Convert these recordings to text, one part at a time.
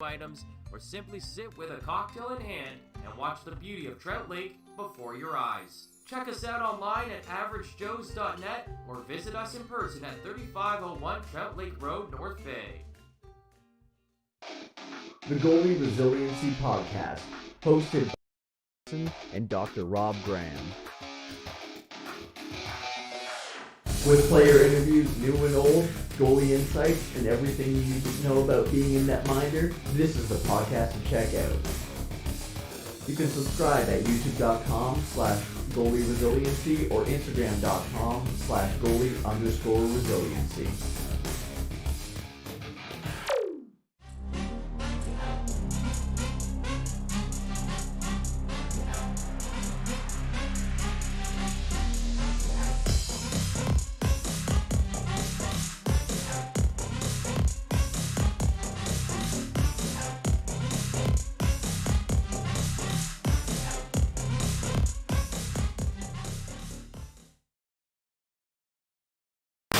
items, or simply sit with a cocktail in hand and watch the beauty of Trout Lake before your eyes. Check us out online at averagejoes.net or visit us in person at 3501 Trout Lake Road, North Bay. The Goalie Resiliency Podcast, hosted by Powassan and Dr. Rob Graham. With player interviews new and old, goalie insights, and everything you need to know about being a netminder, this is the podcast to check out. You can subscribe at youtube.com/goalieresiliency or instagram.com/goalie_resiliency.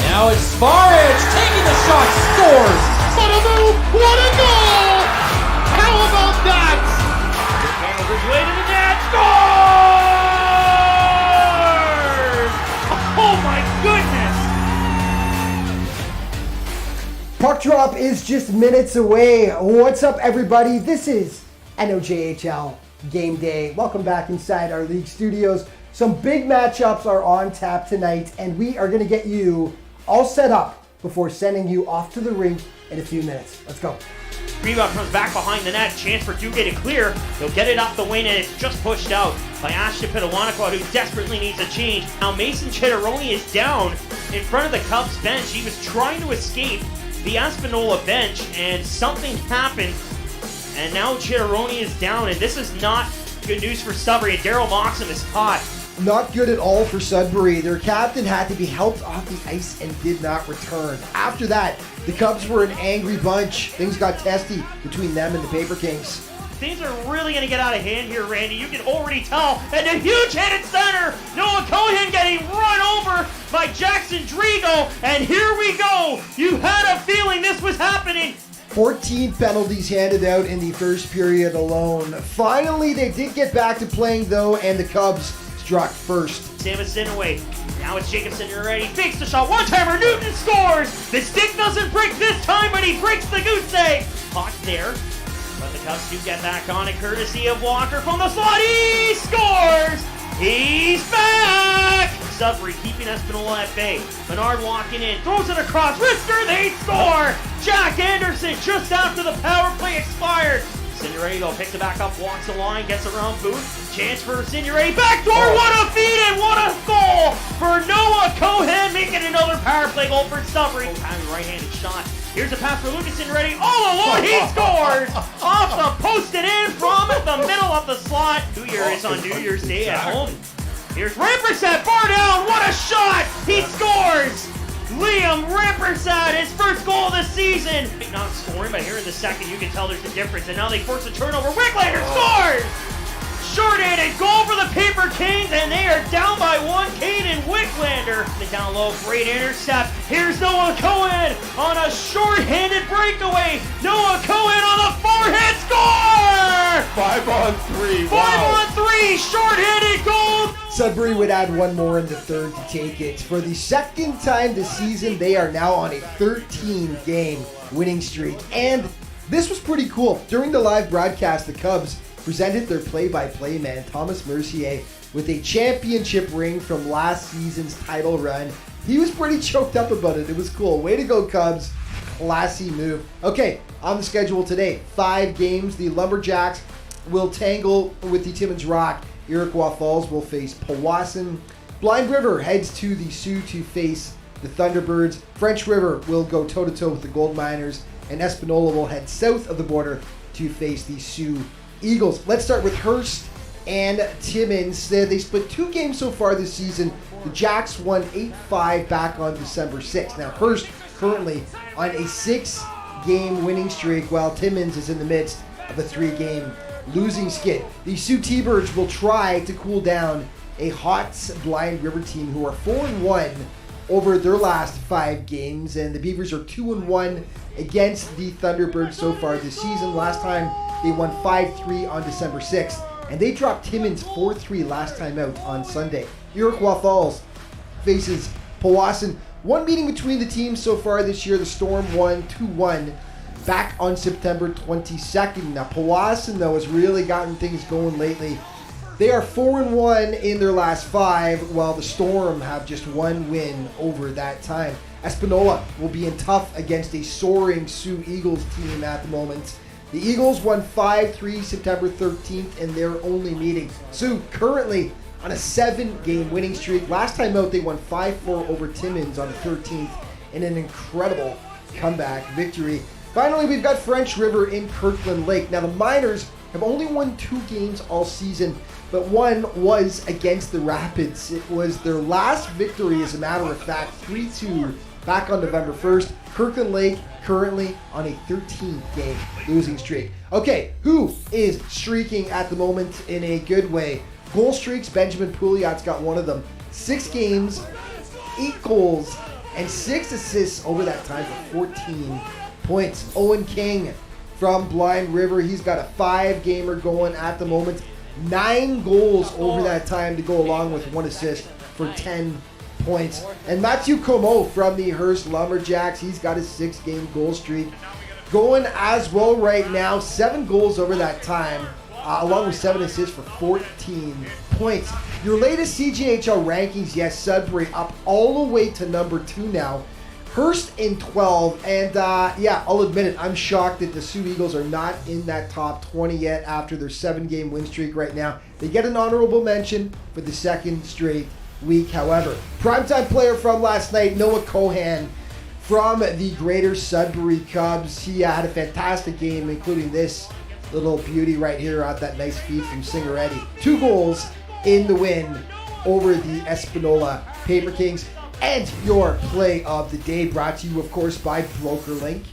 Now it's Sparridge taking the shot, scores! What a move! What a goal! How about that? McDonald his way to the net, scores! Oh my goodness! Puck drop is just minutes away. What's up, everybody? This is NOJHL Game Day. Welcome back inside our league studios. Some big matchups are on tap tonight, and we are going to get you all set up before sending you off to the rink in a few minutes. Let's go. Rebound comes back behind the net. Chance for Duguay to clear. He'll get it up the wing, and it's just pushed out by Ashton Pitawanakwat, who desperately needs a change. Now Mason Chitteroni is down in front of the Cubs bench. He was trying to escape the Espanola bench, and something happened. And now Chitteroni is down, and this is not good news for Sudbury. Daryl Moxham is caught. Not good at all for Sudbury. Their captain had to be helped off the ice and did not return. After that, the Cubs were an angry bunch. Things got testy between them and the Paper Kings. Things are really going to get out of hand here, Randy. You can already tell. And a huge hit at center. Noah Cohen getting run over by Jackson Drigo. And here we go. You had a feeling this was happening. 14 penalties handed out in the first period alone. Finally, they did get back to playing, though, and the Cubs struck first. Samuelson away. Now it's Jacobson already. Fakes the shot. One-timer. Newton scores. The stick doesn't break this time, but he breaks the goose egg. Caught there. But the Cubs do get back on it, courtesy of Walker from the slot. He scores! He's back! Sudbury keeping Espanola at bay. Menard walking in, throws it across. Risker, they score! Jack Anderson just after the power play expired. Signorelli picks it back up, walks the line, gets around Booth. Chance for Signorelli. Backdoor, what a feed and what a goal for Noah Cohen, making another power play goal for Sudbury. Timing right-handed shot. Here's a pass for Lucas Signorelli. All alone, he scores! Off the post and in from the middle of the slot. New Year is on New Year's Day at home. Here's Rampersad, far down, what a shot! He scores! Liam Rampersad, his first goal of the season. Not scoring, but here in the second, you can tell there's a difference. And now they force a turnover. Wicklander scores! Short-handed goal for the Paper Kings, and they are down by one. Caden Wicklander. Down low, great intercept. Here's Noah Cohen on a short-handed breakaway. Noah Cohen on the forehand score! 5-on-3. 5-on-3, short-handed goal. Sudbury would add one more in the third to take it. For the second time this season, they are now on a 13-game winning streak. And this was pretty cool. During the live broadcast, the Cubs presented their play-by-play man, Thomas Mercier, with a championship ring from last season's title run. He was pretty choked up about it. It was cool. Way to go, Cubs. Classy move. Okay, on the schedule today, 5 games. The Lumberjacks will tangle with the Timmins Rock. Iroquois Falls will face Powassan. Blind River heads to the Sioux to face the Thunderbirds. French River will go toe-to-toe with the Gold Miners. And Espanola will head south of the border to face the Sioux Eagles. Let's start with Hearst and Timmins. They split 2 games so far this season. The Jacks won 8-5 back on December 6th. Now Hearst currently on a 6-game winning streak, while Timmins is in the midst of a 3-game losing skid. The Sioux T-Birds will try to cool down a hot Blind River team who are 4-1 over their last 5 games, and the Beavers are 2-1 against the Thunderbirds so far this season. Last time they won 5-3 on December 6th, and they dropped Timmins 4-3 last time out on Sunday. Iroquois Falls faces Powassan. One meeting between the teams so far this year, the Storm won 2-1 back on September 22nd. Now, Powassan, though, has really gotten things going lately. They are 4-1 in their last 5, while the Storm have just one win over that time. Espanola will be in tough against a soaring Sioux Eagles team at the moment. The Eagles won 5-3 September 13th in their only meeting. Sioux currently on a 7-game winning streak. Last time out, they won 5-4 over Timmins on the 13th in an incredible comeback victory. Finally, we've got French River in Kirkland Lake. Now, the Miners have only won 2 games all season, but one was against the Rapids. It was their last victory, as a matter of fact, 3-2 back on November 1st. Kirkland Lake currently on a 13-game losing streak. Okay, who is streaking at the moment in a good way? Goal streaks, Benjamin Pouliot's got one of them. 6 games, 8 goals, and 6 assists over that time for 14 points. Owen King from Blind River, he's got a 5-gamer going at the moment. 9 goals over that time to go along with 1 assist for 10 points. And Matthew Comeau from the Hearst Lumberjacks, he's got a 6-game goal streak going as well right now. 7 goals over that time, along with 7 assists for 14 points. Your latest CJHL rankings, yes, Sudbury up all the way to number 2 now. Hearst in 12, and yeah, I'll admit it, I'm shocked that the Sioux Eagles are not in that top 20 yet after their 7-game win streak right now. They get an honorable mention for the 2nd straight week, however. Primetime player from last night, Noah Cohan from the Greater Sudbury Cubs. He had a fantastic game, including this little beauty right here on that nice feed from Singeretti. 2 goals in the win over the Espanola Paper Kings. And your play of the day brought to you, of course, by BrokerLink.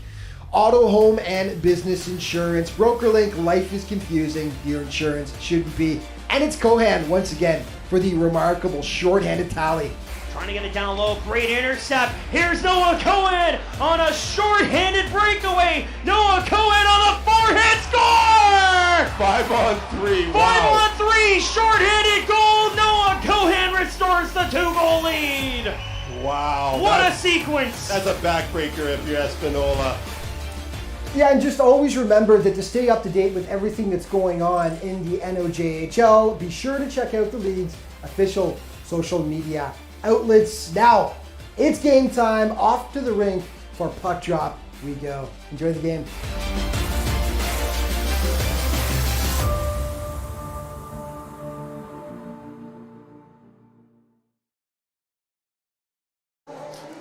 Auto, home, and business insurance. BrokerLink, life is confusing. Your insurance shouldn't be. And it's Cohan, once again, for the remarkable shorthanded tally. Trying to get it down low. Great intercept. Here's Noah Cohen on a shorthanded breakaway. Noah Cohen on the forehand score! 5-on-3. 5-on-3. Shorthanded goal. Noah Cohen restores the 2-goal lead. Wow. What a sequence. That's a backbreaker if you're Espanola. Yeah, and just always remember that to stay up to date with everything that's going on in the NOJHL, be sure to check out the league's official social media outlets. Now, it's game time. Off to the rink for puck drop we go. Enjoy the game.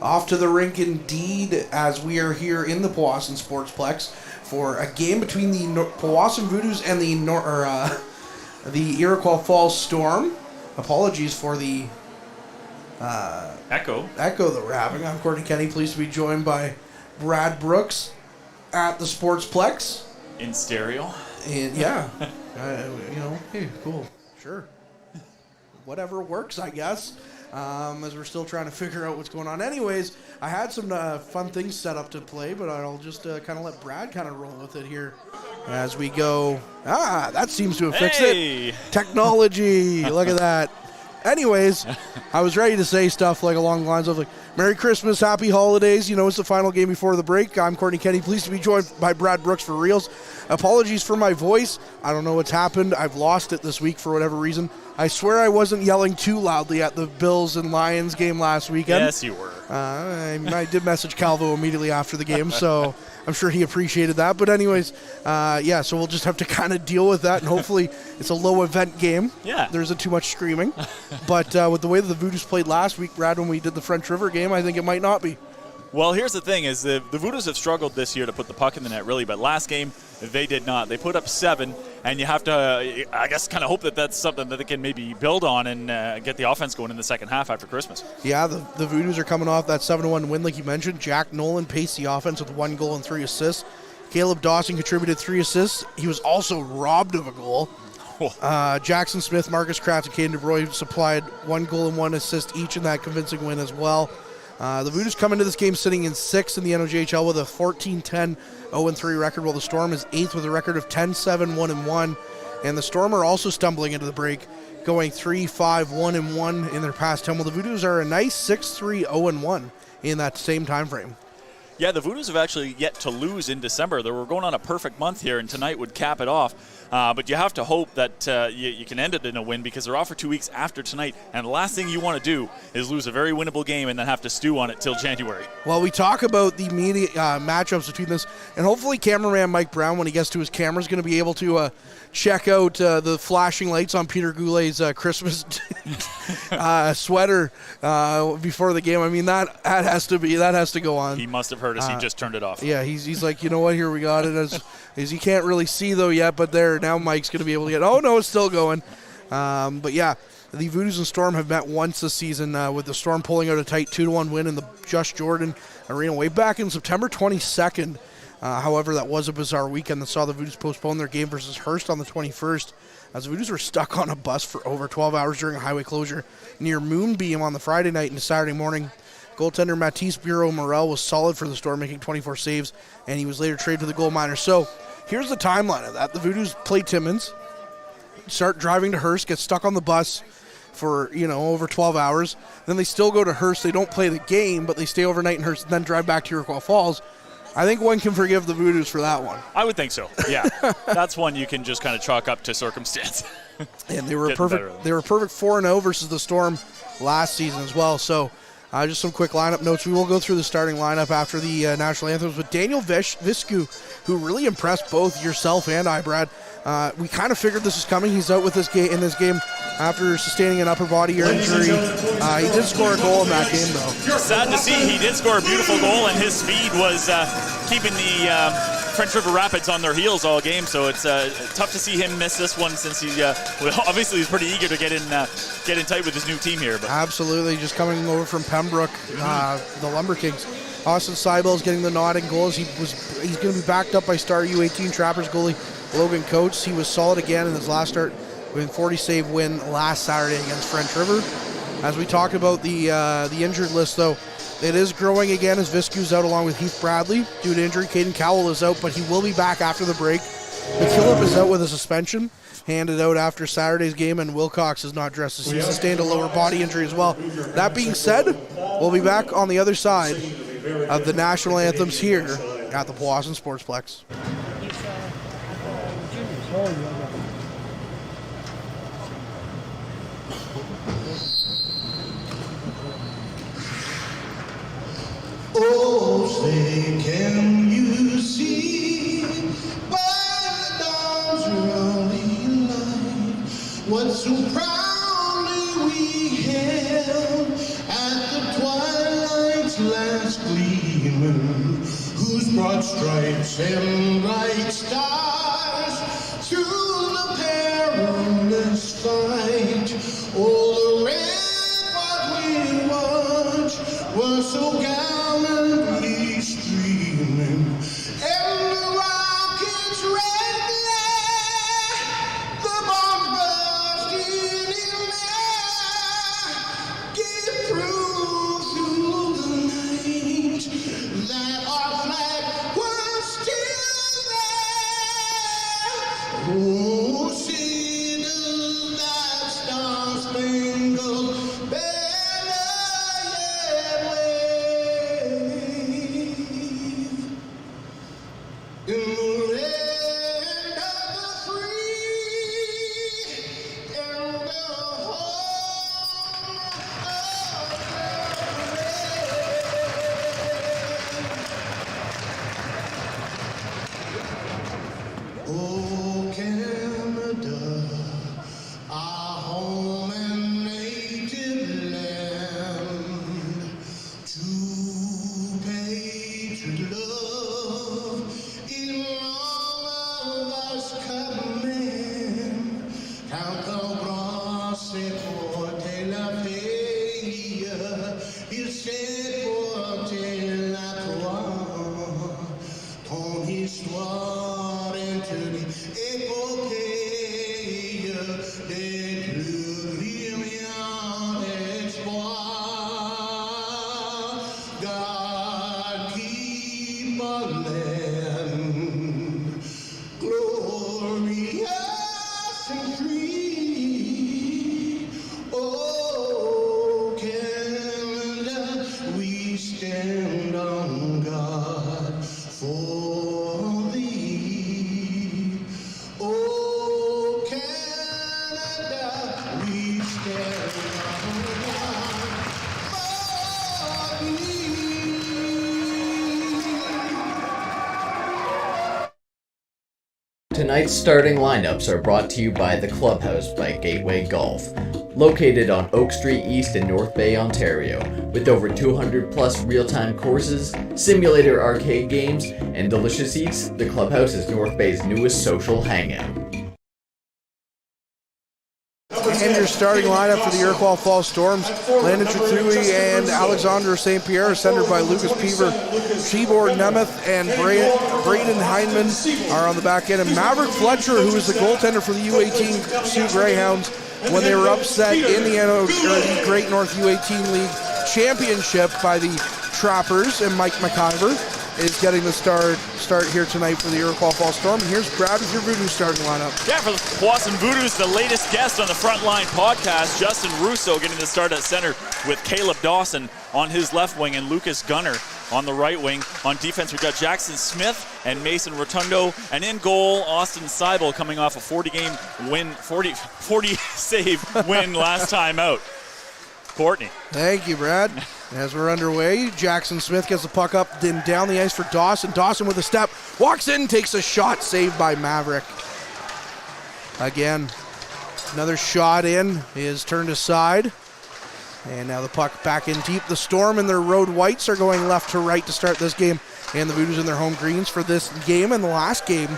Off to the rink indeed, as we are here in the Powassan Sportsplex for a game between the Powassan Voodoos and the Iroquois Falls Storm. Apologies for the echo that we're having. I'm Courtney Kenny, pleased to be joined by Brad Brooks at the Sportsplex. in stereo. And yeah, hey, cool, sure. Whatever works, I guess. As we're still trying to figure out what's going on. Anyways, I had some fun things set up to play, but I'll just kind of let Brad kind of roll with it here as we go. That seems to have fixed it. Technology, look at that. Anyways, I was ready to say stuff like along the lines of like, Merry Christmas, Happy Holidays. You know, it's the final game before the break. I'm Courtney Kenny, pleased to be joined by Brad Brooks for reals. Apologies for my voice. I don't know what's happened. I've lost it this week for whatever reason. I swear I wasn't yelling too loudly at the Bills and Lions game last weekend. Yes, you were. I did message Calvo immediately after the game, so I'm sure he appreciated that. But anyways, so we'll just have to kind of deal with that, and hopefully it's a low-event game. Yeah. There isn't too much screaming. But with the way that the Voodoos played last week, Brad, when we did the French River game, I think it might not be. Well, here's the thing, is the Voodoos have struggled this year to put the puck in the net, really, but last game they did not. They put up 7, and you have to, I guess, kind of hope that that's something that they can maybe build on and get the offense going in the second half after Christmas. Yeah, the Voodoos are coming off that 7-1 win, like you mentioned. Jack Nolan paced the offense with 1 goal and 3 assists. Caleb Dawson contributed 3 assists. He was also robbed of a goal. Jackson Smith, Marcus Kraft, and Caden DeBroy supplied 1 goal and 1 assist each in that convincing win as well. The Voodoos come into this game sitting in 6th in the NOJHL with a 14-10, 0-3 record, while the Storm is 8th with a record of 10-7, 1-1. And the Storm are also stumbling into the break, going 3-5, 1-1 in their past 10, while the Voodoos are a nice 6-3, 0-1 in that same time frame. Yeah, the Voodoos have actually yet to lose in December. They were going on a perfect month here, and tonight would cap it off. But you have to hope that you can end it in a win, because they're off for 2 weeks after tonight. And the last thing you want to do is lose a very winnable game and then have to stew on it till January. Well, we talk about the immediate matchups between this, and hopefully cameraman Mike Brown, when he gets to his camera, is going to be able to check out the flashing lights on Peter Goulet's Christmas sweater before the game. I mean, that has to go on. He must have heard us. He just turned it off. Yeah, he's like, you know what? Here we got it. As you can't really see though yet, but there now Mike's going to be able to get. Oh no, it's still going. But yeah, the Voodoos and Storm have met once this season, with the Storm pulling out a tight 2-1 win in the Just Jordan Arena way back in September 22nd. However, that was a bizarre weekend that saw the Voodoos postpone their game versus Hearst on the 21st, as the Voodoos were stuck on a bus for over 12 hours during a highway closure near Moonbeam on the Friday night and Saturday morning. Goaltender Matisse Bureau Morel was solid for the Storm, making 24 saves, and he was later traded to the Gold Miners. So here's the timeline of that. The Voodoos play Timmins, start driving to Hearst, get stuck on the bus for, over 12 hours. Then they still go to Hearst. They don't play the game, but they stay overnight in Hearst and then drive back to Iroquois Falls. I think one can forgive the Voodoos for that one. I would think so, yeah. That's one you can just kind of chalk up to circumstance. And they were perfect 4-0 versus the Storm last season as well. So just some quick lineup notes. We will go through the starting lineup after the national anthems with Daniel Viscu, who really impressed both yourself and I, Brad. We kind of figured this was coming. He's out with this game in this game after sustaining an upper body injury. He did score a goal in that game, though. Sad to see. He did score a beautiful goal, and his speed was keeping the French River Rapids on their heels all game. So it's tough to see him miss this one, since he obviously he's pretty eager to get in tight with his new team here. But absolutely, just coming over from Pembroke, the Lumber Kings. Austin Seibel is getting the nod in goals. He's going to be backed up by star U18 Trappers goalie Logan Coates. He was solid again in his last start with a 40-save win last Saturday against French River. As we talk about the injured list, though, it is growing again as Viscu's out along with Heath Bradley due to injury. Caden Cowell is out, but he will be back after the break. McKillop is out with a suspension, handed out after Saturday's game, and Wilcox is not dressed as he sustained a lower body injury as well. That being said, we'll be back on the other side of the national anthems here at the Powassan Sportsplex. Oh, say, can you see by the dawn's early light what so proudly we hailed at the twilight's last gleaming, whose broad stripes and bright stars through the perilous fight, oh, the red what we watched was so gallantly streaming, and the rockets red glare, the bombs bursting in air, gave proof through the night that our flag was still there. Oh, see that star-spangled banner yet wave in the land of the free and the home of the brave. Oh, Canada, our home and native land, to patriot love in all of us command. Quand c'est porter la paix, il sait porter la croix. Ton histoire est une épopée des plus brillants exploits. Tonight's starting lineups are brought to you by The Clubhouse by Gateway Golf, located on Oak Street East in North Bay, Ontario, with over 200 plus real-time courses, simulator arcade games, and delicious eats. The Clubhouse is North Bay's newest social hangout. And your starting lineup for the Iroquois Falls Storms, Landon Trethewey and Alexander St. Pierre, centered by Lucas Peaver, Seaboard Nemeth, and Braden Heinman are on the back end. And Maverick Fletcher, who is the goaltender for the U18 Sioux Greyhounds, when they were upset in the Great North U18 League Championship by the Trappers, and Mike McIver is getting the start here tonight for the Iroquois Falls Storm. And here's Brad with your Voodoos starting lineup. Yeah, for the Powassan Voodoos, the latest guest on the Frontline podcast, Justin Russo getting the start at center with Caleb Dawson on his left wing and Lucas Gunner on the right wing. On defense, we've got Jackson Smith and Mason Rotundo. And in goal, Austin Seibel coming off a 40 save win last time out. Courtney. Thank you, Brad. As we're underway, Jackson Smith gets the puck up, then down the ice for Dawson. Dawson with a step, walks in, takes a shot, saved by Maverick. Again, another shot in is turned aside. And now the puck back in deep. The Storm and their road whites are going left to right to start this game. And the Voodoos in their home greens for this game and the last game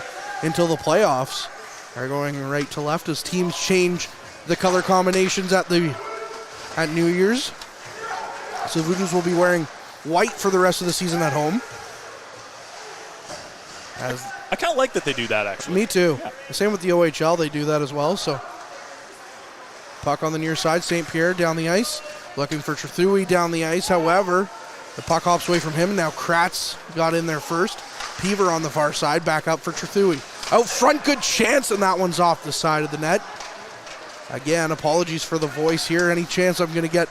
until the playoffs are going right to left as teams change the color combinations at New Year's. So the Voodoos will be wearing white for the rest of the season at home. I kind of like that they do that, actually. Me too. Yeah. Same with the OHL, they do that as well. So puck on the near side, St. Pierre down the ice, looking for Trethewey down the ice. However, the puck hops away from him. Now Kratz got in there first. Peaver on the far side, back up for Trethewey. Out front, good chance, and that one's off the side of the net. Again, apologies for the voice here. Any chance I'm going to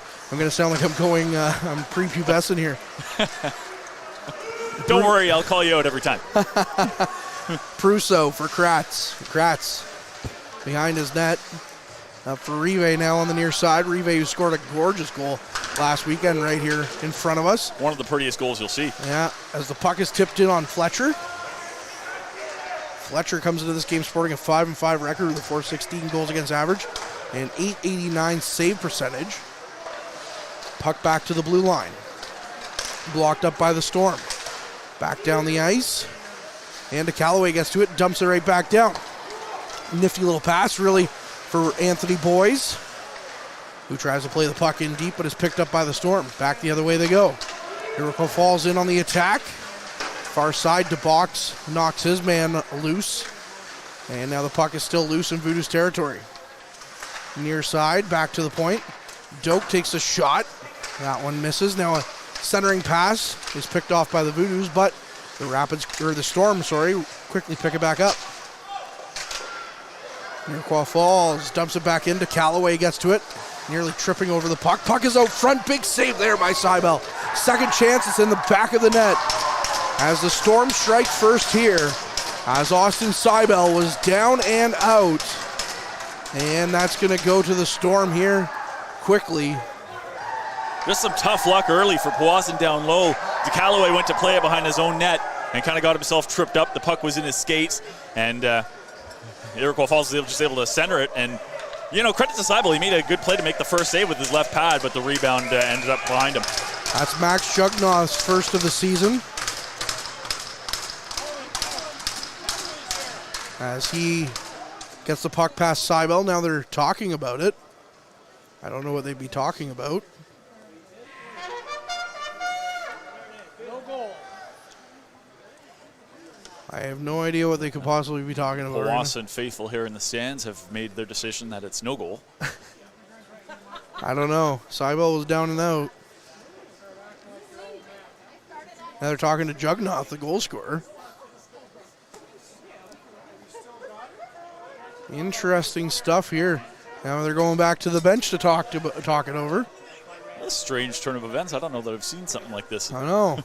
sound like I'm prepubescent here. Don't worry, I'll call you out every time. Prusso for Kratz. Kratz behind his net. Up for Rive now on the near side. Rive, who scored a gorgeous goal last weekend right here in front of us. One of the prettiest goals you'll see. Yeah, as the puck is tipped in on Fletcher. Fletcher comes into this game sporting a 5-5 record with a .416 goals against average and .889 save percentage. Puck back to the blue line. Blocked up by the Storm. Back down the ice. And Callaway gets to it, dumps it right back down. Nifty little pass, really, for Anthony Boyes, who tries to play the puck in deep but is picked up by the Storm. Back the other way they go. Iroquois falls in on the attack. Far side, DeBox knocks his man loose. And now the puck is still loose in Voodoos territory. Near side, back to the point. Doak takes a shot. That one misses. Now a centering pass is picked off by the Voodoos, but the Storm, quickly pick it back up. Iroquois falls, dumps it back into Callaway, gets to it, nearly tripping over the puck. Puck is out front, big save there by Seibel. Second chance, it's in the back of the net. As the Storm strike first here, as Austin Seibel was down and out. And that's going to go to the Storm here quickly. Just some tough luck early for Powassan down low. DeCallaway went to play it behind his own net and kind of got himself tripped up. The puck was in his skates, and Iroquois Falls was just able to center it. And, credit to Seibel. He made a good play to make the first save with his left pad, but the rebound ended up behind him. That's Max Jugnoth's first of the season, as he gets the puck past Seibel. Now they're talking about it. I don't know what they'd be talking about. I have no idea what they could possibly be talking about. Powassan faithful here in the stands have made their decision that it's no goal. I don't know. Seibel was down and out. Now they're talking to Jugnoth, the goal scorer. Interesting stuff here. Now they're going back to the bench to talk it over. A strange turn of events. I don't know that I've seen something like this. I know.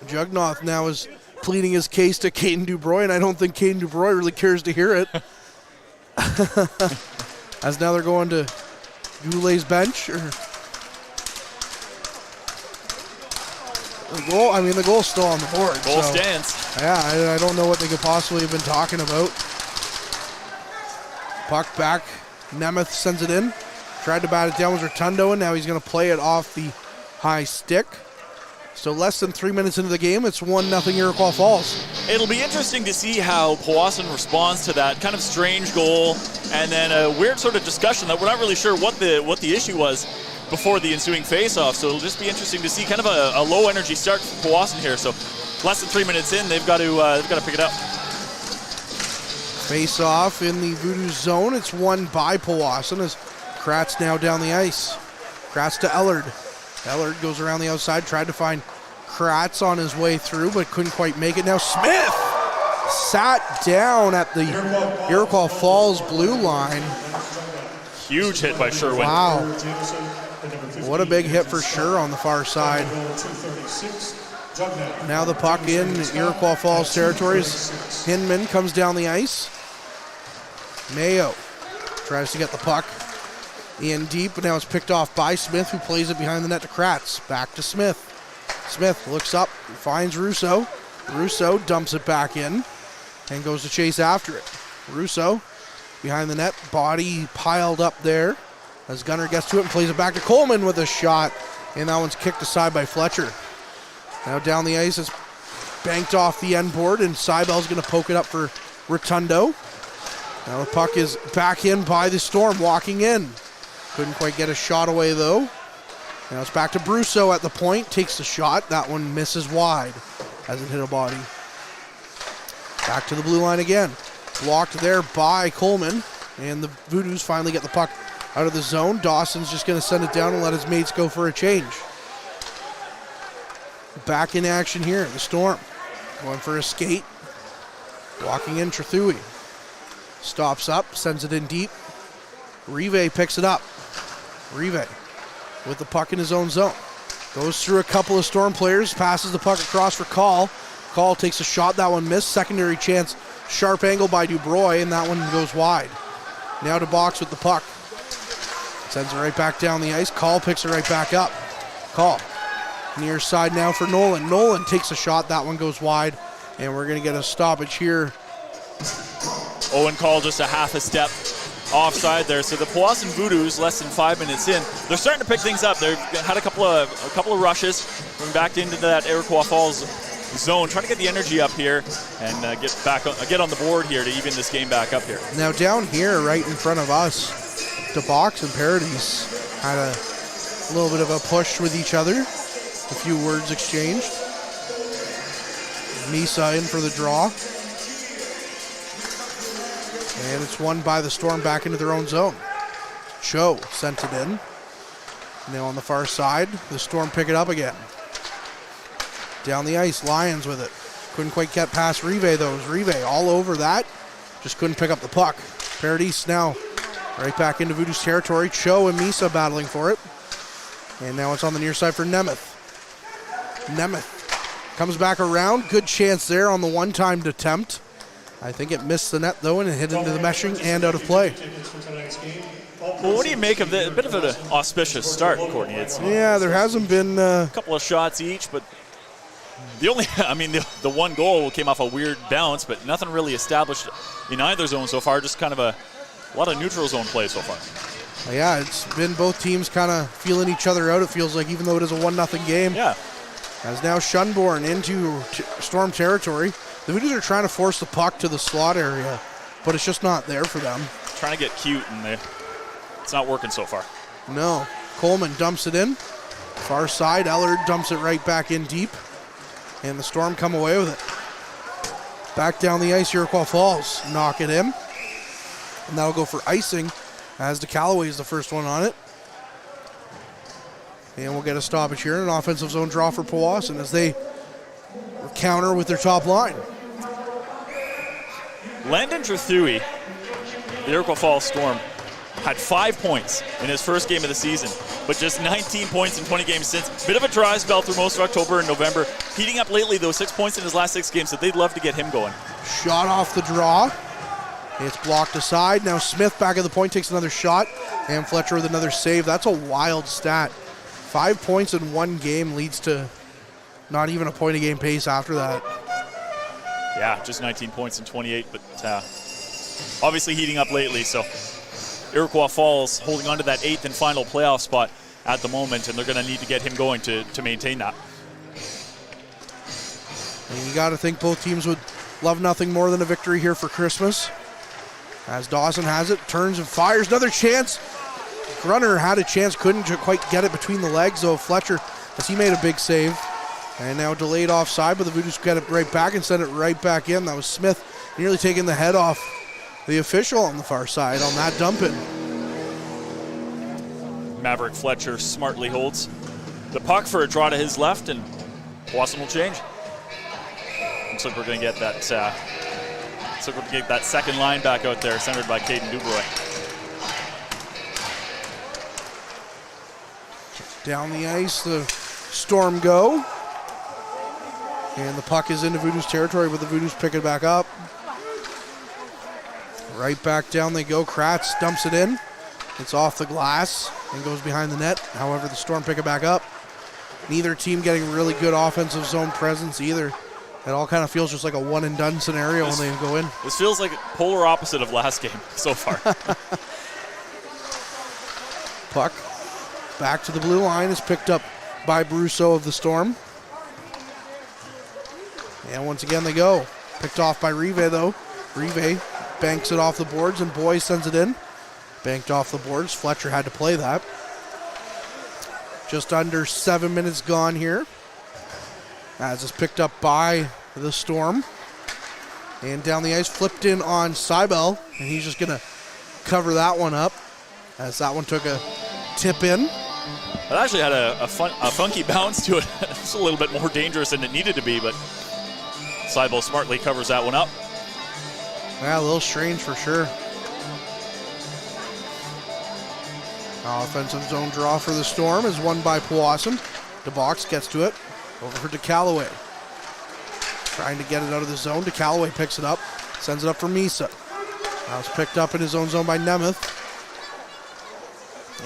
Jugnoth now is pleading his case to Caden Dubroy, and I don't think Caden Dubroy really cares to hear it. As now they're going to Goulet's bench. The goal's still on the board. Goal so, stands. Yeah, I don't know what they could possibly have been talking about. Puck back. Nemeth sends it in. Tried to bat it down with Rotundo, and now he's going to play it off the high stick. So less than 3 minutes into the game, it's 1-0 Iroquois Falls. It'll be interesting to see how Powassan responds to that kind of strange goal, and then a weird sort of discussion that we're not really sure what the issue was before the ensuing face-off. So it'll just be interesting to see kind of a low energy start for Powassan here. So less than 3 minutes in, they've got to pick it up. Face-off in the Voodoos zone. It's won by Powassan as Kratz now down the ice. Kratz to Ellard. Ellard goes around the outside, tried to find Kratz on his way through, but couldn't quite make it. Now Smith sat down at the Iroquois Falls blue line. Huge hit by Sherwin. Wow. What a big hit for Sher on the far side. Now the puck in Iroquois Falls territories. Hinman comes down the ice. Mayo tries to get the puck in deep, but now it's picked off by Smith, who plays it behind the net to Kratz. Back to Smith. Smith looks up, finds Russo. Russo dumps it back in and goes to chase after it. Russo behind the net, body piled up there as Gunner gets to it and plays it back to Coleman with a shot, and that one's kicked aside by Fletcher. Now down the ice, it's banked off the end board, and Seibel's going to poke it up for Rotundo. Now the puck is back in by the Storm, walking in. Couldn't quite get a shot away, though. Now it's back to Brusso at the point. Takes the shot. That one misses wide. Hasn't hit a body. Back to the blue line again. Blocked there by Coleman. And the Voodoos finally get the puck out of the zone. Dawson's just going to send it down and let his mates go for a change. Back in action here. The Storm going for a skate. Walking in Trethewey. Stops up. Sends it in deep. Rive picks it up. Rive with the puck in his own zone. Goes through a couple of Storm players, passes the puck across for Call. Call takes a shot, that one missed. Secondary chance, sharp angle by Dubroy, and that one goes wide. Now to Box with the puck. Sends it right back down the ice. Call picks it right back up. Call. Near side now for Nolan. Nolan takes a shot, that one goes wide, and we're going to get a stoppage here. Owen Call just a half a step offside there. So the Powassan Voodoos, less than 5 minutes in, they're starting to pick things up. They've had a couple of rushes, going back into that Iroquois Falls zone, trying to get the energy up here and get on the board here to even this game back up here. Now down here, right in front of us, DeBox and Paradis had a little bit of a push with each other. A few words exchanged. Misa in for the draw. And it's won by the Storm back into their own zone. Cho sent it in. Now on the far side, the Storm pick it up again. Down the ice, Lions with it. Couldn't quite get past Rive though. It was Rive all over that. Just couldn't pick up the puck. Paradis now right back into Voodoo's territory. Cho and Misa battling for it. And now it's on the near side for Nemeth. Nemeth comes back around. Good chance there on the one-timed attempt. I think it missed the net, though, and it hit into the meshing and out of play. Well, what do you make of a bit of an auspicious start, Courtney? Yeah, there hasn't been a couple of shots each, but the one goal came off a weird bounce, but nothing really established in either zone so far. Just kind of a lot of neutral zone play so far. Yeah, it's been both teams kind of feeling each other out, it feels like, even though it is a 1-0 game. Yeah. As now Shunborn into Storm territory. The Voodoos are trying to force the puck to the slot area, but it's just not there for them. Trying to get cute, and it's not working so far. No. Coleman dumps it in. Far side, Ellard dumps it right back in deep, and the Storm come away with it. Back down the ice, Iroquois Falls knock it in, and that'll go for icing, as DeCallaway is the first one on it. And we'll get a stoppage here, an offensive zone draw for Powassan as they counter with their top line. Landon Trethewey, the Iroquois Falls Storm, had 5 points in his first game of the season, but just 19 points in 20 games since. Bit of a dry spell through most of October and November. Heating up lately, though, 6 points in his last 6 games, so they'd love to get him going. Shot off the draw. It's blocked aside. Now Smith back at the point takes another shot, and Fletcher with another save. That's a wild stat. 5 points in one game leads to Not even a point a game pace after that. Yeah, just 19 points in 28, but obviously heating up lately. So Iroquois Falls holding on to that 8th and final playoff spot at the moment, and they're going to need to get him going to maintain that. And you got to think both teams would love nothing more than a victory here for Christmas. As Dawson has it, turns and fires. Another chance. Grunner had a chance, couldn't quite get it between the legs, though, Fletcher, as he made a big save. And now delayed offside, but the Voodoos get it right back and send it right back in. That was Smith nearly taking the head off the official on the far side on that dump-in. Maverick Fletcher smartly holds the puck for a draw to his left, and Powassan will change. Looks like we're going to get that. Looks like we're going to get that second line back out there, centered by Caden Dubroy. Down the ice, the Storm go. And the puck is into Voodoos territory, but the Voodoos pick it back up. Right back down they go. Kratz dumps it in. It's off the glass and goes behind the net. However, the Storm pick it back up. Neither team getting really good offensive zone presence either. It all kind of feels just like a one-and-done scenario when they go in. This feels like polar opposite of last game so far. Puck back to the blue line is picked up by Brousseau of the Storm. And once again they go. Picked off by Rive though. Rive banks it off the boards and Boy sends it in. Banked off the boards. Fletcher had to play that. Just under 7 minutes gone here. As it's picked up by the Storm. And down the ice, flipped in on Seibel. And he's just going to cover that one up. As that one took a tip in. It actually had a funky bounce to it. It's a little bit more dangerous than it needed to be, but Seibel smartly covers that one up. Yeah, a little strange for sure. Offensive zone draw for the Storm is won by Powassan. DeBox gets to it. Over for DeCalloway. Trying to get it out of the zone. DeCalloway picks it up. Sends it up for Misa. Now it's picked up in his own zone by Nemeth.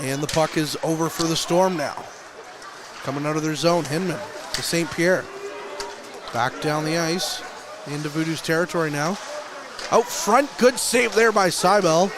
And the puck is over for the Storm now. Coming out of their zone. Hinman to St. Pierre. Back down the ice. Into Voodoos territory now. Out front. Good save there by Seibel.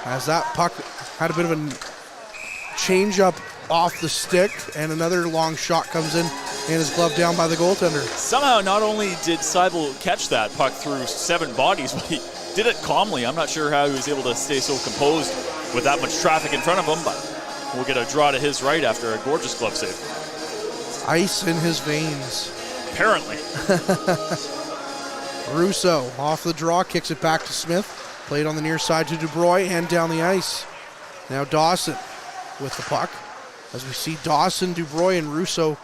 As that puck had a bit of a change up off the stick, and another long shot comes in and is gloved down by the goaltender. Somehow, not only did Seibel catch that puck through 7 bodies, but he did it calmly. I'm not sure how he was able to stay so composed with that much traffic in front of him, but we'll get a draw to his right after a gorgeous glove save. Ice in his veins. Apparently. Russo off the draw, kicks it back to Smith. Played on the near side to Dubroy and down the ice. Now Dawson with the puck. As we see Dawson, Dubroy, and Russo,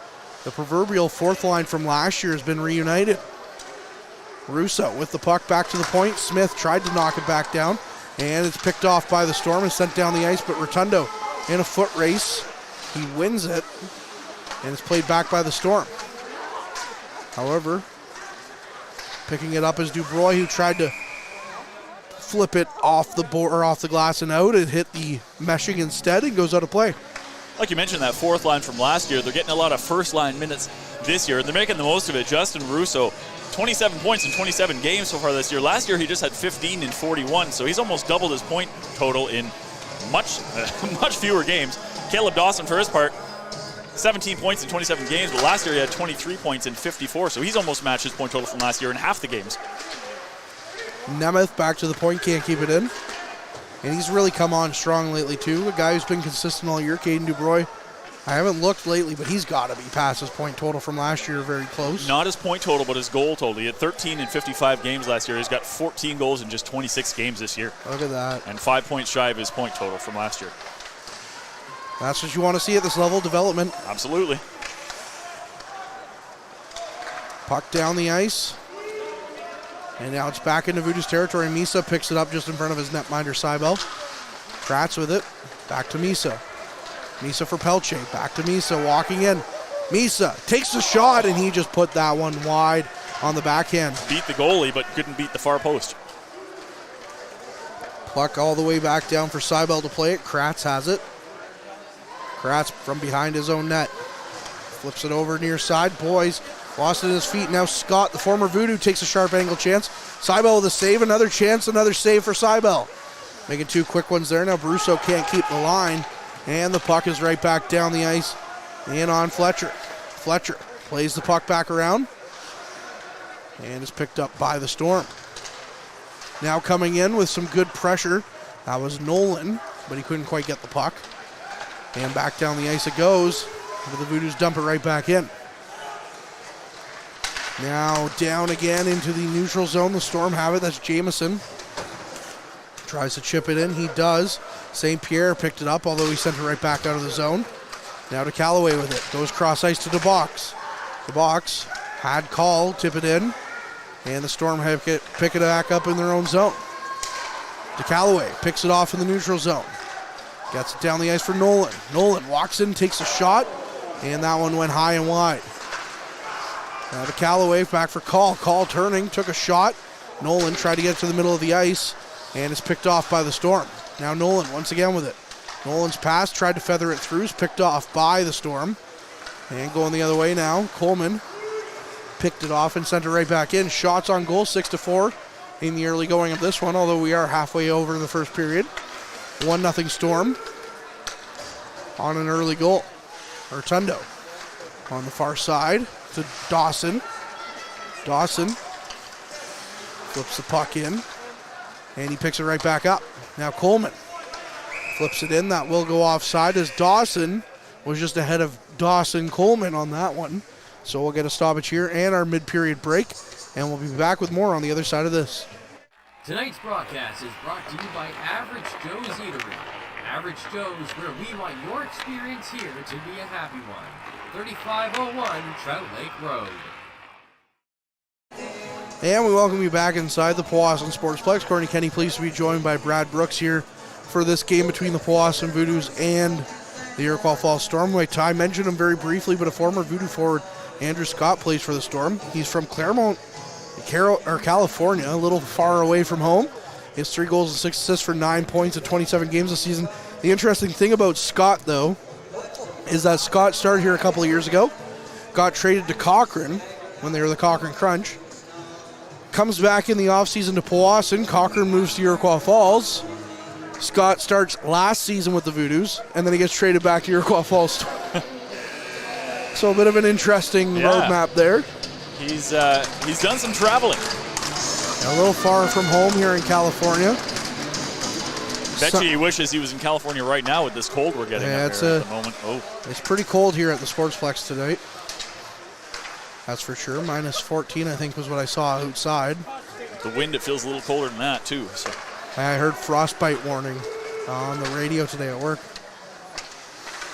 the proverbial fourth line from last year has been reunited. Russo with the puck back to the point. Smith tried to knock it back down, and it's picked off by the Storm and sent down the ice, but Rotundo in a foot race. He wins it, and it's played back by the Storm. However, picking it up is Dubroy, who tried to flip it off the board or off the glass and out. It hit the meshing instead and goes out of play. Like you mentioned, that fourth line from last year, they're getting a lot of first line minutes this year, and they're making the most of it. Justin Russo, 27 points in 27 games so far this year. Last year he just had 15 in 41, so he's almost doubled his point total in much fewer games. Caleb Dawson, for his part, 17 points in 27 games, but last year he had 23 points in 54, so he's almost matched his point total from last year in half the games. Nemeth back to the point, can't keep it in. And he's really come on strong lately too. A guy who's been consistent all year, Caden Dubroy. I haven't looked lately, but he's got to be past his point total from last year, very close. Not his point total, but his goal total. He had 13 in 55 games last year. He's got 14 goals in just 26 games this year. Look at that. And 5 points shy of his point total from last year. That's what you want to see at this level of development. Absolutely. Puck down the ice. And now it's back into Voodoos territory. Misa picks it up just in front of his netminder, Seibel. Kratz with it. Back to Misa. Misa for Pelche. Back to Misa, walking in. Misa takes the shot, and he just put that one wide on the backhand. Beat the goalie, but couldn't beat the far post. Puck all the way back down for Seibel to play it. Kratz has it. Kratz from behind his own net. Flips it over near side. Boys lost it at his feet. Now Scott, the former Voodoo, takes a sharp angle chance. Seibel with a save. Another chance. Another save for Seibel. Making two quick ones there. Now Brusso can't keep the line. And the puck is right back down the ice and on Fletcher. Fletcher plays the puck back around and is picked up by the Storm. Now coming in with some good pressure. That was Nolan, but he couldn't quite get the puck. And back down the ice it goes. But the Voodoos dump it right back in. Now down again into the neutral zone. The Storm have it. That's Jamieson. Tries to chip it in. He does. St. Pierre picked it up, although he sent it right back out of the zone. Now to Callaway with it. Goes cross ice to DeBox. DeBox had call, tip it in. And the Storm have pick it back up in their own zone. To Callaway. Picks it off in the neutral zone. Gets it down the ice for Nolan. Nolan walks in, takes a shot. And that one went high and wide. Now to Callaway, back for Call. Call turning, took a shot. Nolan tried to get to the middle of the ice and is picked off by the Storm. Now Nolan once again with it. Nolan's pass, tried to feather it through, is picked off by the Storm. And going the other way now, Coleman picked it off and sent it right back in. Shots on goal, 6-4 in the early going of this one, although we are halfway over the first period. 1-0 Storm on an early goal. Rotundo on the far side to Dawson. Dawson flips the puck in, and he picks it right back up. Now Coleman flips it in. That will go offside as Dawson was just ahead of Dawson Coleman on that one. So we'll get a stoppage here and our mid-period break, and we'll be back with more on the other side of this. Tonight's broadcast is brought to you by Average Joe's Eatery. Average Joe's, where we want your experience here to be a happy one. 3501 Trout Lake Road. And we welcome you back inside the Powassan Sportsplex. Courtney Kenny pleased to be joined by Brad Brooks here for this game between the Powassan Voodoos and the Iroquois Falls Storm. Like Ty mentioned him very briefly, but a former Voodoo forward, Andrew Scott, plays for the Storm. He's from Claremont, California, a little far away from home. He has 3 goals and 6 assists for 9 points in 27 games this season. The interesting thing about Scott, though, is that Scott started here a couple of years ago, got traded to Cochrane when they were the Cochrane Crunch, comes back in the offseason to Powassan. Cochrane moves to Iroquois Falls. Scott starts last season with the Voodoos, and then he gets traded back to Iroquois Falls. So a bit of an interesting roadmap there. He's done some traveling. A little far from home here in California. Bet you he wishes he was in California right now with this cold we're getting up here at the moment. Oh, it's pretty cold here at the Sportsplex tonight. That's for sure. Minus 14, I think, was what I saw outside. The wind, it feels a little colder than that, too. So. I heard frostbite warning on the radio today at work.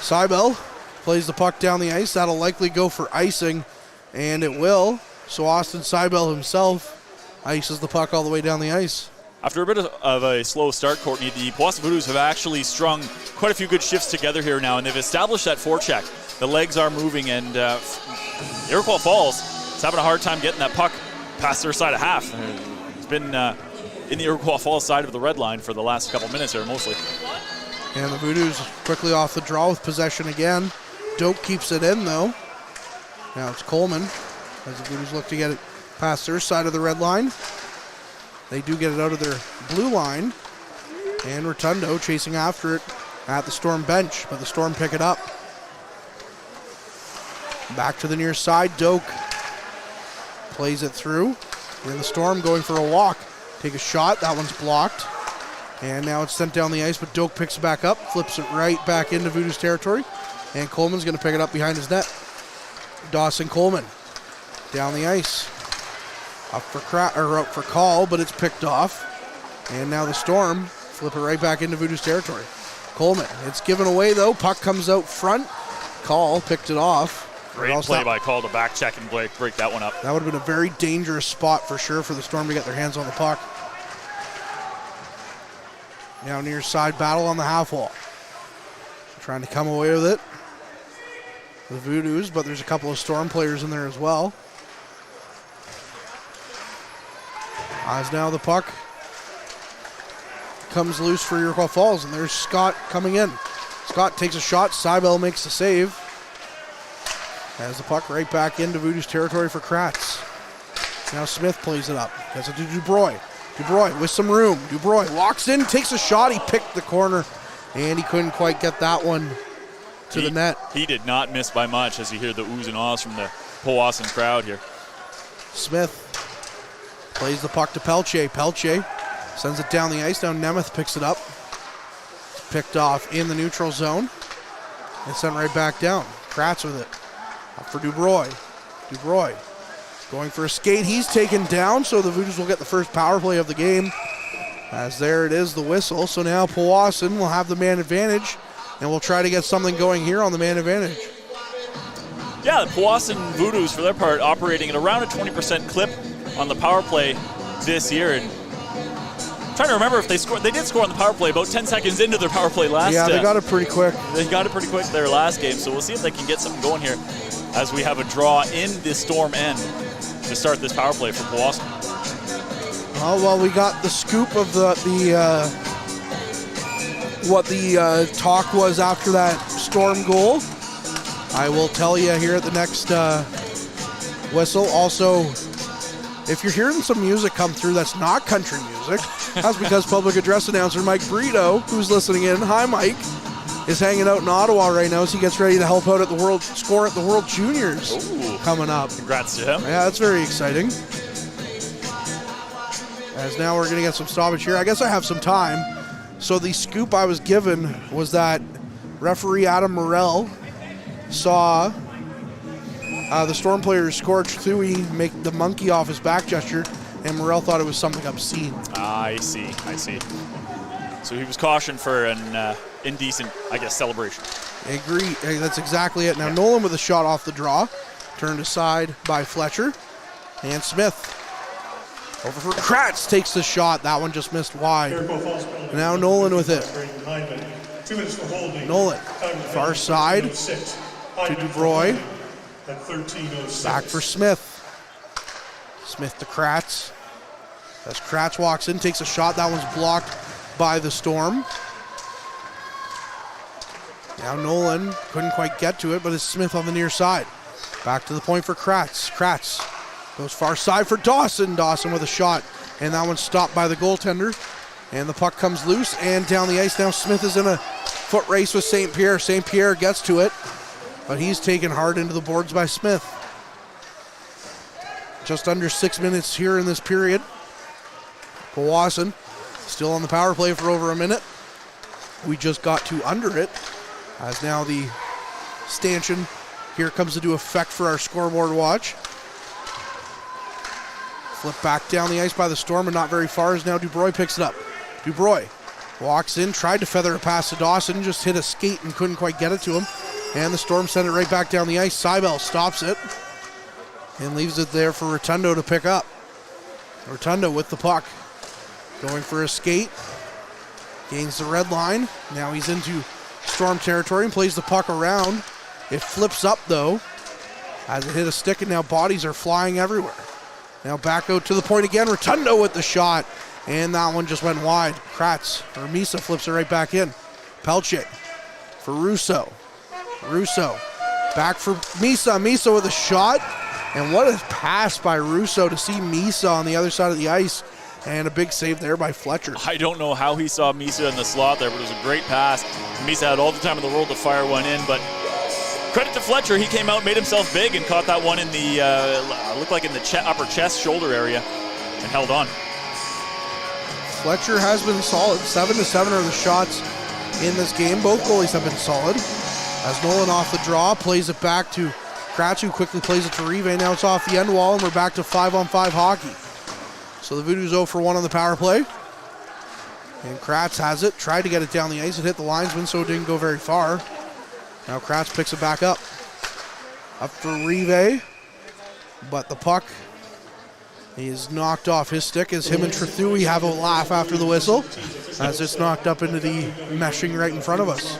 Seibel plays the puck down the ice. That'll likely go for icing, and it will. So Austin Seibel himself ices the puck all the way down the ice. After a bit of a slow start, Courtney, the Powassan Voodoos have actually strung quite a few good shifts together here now, and they've established that forecheck. The legs are moving, and Iroquois Falls is having a hard time getting that puck past their side of half. It's been in the Iroquois Falls side of the red line for the last couple minutes here, mostly. And the Voodoos quickly off the draw with possession again. Doak keeps it in, though. Now it's Coleman as the Voodoos look to get it past their side of the red line. They do get it out of their blue line. And Rotundo chasing after it at the Storm bench, but the Storm pick it up. Back to the near side. Doak plays it through. And the Storm going for a walk. Take a shot. That one's blocked. And now it's sent down the ice, but Doak picks it back up, flips it right back into Voodoo's territory. And Coleman's going to pick it up behind his net. Dawson Coleman down the ice. Up for call, but it's picked off. And now the Storm flip it right back into Voodoo's territory. Coleman, it's given away though. Puck comes out front. Call picked it off. Great play by Call to back check and break that one up. That would have been a very dangerous spot for sure for the Storm to get their hands on the puck. Now near side battle on the half wall. Trying to come away with it. The Voodoos, but there's a couple of Storm players in there as well. As now the puck comes loose for Iroquois Falls, and there's Scott coming in. Scott takes a shot. Seibel makes the save. As the puck right back into Voodoos territory for Kratz. Now Smith plays it up. Gets it to Dubroy. Dubroy with some room. Dubroy walks in, takes a shot. He picked the corner, and he couldn't quite get that one to the net. He did not miss by much, as you hear the oohs and ahs from the Powassan crowd here. Smith plays the puck to Pelche. Pelche sends it down the ice. Now Nemeth picks it up. It's picked off in the neutral zone. And sent right back down. Kratz with it. Up for Dubroy. Dubroy going for a skate. He's taken down, so the Voodoos will get the first power play of the game. As there it is, the whistle. So now Powassan will have the man advantage, and we'll try to get something going here on the man advantage. Yeah, the Powassan Voodoos, for their part, operating at around a 20% clip on the power play this year. And I'm trying to remember if they scored. They did score on the power play about 10 seconds into their power play last. Yeah, they got it pretty quick. They got it pretty quick their last game, so we'll see if they can get something going here as we have a draw in the Storm end to start this power play for Powassan. Oh, well, we got the scoop of what the talk was after that Storm goal. I will tell you here at the next whistle. Also, if you're hearing some music come through that's not country music, that's because public address announcer Mike Brito, who's listening in, hi Mike, is hanging out in Ottawa right now as he gets ready to help out at the World Juniors. Ooh, coming up. Congrats to him. Yeah, that's very exciting. As now we're going to get some stoppage here. I guess I have some time. So the scoop I was given was that referee Adam Morell saw the Storm players score Trethewey make the monkey off his back gesture, and Morell thought it was something obscene. I see. So he was cautioned for an indecent, I guess, celebration. I agree. Hey, that's exactly it. Now Nolan with a shot off the draw. Turned aside by Fletcher. And Smith. Over for Kratz. Takes the shot. That one just missed wide. Now Nolan with it. Nolan. Far side to Dubroy. Back for Smith. Smith to Kratz. As Kratz walks in, takes a shot. That one's blocked by the Storm. Now Nolan couldn't quite get to it, but it's Smith on the near side. Back to the point for Kratz. Kratz goes far side for Dawson. Dawson with a shot, and that one's stopped by the goaltender. And the puck comes loose and down the ice. Now Smith is in a foot race with St. Pierre. St. Pierre gets to it, but he's taken hard into the boards by Smith. Just under 6 minutes here in this period. Powassan still on the power play for over a minute. We just got to under it, as now the stanchion here comes into effect for our scoreboard watch. Flip back down the ice by the Storm, and not very far as now Dubroy picks it up. Dubroy walks in, tried to feather it past to Dawson, just hit a skate and couldn't quite get it to him. And the Storm sent it right back down the ice. Seibel stops it and leaves it there for Rotundo to pick up. Rotundo with the puck. Going for a skate. Gains the red line. Now he's into Storm territory and plays the puck around. It flips up though as it hit a stick, and now bodies are flying everywhere. Now back out to the point again. Rotundo with the shot, and that one just went wide. Misa flips it right back in. Pelche for Russo. Russo back for Misa. Misa with a shot, and what a pass by Russo to see Misa on the other side of the ice, and a big save there by Fletcher. I don't know how he saw Misa in the slot there, but it was a great pass. Misa had all the time in the world to fire one in, but credit to Fletcher. He came out, made himself big, and caught that one in the, looked like in the upper chest, shoulder area, and held on. Fletcher has been solid. 7-7 are the shots in this game. Both goalies have been solid. As Nolan off the draw, plays it back to Kratz, who quickly plays it to Rive. Now it's off the end wall, and we're back to 5-on-5 hockey. So the Voodoos 0 for 1 on the power play. And Kratz has it. Tried to get it down the ice. It hit the linesman, so it didn't go very far. Now Kratz picks it back up. Up for Rive. But the puck is knocked off his stick as him and Trethewey have a laugh after the whistle, as it's knocked up into the meshing right in front of us.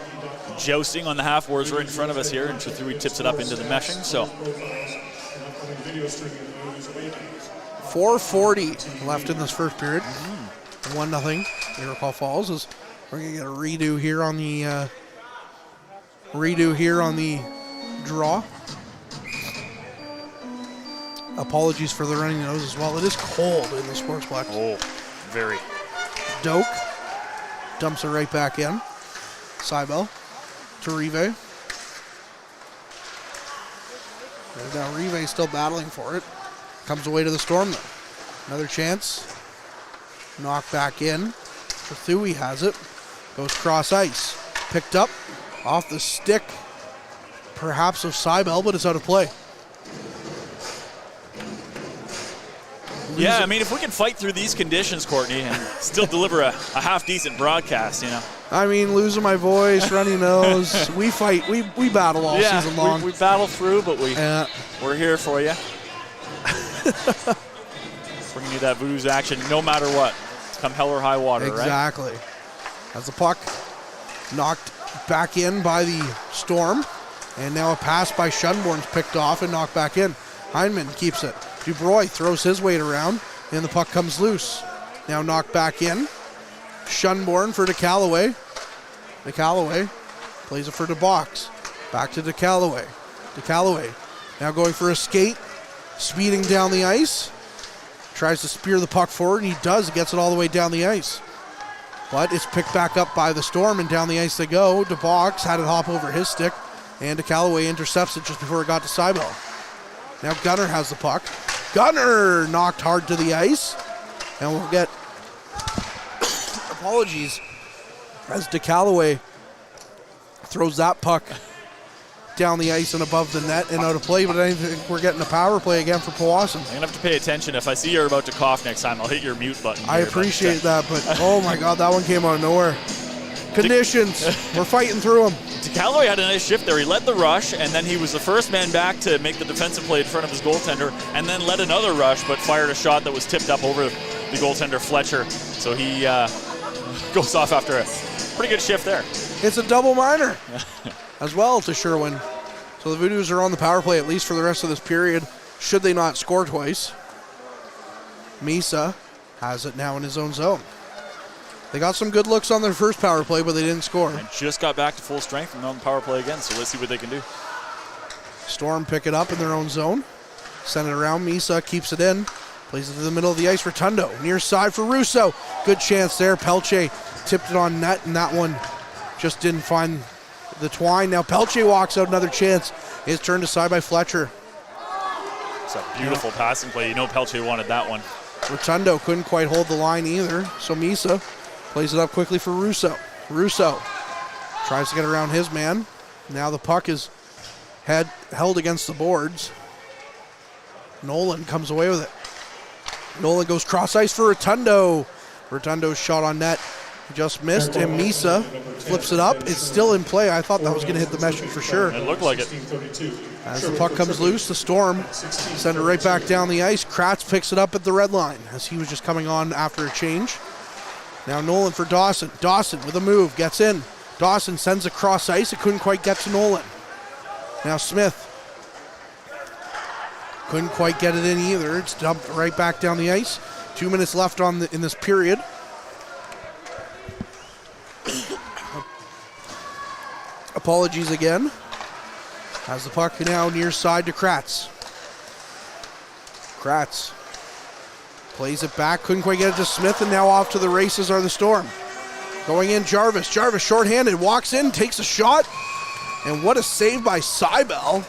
Jousting on the half boards right in front of us here, and Trethewey tips it up into the meshing. So 4:40 left in this first period. 1-0 Iroquois Falls. As we're gonna get a redo here on the draw. apologies for the running nose as well. It is cold in the Sportsplex. Oh, very. Doak dumps it right back in. Seibel to Rive. And now Rive still battling for it. Comes away to the Storm though. Another chance. Knocked back in. Thui has it. Goes cross ice. Picked up off the stick, perhaps of Seibel, but it's out of play. Yeah, I mean, if we can fight through these conditions, Courtney, and still deliver a half-decent broadcast, you know. I mean, losing my voice, runny nose. We fight. We battle all season long. We battle through, but we're here for you. Bringing you that Voodoos action no matter what. Come hell or high water, exactly. Right? As the puck knocked back in by the Storm, and now a pass by Schunborn's picked off and knocked back in. Heineman keeps it. Dubroy throws his weight around, and the puck comes loose. Now knocked back in. Schunborn for DeCalloway. DeCalloway plays it for DeBox. Back to DeCalloway. DeCalloway now going for a skate. Speeding down the ice. Tries to spear the puck forward, and he does. He gets it all the way down the ice. But it's picked back up by the Storm, and down the ice they go. DeBox had it hop over his stick, and DeCalloway intercepts it just before it got to Seibel. Now Gunner has the puck. Gunner knocked hard to the ice, and we'll get apologies as DeCalloway throws that puck down the ice and above the net and out of play, but I think we're getting a power play again for Powassan. I'm going to have to pay attention. If I see you're about to cough next time, I'll hit your mute button. I appreciate that, but oh my God, that one came out of nowhere. Conditions, we're fighting through them. DeCalloway had a nice shift there. He led the rush, and then he was the first man back to make the defensive play in front of his goaltender, and then led another rush, but fired a shot that was tipped up over the goaltender, Fletcher. So he goes off after a pretty good shift there. It's a double minor as well to Sherwin. So the Voodoos are on the power play at least for the rest of this period, should they not score twice. Misa has it now in his own zone. They got some good looks on their first power play, but they didn't score. And just got back to full strength and on the power play again, so let's see what they can do. Storm pick it up in their own zone. Send it around. Misa keeps it in. Plays it to the middle of the ice. Rotundo near side for Russo. Good chance there. Pelche tipped it on net, and that one just didn't find the twine. Now Pelche walks out. Another chance. Is turned aside by Fletcher. It's a beautiful passing play. You know Pelche wanted that one. Rotundo couldn't quite hold the line either, so Misa plays it up quickly for Russo. Russo tries to get around his man. Now the puck is held against the boards. Nolan comes away with it. Nolan goes cross ice for Rotundo. Rotundo's shot on net just missed, and Misa flips it up. It's still in play. I thought that was going to hit the mesh for sure. It looked like it. As the puck comes loose, the Storm send it right back down the ice. Kratz picks it up at the red line as he was just coming on after a change. Now Nolan for Dawson. Dawson with a move, gets in. Dawson sends it cross ice. It couldn't quite get to Nolan. Now Smith. Couldn't quite get it in either. It's dumped right back down the ice. 2 minutes left in this period. Apologies again. Has the puck now near side to Kratz. Kratz plays it back. Couldn't quite get it to Smith, and now off to the races are the Storm. Going in, Jarvis. Jarvis shorthanded, walks in, takes a shot. And what a save by Seibel,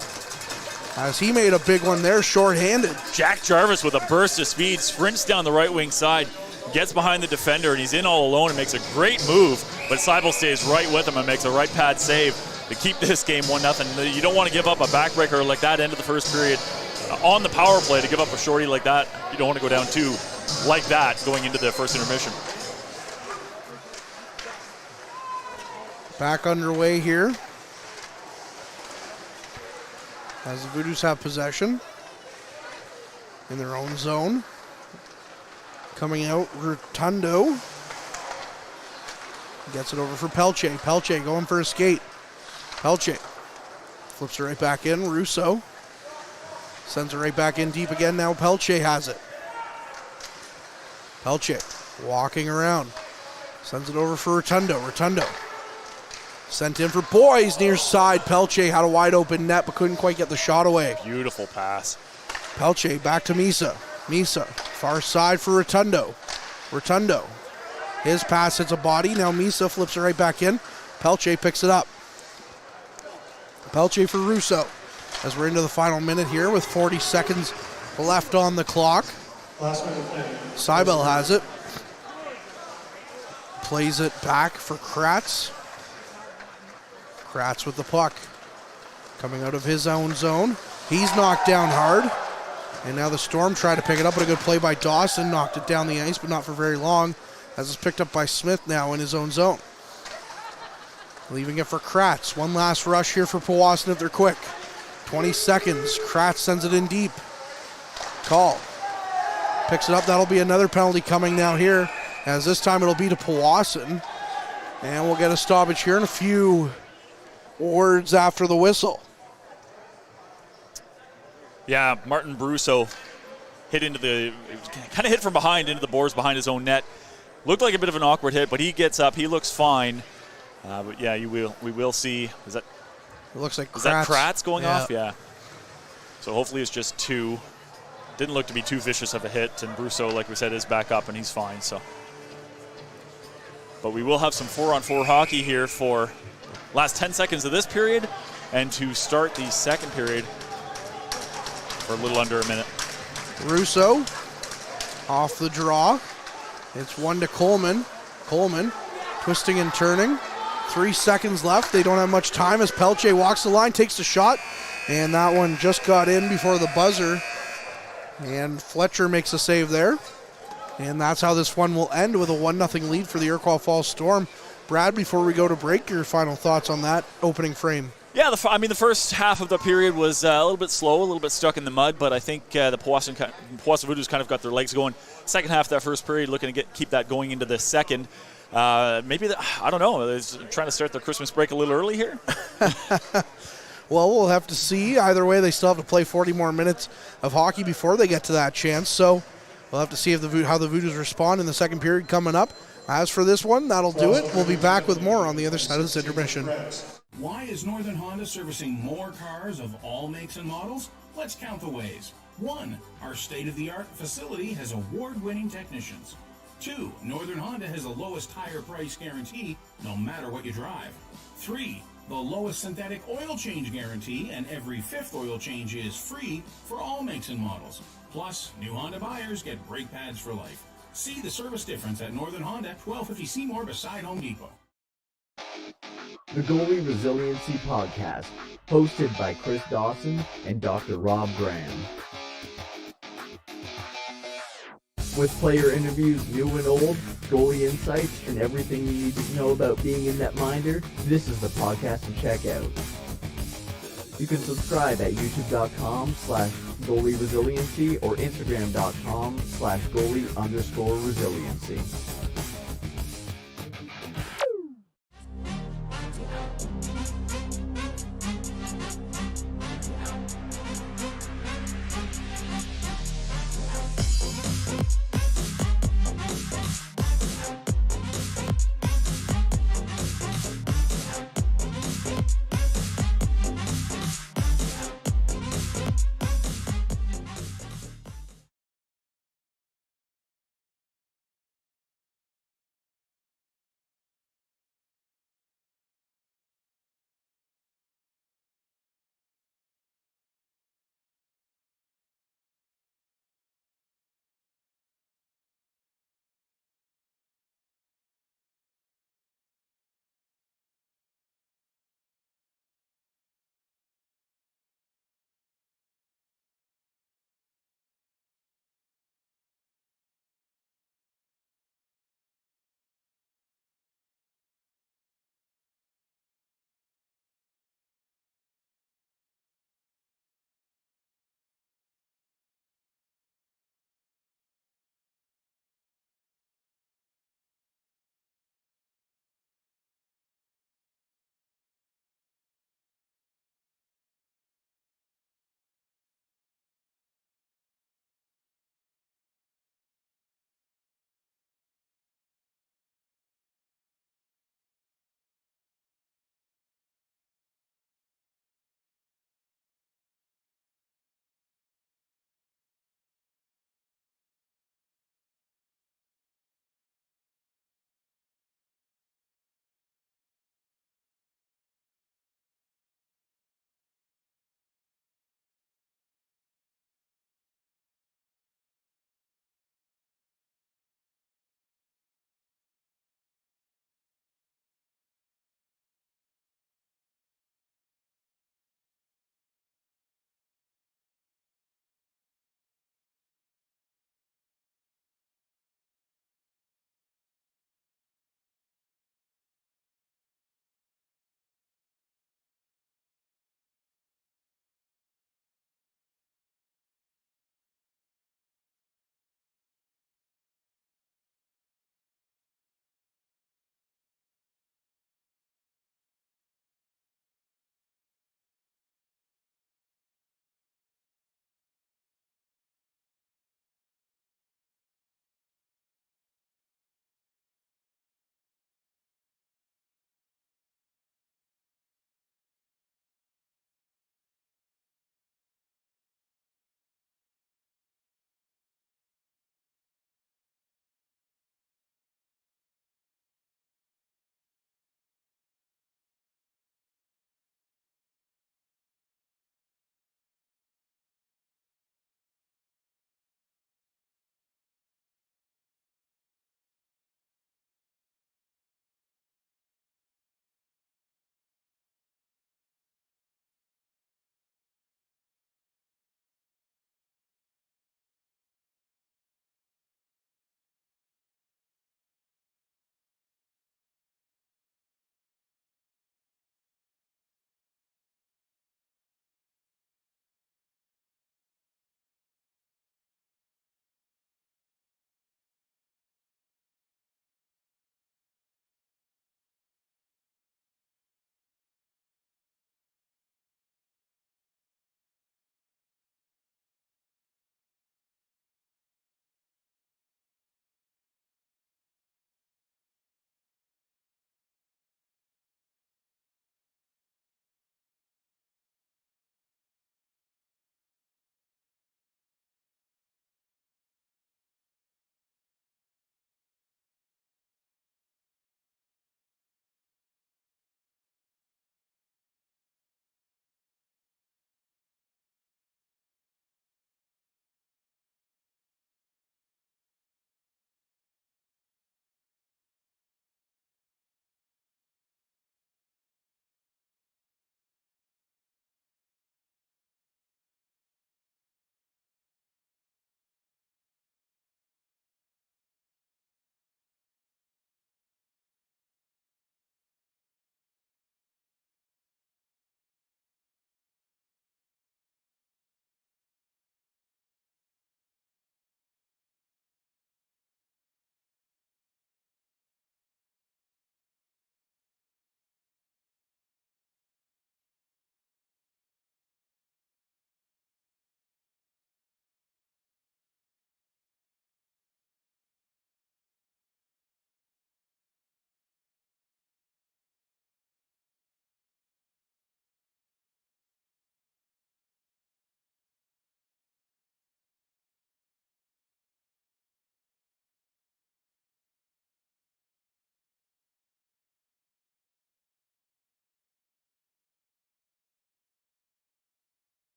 as he made a big one there, shorthanded. Jack Jarvis with a burst of speed, sprints down the right wing side, gets behind the defender, and he's in all alone and makes a great move. But Seibel stays right with him and makes a right pad save to keep this game 1-0. You don't want to give up a backbreaker like that end of the first period on the power play. To give up a shorty like that, you don't want to go down 2 like that going into the first intermission. Back underway here as the Voodoos have possession in their own zone. Coming out, Rotundo gets it over for Pelche. Pelche going for a skate. Pelche flips it right back in. Russo sends it right back in deep again. Now Pelche has it. Pelche walking around. Sends it over for Rotundo. Rotundo sent in for Boys near side. Pelche had a wide open net but couldn't quite get the shot away. Beautiful pass. Pelche back to Misa. Misa, far side for Rotundo. Rotundo. His pass hits a body. Now Misa flips it right back in. Pelche picks it up. Pelche for Russo. As we're into the final minute here with 40 seconds left on the clock. Seibel has it. Plays it back for Kratz. Kratz with the puck. Coming out of his own zone. He's knocked down hard. And now the Storm try to pick it up, but a good play by Dawson. Knocked it down the ice, but not for very long. As it's picked up by Smith now in his own zone. Leaving it for Kratz. One last rush here for Powassan if they're quick. 20 seconds. Kratz sends it in deep. Call. Picks it up. That'll be another penalty coming now here. As this time it'll be to Powassan. And we'll get a stoppage here in a few words after the whistle. Yeah, Martin Brusso hit into the, kind of hit from behind into the boards behind his own net. Looked like a bit of an awkward hit, but he gets up. He looks fine. But yeah, we will see. Is that? It looks like Kratz. Is that Kratz going off? Yeah. So hopefully it's just two. Didn't look to be too vicious of a hit, and Brusso, like we said, is back up and he's fine. So, but we will have some 4-on-4 hockey here for last 10 seconds of this period, and to start the second period for a little under a minute. Russo off the draw. It's one to Coleman. Coleman twisting and turning. 3 seconds left. They don't have much time as Pelche walks the line, takes the shot, and that one just got in before the buzzer. And Fletcher makes a save there. And that's how this one will end, with a 1-0 lead for the Iroquois Falls Storm. Brad, before we go to break, your final thoughts on that opening frame? Yeah, the first half of the period was a little bit slow, a little bit stuck in the mud, but I think the Powassan Voodoos kind of got their legs going. Second half of that first period, looking to keep that going into the second. Maybe, I don't know, is trying to start their Christmas break a little early here? Well, we'll have to see. Either way, they still have to play 40 more minutes of hockey before they get to that chance. So we'll have to see how the Voodoos respond in the second period coming up. As for this one, that'll do it. We'll be back with more on the other side of this intermission. Why is Northern Honda servicing more cars of all makes and models? Let's count the ways. 1. Our state-of-the-art facility has award-winning technicians. 2. Northern Honda has the lowest tire price guarantee, no matter what you drive. 3. The lowest synthetic oil change guarantee, and every 5th oil change is free for all makes and models. Plus, new Honda buyers get brake pads for life. See the service difference at Northern Honda, 1250 Seymour beside Home Depot. The Goalie Resiliency Podcast, hosted by Chris Dawson and Dr. Rob Graham. With player interviews new and old, goalie insights, and everything you need to know about being in netminder, this is the podcast to check out. You can subscribe at youtube.com/goalie resiliency or instagram.com/goalie_resiliency.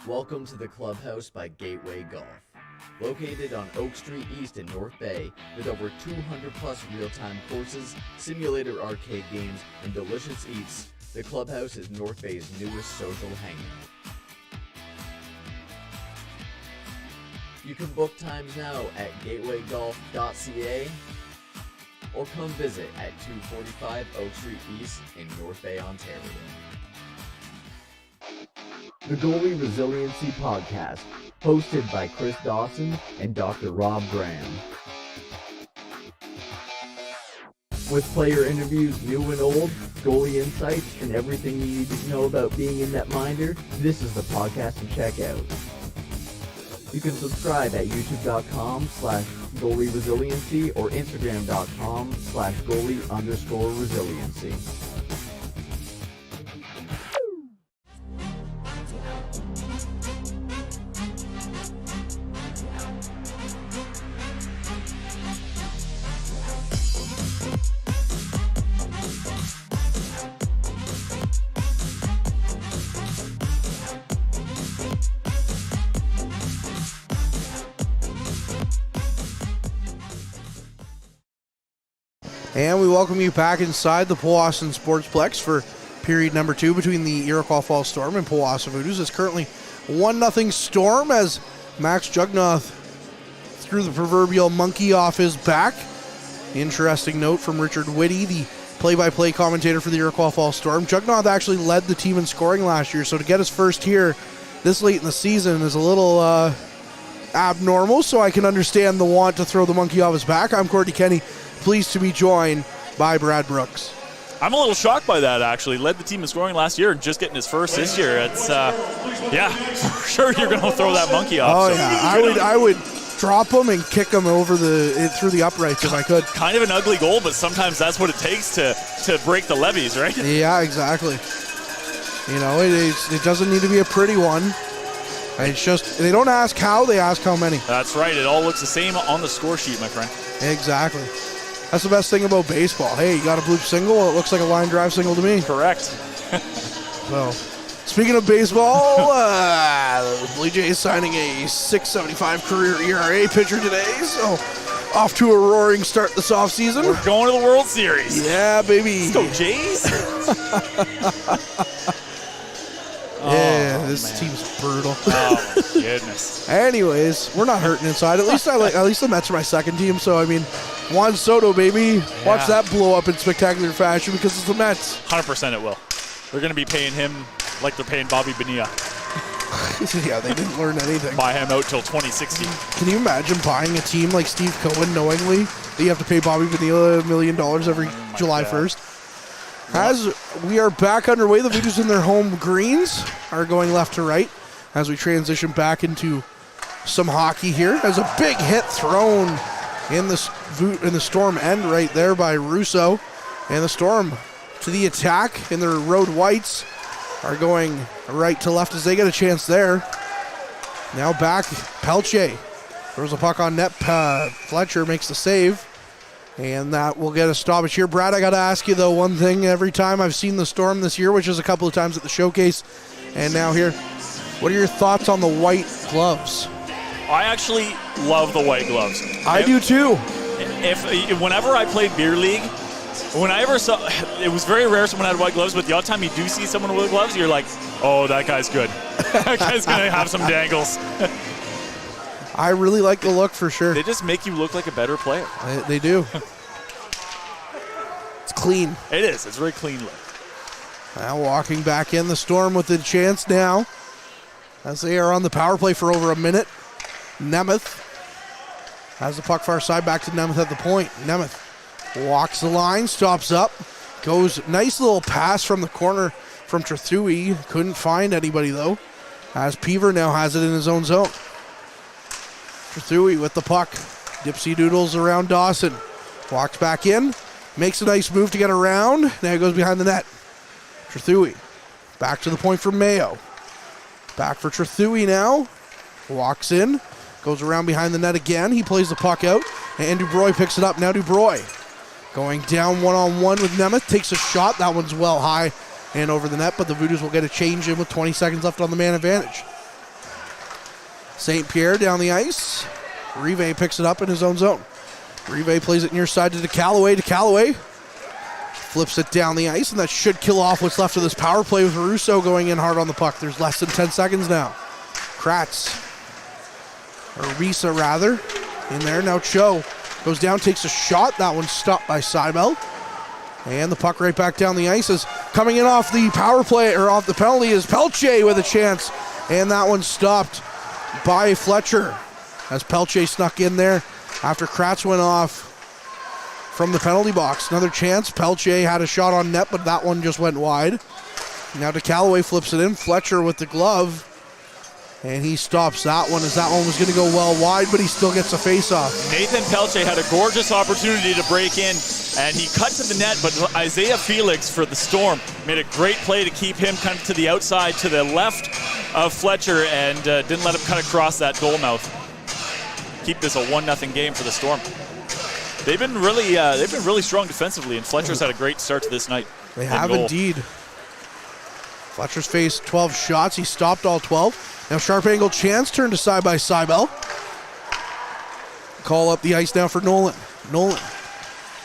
Welcome to the Clubhouse by Gateway Golf. Located on Oak Street East in North Bay, with over 200 plus real-time courses, simulator arcade games, and delicious eats, the Clubhouse is North Bay's newest social hangout. You can book times now at gatewaygolf.ca or come visit at 245 Oak Street East in North Bay, Ontario. The Goalie Resiliency Podcast, hosted by Chris Dawson and Dr. Rob Graham. With player interviews new and old, goalie insights, and everything you need to know about being in that minder, this is the podcast to check out. You can subscribe at youtube.com/goalie-resiliency or instagram.com/goalie_resiliency. And we welcome you back inside the Powassan Sportsplex for period number 2 between the Iroquois Falls Storm and Powassan Voodoos. It's currently 1-0 Storm as Max Jugnoth threw the proverbial monkey off his back. Interesting note from Richard Whitty, the play-by-play commentator for the Iroquois Falls Storm. Jugnoth actually led the team in scoring last year, so to get his first here this late in the season is a little abnormal, so I can understand the want to throw the monkey off his back. I'm Courtney Kenny. Pleased to be joined by Brad Brooks. I'm a little shocked by that, actually. Led the team in scoring last year and just getting his first this year. It's, yeah, for sure you're going to throw that monkey off. Oh, so yeah. I would drop him and kick him over through the uprights if I could. Kind of an ugly goal, but sometimes that's what it takes to break the levees, right? Yeah, exactly. You know, it doesn't need to be a pretty one. It's just, they don't ask how, they ask how many. That's right. It all looks the same on the score sheet, my friend. Exactly. That's the best thing about baseball. Hey, you got a bloop single? It looks like a line drive single to me. Correct. So, speaking of baseball, the Blue Jays signing a .675 career ERA pitcher today. So, off to a roaring start this offseason. We're going to the World Series. Yeah, baby. Let's go, Jays. Yeah, this team's brutal. Oh, my goodness. Anyways, we're not hurting inside. At least the Mets are my second team. So, I mean, Juan Soto, baby. Watch that blow up in spectacular fashion because it's the Mets. 100% it will. They're going to be paying him like they're paying Bobby Bonilla. Yeah, they didn't learn anything. Buy him out till 2016. Can you imagine buying a team like Steve Cohen knowingly that you have to pay Bobby Bonilla $1 million every July 1st? As we are back underway, the Voodoos in their home greens are going left to right as we transition back into some hockey here. There's a big hit thrown in the Storm end right there by Russo. And the Storm to the attack in their road whites are going right to left as they get a chance there. Now back, Pelche throws a puck on net. Fletcher makes the save. And that will get a stoppage here. Brad, I got to ask you, though, one thing. Every time I've seen the Storm this year, which is a couple of times at the showcase, and now here, what are your thoughts on the white gloves? I actually love the white gloves. I do, too. Whenever I played beer league, when I ever saw, it was very rare someone had white gloves, but the odd time you do see someone with gloves, you're like, oh, that guy's good. That guy's going to have some dangles. I really like the look for sure. They just make you look like a better player. They do. It's clean. It is. It's a very clean look. Now walking back in, the Storm with a chance now as they are on the power play for over a minute. Nemeth has the puck far side back to Nemeth at the point. Nemeth walks the line, stops up, goes nice little pass from the corner from Trethewey. Couldn't find anybody though, as Peaver now has it in his own zone. Trethewey with the puck, dipsy doodles around Dawson, walks back in, makes a nice move to get around. Now he goes behind the net. Trethewey back to the point for Mayo. Back for Trethewey now, walks in, goes around behind the net again. He plays the puck out, and Dubroy picks it up. Now Dubroy going down one-on-one with Nemeth, takes a shot. That one's well high and over the net, but the Voodoos will get a change in with 20 seconds left on the man advantage. St. Pierre down the ice. Rive picks it up in his own zone. Rive plays it near side to DeCallaway. DeCallaway flips it down the ice, and that should kill off what's left of this power play with Russo going in hard on the puck. There's less than 10 seconds now. Kratz, or Risa rather, in there. Now Cho goes down, takes a shot. That one's stopped by Seibel. And the puck right back down the ice is coming in off the power play, or off the penalty, is Pelche with a chance. And that one's stopped by Fletcher as Pelche snuck in there after Kratz went off from the penalty box. Another chance. Pelche had a shot on net, but that one just went wide. Now DeCallaway flips it in. Fletcher with the glove. And he stops that one, as that one was going to go well wide, but he still gets a face-off. Nathan Pelche had a gorgeous opportunity to break in, and he cut to the net, but Isaiah Felix for the Storm made a great play to keep him kind of to the outside, to the left of Fletcher, and didn't let him cut across that goal mouth. Keep this a 1-0 game for the Storm. They've been really strong defensively, and Fletcher's had a great start to this night. They have indeed. Fletcher's faced 12 shots. He stopped all 12. Now sharp angle chance turned aside by Seibel. Call up the ice now for Nolan. Nolan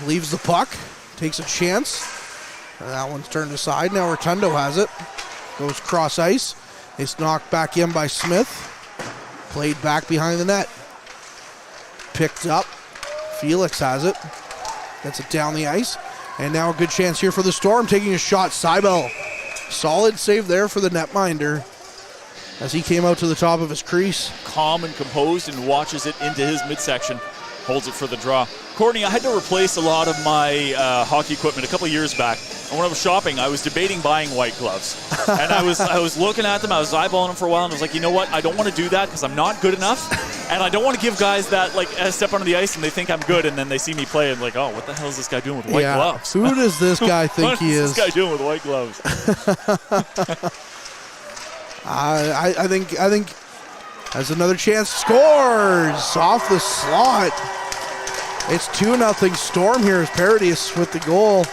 leaves the puck, takes a chance. And that one's turned aside. Now Rotundo has it. Goes cross ice. It's knocked back in by Smith. Played back behind the net. Picked up. Felix has it. Gets it down the ice. And now a good chance here for the Storm. Taking a shot. Seibel. Solid save there for the netminder as he came out to the top of his crease. Calm and composed, and watches it into his midsection. Holds it for the draw. Courtney, I had to replace a lot of my hockey equipment a couple of years back. And when I was shopping, I was debating buying white gloves. And I was looking at them, I was eyeballing them for a while, and I was like, you know what? I don't want to do that because I'm not good enough. And I don't want to give guys that, like, step onto the ice and they think I'm good, and then they see me play and like, oh, what the hell is this guy doing with white gloves? Who does this guy think he is? What is this guy doing with white gloves? I think has another chance. Scores off the slot. It's 2-0 Storm here as Paradis with the goal,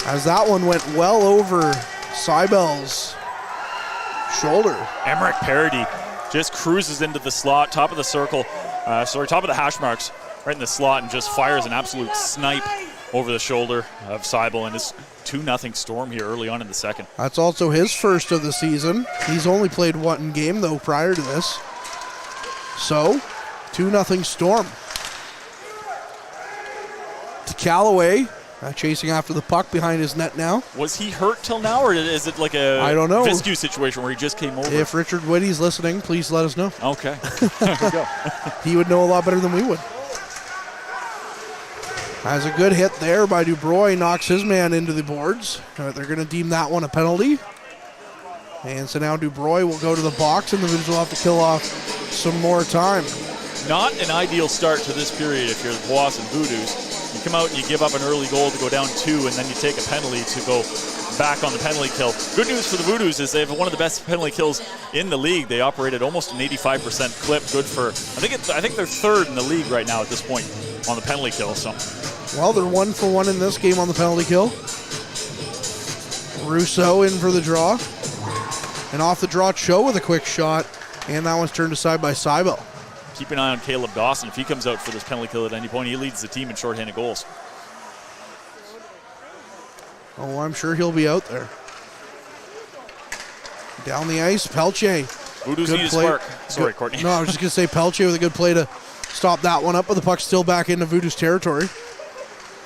as that one went well over Seibel's shoulder. Emmerich Parody just cruises into the slot, top of the circle, top of the hash marks, right in the slot, and just fires an absolute snipe over the shoulder of Seibel, and it's 2-0 Storm here early on in the second. That's also his first of the season. He's only played one game, though, prior to this. So, 2-0 Storm. To Callaway, chasing after the puck behind his net now. Was he hurt till now, or is it like a I don't know. Viscu situation where he just came over? If Richard Whitty's listening, please let us know. Okay. There we go. He would know a lot better than we would. Has a good hit there by Dubroy, knocks his man into the boards. They're going to deem that one a penalty. And so now Dubroy will go to the box, and the Voodoos will have to kill off some more time. Not an ideal start to this period if you're the Powassan Voodoos. You come out and you give up an early goal to go down 2, and then you take a penalty to go back on the penalty kill. Good news for the Voodoos is they have one of the best penalty kills in the league. They operate at almost an 85% clip. Good for, I think they're third in the league right now at this point on the penalty kill. So, well, they're 1 for 1 in this game on the penalty kill. Russo in for the draw. And off the draw, Cho with a quick shot. And that one's turned aside by Seibel. Keep an eye on Caleb Dawson. If he comes out for this penalty kill at any point, he leads the team in shorthanded goals. Oh, I'm sure he'll be out there. Down the ice, Pelche. Voodoos need a spark. Sorry, Courtney. No, I was just going to say Pelche with a good play to stop that one up, but the puck's still back into Voodoos territory.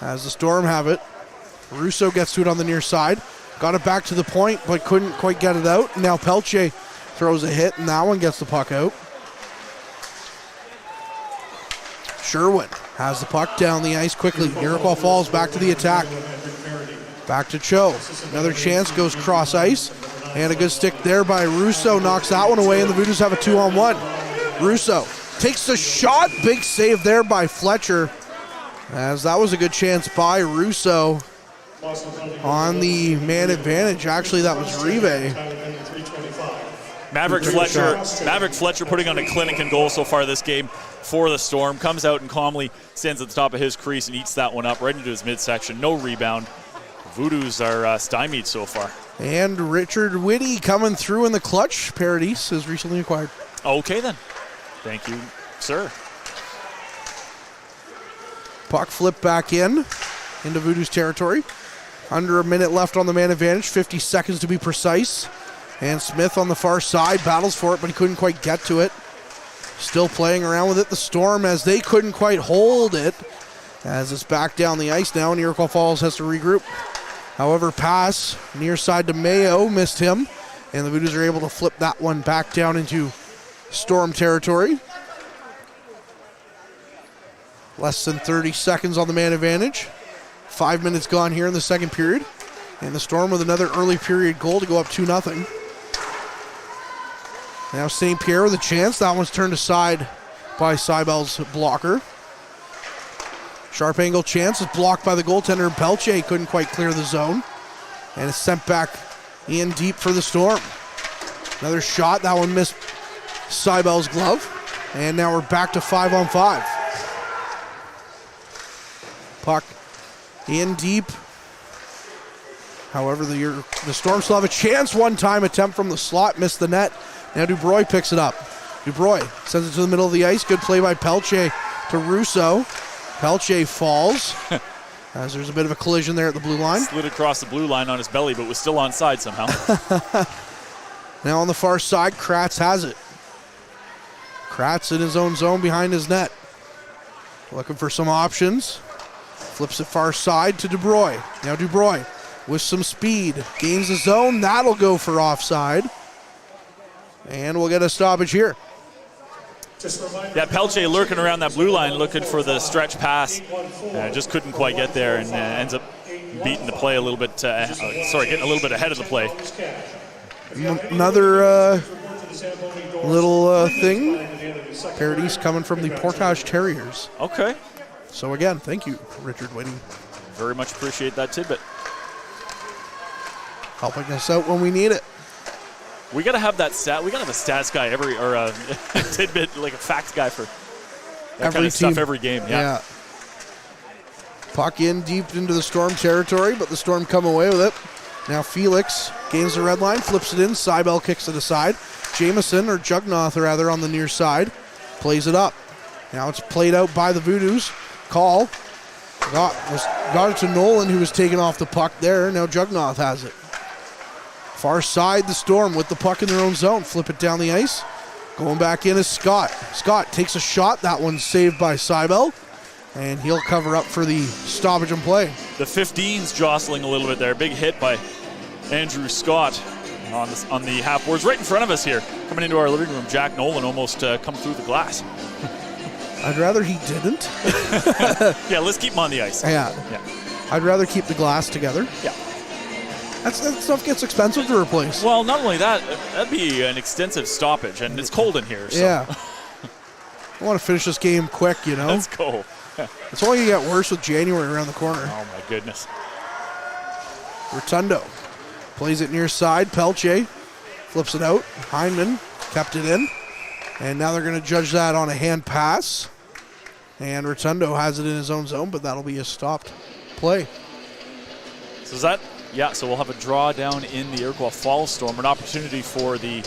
As the Storm have it. Russo gets to it on the near side. Got it back to the point, but couldn't quite get it out. Now Pelche throws a hit, and that one gets the puck out. Sherwood has the puck down the ice quickly. Iroquois falls back to the attack. Back to Cho. Another chance, goes cross ice. And a good stick there by Russo. Knocks that one away, and the Voodoos have a 2-on-1. Russo takes the shot. Big save there by Fletcher. As that was a good chance by Russo on the man advantage. Actually, that was Rive. Maverick Fletcher putting on a clinic in goal so far this game for the Storm. Comes out and calmly stands at the top of his crease and eats that one up right into his midsection. No rebound. Voodoos are stymied so far. And Richard Whitty coming through in the clutch. Paradis is recently acquired. Okay then. Thank you, sir. Puck flipped back into Voodoos territory. Under a minute left on the man advantage, 50 seconds to be precise. And Smith on the far side battles for it, but he couldn't quite get to it. Still playing around with it. The Storm, as they couldn't quite hold it, as it's back down the ice now, and Iroquois Falls has to regroup. However, pass near side to Mayo, missed him, and the Voodoos are able to flip that one back down into Storm territory. Less than 30 seconds on the man advantage. 5 minutes gone here in the second period, and the Storm with another early period goal to go up 2-0. Now St. Pierre with a chance. That one's turned aside by Seibel's blocker. Sharp angle chance is blocked by the goaltender. Pelche couldn't quite clear the zone. And it's sent back in deep for the Storm. Another shot. That one missed Seibel's glove. And now we're back to 5-on-5. Puck in deep. However, the Storm still have a chance. One-time attempt from the slot. Missed the net. Now Dubroy picks it up. Dubroy sends it to the middle of the ice. Good play by Pelche to Russo. Pelche falls as there's a bit of a collision there at the blue line. Slid across the blue line on his belly, but was still onside somehow. Now on the far side, Kratz has it. Kratz in his own zone behind his net. Looking for some options. Flips it far side to Dubroy. Now Dubroy with some speed. Gains the zone. That'll go for offside. And we'll get a stoppage here. Yeah, Pelche lurking around that blue line looking for the stretch pass. Just couldn't quite get there and ends up beating the play a little bit, getting a little bit ahead of the play. Another little thing. Parodies coming from the Portage Terriers. Okay. So again, thank you, Richard Whitty. Very much appreciate that tidbit. Helping us out when we need it. We gotta have that stat. We gotta have a stats guy or a tidbit, like a facts guy for that every kind of team. stuff every game. Yeah. Puck in deep into the Storm territory, but the Storm come away with it. Now Felix gains the red line, flips it in. Seibel kicks it aside. Jameson, or Jugnoth rather, on the near side, plays it up. Now it's played out by the Voodoos. Call got it to Nolan, who was taken off the puck there. Now Jugnoth has it. Far side, the Storm with the puck in their own zone. Flip it down the ice. Going back in is Scott. Scott takes a shot. That one's saved by Seibel. And he'll cover up for the stoppage and play. The 15's jostling a little bit there. Big hit by Andrew Scott on the half boards right in front of us here. Coming into our living room, Jack Nolan almost come through the glass. I'd rather he didn't. Yeah, let's keep him on the ice. Yeah. I'd rather keep the glass together. Yeah. That stuff gets expensive to replace. Well, not only that, that'd be an extensive stoppage, and it's cold in here. So. Yeah. I want to finish this game quick, you know. Let's go. It's only going to get worse with January around the corner. Oh, my goodness. Rotundo plays it near side. Pelche flips it out. Hyndman kept it in. And now they're going to judge that on a hand pass. And Rotundo has it in his own zone, but that'll be a stopped play. So is that... Yeah, so we'll have a draw down in the Iroquois Falls Storm. An opportunity for the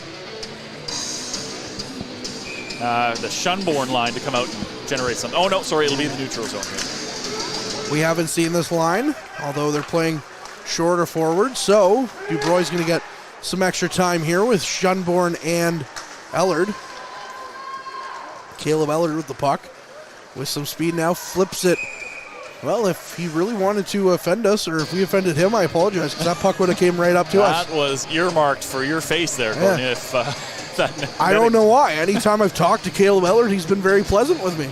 Shunborn line to come out and generate something. Oh, no, sorry, it'll be in the neutral zone here. We haven't seen this line, although they're playing shorter forward. So Dubroy's going to get some extra time here with Shunborn and Ellard. Caleb Ellard with the puck. With some speed now, flips it. Well, if he really wanted to offend us, or if we offended him, I apologize, because that puck would have came right up to us. That was earmarked for your face there, Courtney. If, I don't know why. Anytime I've talked to Caleb Ellard, he's been very pleasant with me.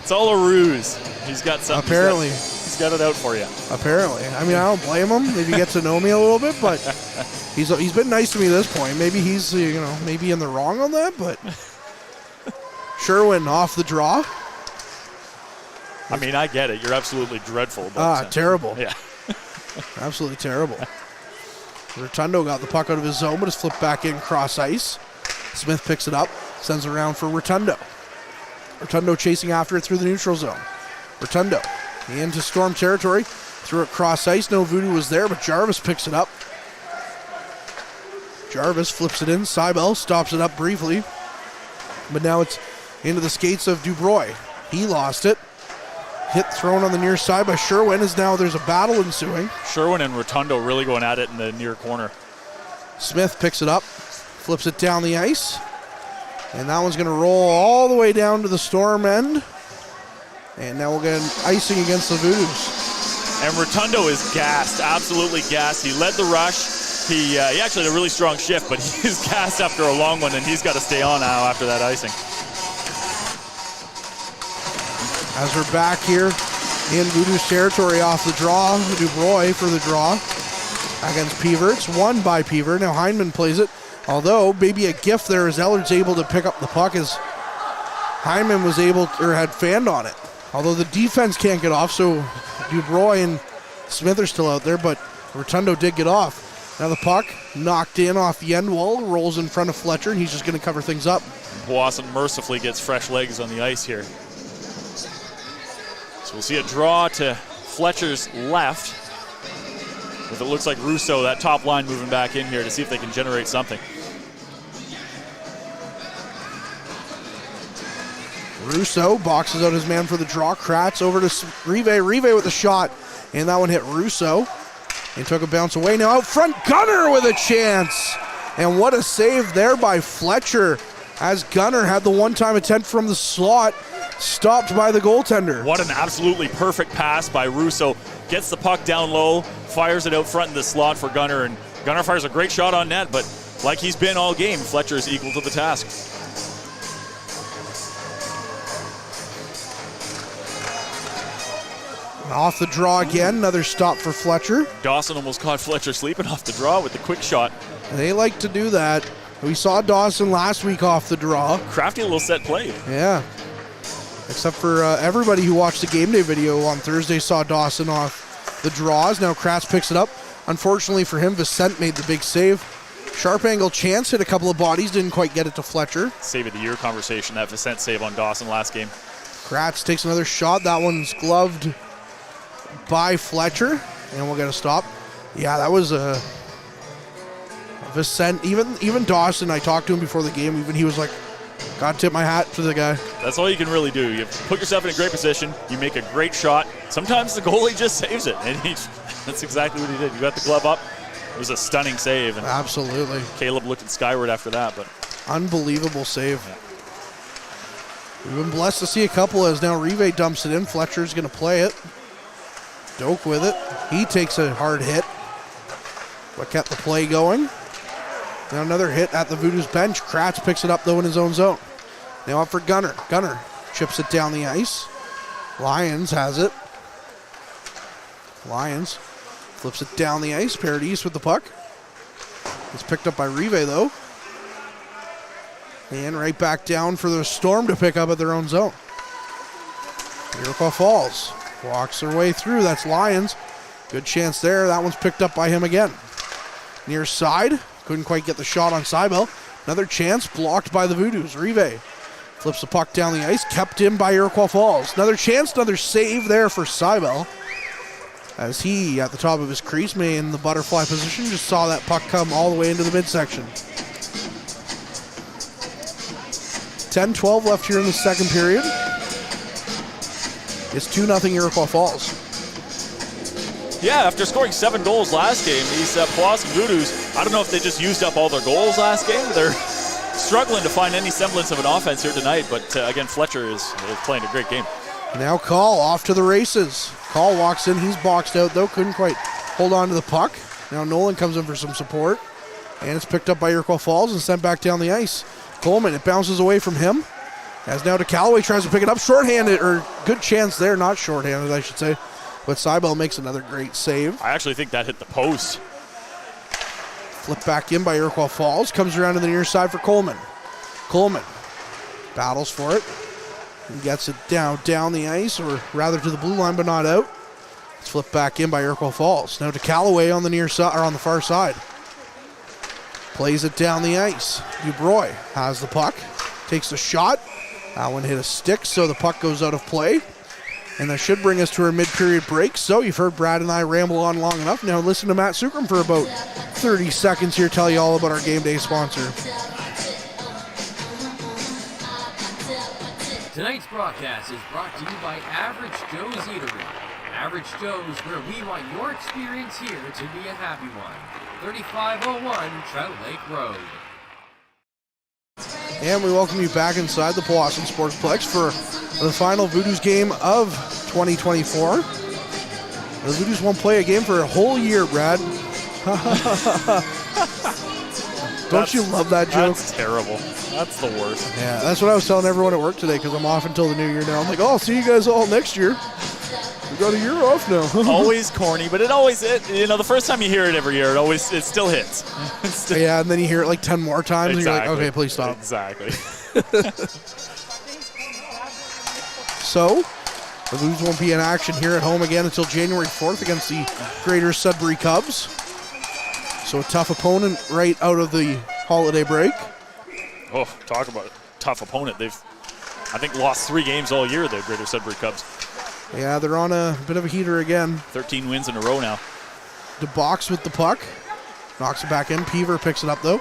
It's all a ruse. He's got something. Apparently. He's got it out for you. Apparently. I mean, I don't blame him if he gets to know me a little bit, but he's been nice to me at this point. Maybe he's, maybe in the wrong on that, but Sherwin off the draw. I mean, I get it. You're absolutely dreadful. But, terrible. Yeah. Absolutely terrible. Rotundo got the puck out of his zone, but it's flipped back in cross ice. Smith picks it up, sends it around for Rotundo. Rotundo chasing after it through the neutral zone. Rotundo into Storm territory, threw it cross ice. No Voodoo was there, but Jarvis picks it up. Jarvis flips it in. Seibel stops it up briefly. But now it's into the skates of Dubroy. He lost it. Hit thrown on the near side by Sherwin, as now there's a battle ensuing. Sherwin and Rotundo really going at it in the near corner. Smith picks it up, flips it down the ice. And that one's going to roll all the way down to the Storm end. And now we'll get an icing against the Voodoos. And Rotundo is gassed, absolutely gassed. He led the rush. He actually had a really strong shift, but he's gassed after a long one, and he's got to stay on now after that icing. As we're back here in Voodoos territory off the draw, Dubroy for the draw against Peaver. It's won by Peaver. Now Heineman plays it. Although maybe a gift there as Ellard's able to pick up the puck as Heineman was able to, or had fanned on it. Although the defense can't get off, so Dubroy and Smith are still out there, but Rotundo did get off. Now the puck knocked in off the end wall, rolls in front of Fletcher, and he's just going to cover things up. Powassan mercifully gets fresh legs on the ice here. So we'll see a draw to Fletcher's left. If it looks like Russo, that top line moving back in here to see if they can generate something. Russo boxes out his man for the draw. Kratz over to Rive. Rive with a shot, and that one hit Russo and took a bounce away. Now out front, Gunner with a chance. And what a save there by Fletcher as Gunner had the one-time attempt from the slot, stopped by the goaltender. What an absolutely perfect pass by Russo. Gets the puck down low, fires it out front in the slot for Gunner, and Gunner fires a great shot on net, but like he's been all game, Fletcher is equal to the task. Off the draw again, another stop for Fletcher. Dawson almost caught Fletcher sleeping off the draw with the quick shot. They like to do that. We saw Dawson last week off the draw. Crafty little set play. Yeah. Except for everybody who watched the game day video on Thursday saw Dawson off the draws. Now Kratz picks it up. Unfortunately for him, Vicente made the big save. Sharp angle chance, hit a couple of bodies, didn't quite get it to Fletcher. Save of the year conversation, that Vicente save on Dawson last game. Kratz takes another shot. That one's gloved by Fletcher, and we'll get a stop. Yeah, that was Vicente. Even Dawson, I talked to him before the game, even he was like, God tip my hat to the guy. That's all you can really do. You put yourself in a great position, you make a great shot. Sometimes the goalie just saves it, and that's exactly what he did. You got the glove up. It was a stunning save. And absolutely. Caleb looked skyward after that, but unbelievable save. Yeah. We've been blessed to see a couple as now Rive dumps it in. Fletcher's going to play it. Doak with it. He takes a hard hit, but kept the play going. Now another hit at the Voodoos bench. Kratz picks it up though in his own zone. Now up for Gunner. Gunner chips it down the ice. Lyons has it. Lyons flips it down the ice. Paradis with the puck. It's picked up by Rive though. And right back down for the Storm to pick up at their own zone. Iroquois Falls walks their way through. That's Lyons. Good chance there. That one's picked up by him again. Near side. Couldn't quite get the shot on Seibel. Another chance blocked by the Voodoos. Rive flips the puck down the ice. Kept in by Iroquois Falls. Another chance. Another save there for Seibel. As he, at the top of his crease, may in the butterfly position, just saw that puck come all the way into the midsection. 10-12 left here in the second period. It's 2-0 Iroquois Falls. Yeah, after scoring 7 goals last game, these Powassan Voodoos, I don't know if they just used up all their goals last game. They're struggling to find any semblance of an offense here tonight, but again, Fletcher is playing a great game. Now Call off to the races. Call walks in. He's boxed out, though. Couldn't quite hold on to the puck. Now Nolan comes in for some support, and it's picked up by Iroquois Falls and sent back down the ice. Coleman, it bounces away from him. As now to Callaway, tries to pick it up. Shorthanded, or good chance there. Not shorthanded, I should say. But Seibel makes another great save. I actually think that hit the post. Flipped back in by Iroquois Falls. Comes around to the near side for Coleman. Coleman battles for it. And gets it down the ice, or rather to the blue line, but not out. It's flipped back in by Iroquois Falls. Now to Callaway on the near side, or on the far side. Plays it down the ice. Dubroy has the puck. Takes the shot. That one hit a stick, so the puck goes out of play. And that should bring us to our mid-period break. So you've heard Brad and I ramble on long enough. Now listen to Matt Sukram for about 30 seconds here, tell you all about our game day sponsor. Tonight's broadcast is brought to you by Average Joe's Eatery. Average Joe's, where we want your experience here to be a happy one. 3501 Trout Lake Road. And we welcome you back inside the Powassan Sportsplex for the final Voodoos game of 2024. The Voodoos won't play a game for a whole year, Brad. Don't you love that joke? That's terrible. That's the worst. Yeah, that's what I was telling everyone at work today because I'm off until the new year now. I'm like, oh, I'll see you guys all next year. We got a year off now. Always corny, but the first time you hear it every year, it still hits. Yeah, and then you hear it like 10 more times, Exactly. and you're like, okay, please stop. Exactly. So, the Voodoos won't be in action here at home again until January 4th against the Greater Sudbury Cubs. So a tough opponent right out of the holiday break. Oh, talk about a tough opponent. They've, I think, lost 3 games all year, the Greater Sudbury Cubs. Yeah, they're on a bit of a heater again. 13 wins in a row now. DeBox with the puck. Knocks it back in. Peaver picks it up, though.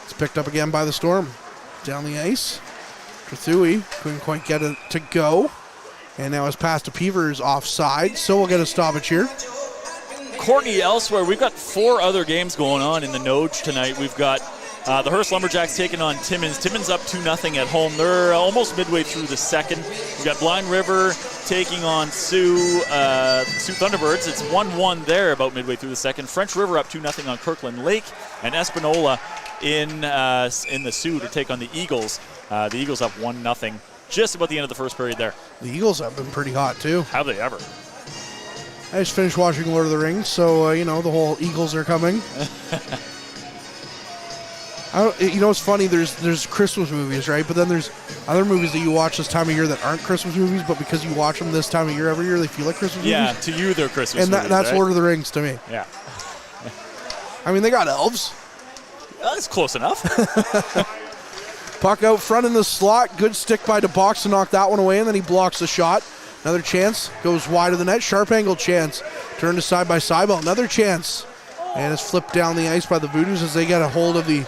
It's picked up again by the Storm. Down the ice. Thruthui couldn't quite get it to go. And now his pass to Peaver is offside, so we'll get a stoppage here. Courtney, elsewhere, we've got 4 other games going on in the Noge tonight. We've got the Hearst Lumberjacks taking on Timmins. Timmins up 2-0 at home. They're almost midway through the second. We've got Blind River taking on Sioux Thunderbirds. It's 1-1 there about midway through the second. French River up 2-0 on Kirkland Lake. And Espanola in the Sioux to take on the Eagles. The Eagles up 1-0 just about the end of the first period there. The Eagles have been pretty hot, too. Have they ever? I just finished watching Lord of the Rings, so, the whole Eagles are coming. It's funny, there's Christmas movies, right? But then there's other movies that you watch this time of year that aren't Christmas movies, but because you watch them this time of year every year, they feel like Christmas movies. Yeah, to you they're Christmas movies. And that's right? Lord of the Rings to me. Yeah. I mean, they got elves. That's close enough. Puck out front in the slot. Good stick by DeBox to knock that one away, and then he blocks the shot. Another chance. Goes wide of the net. Sharp angle chance. Turned aside by Seibel. Another chance. And it's flipped down the ice by the Voodoos as they get a hold of the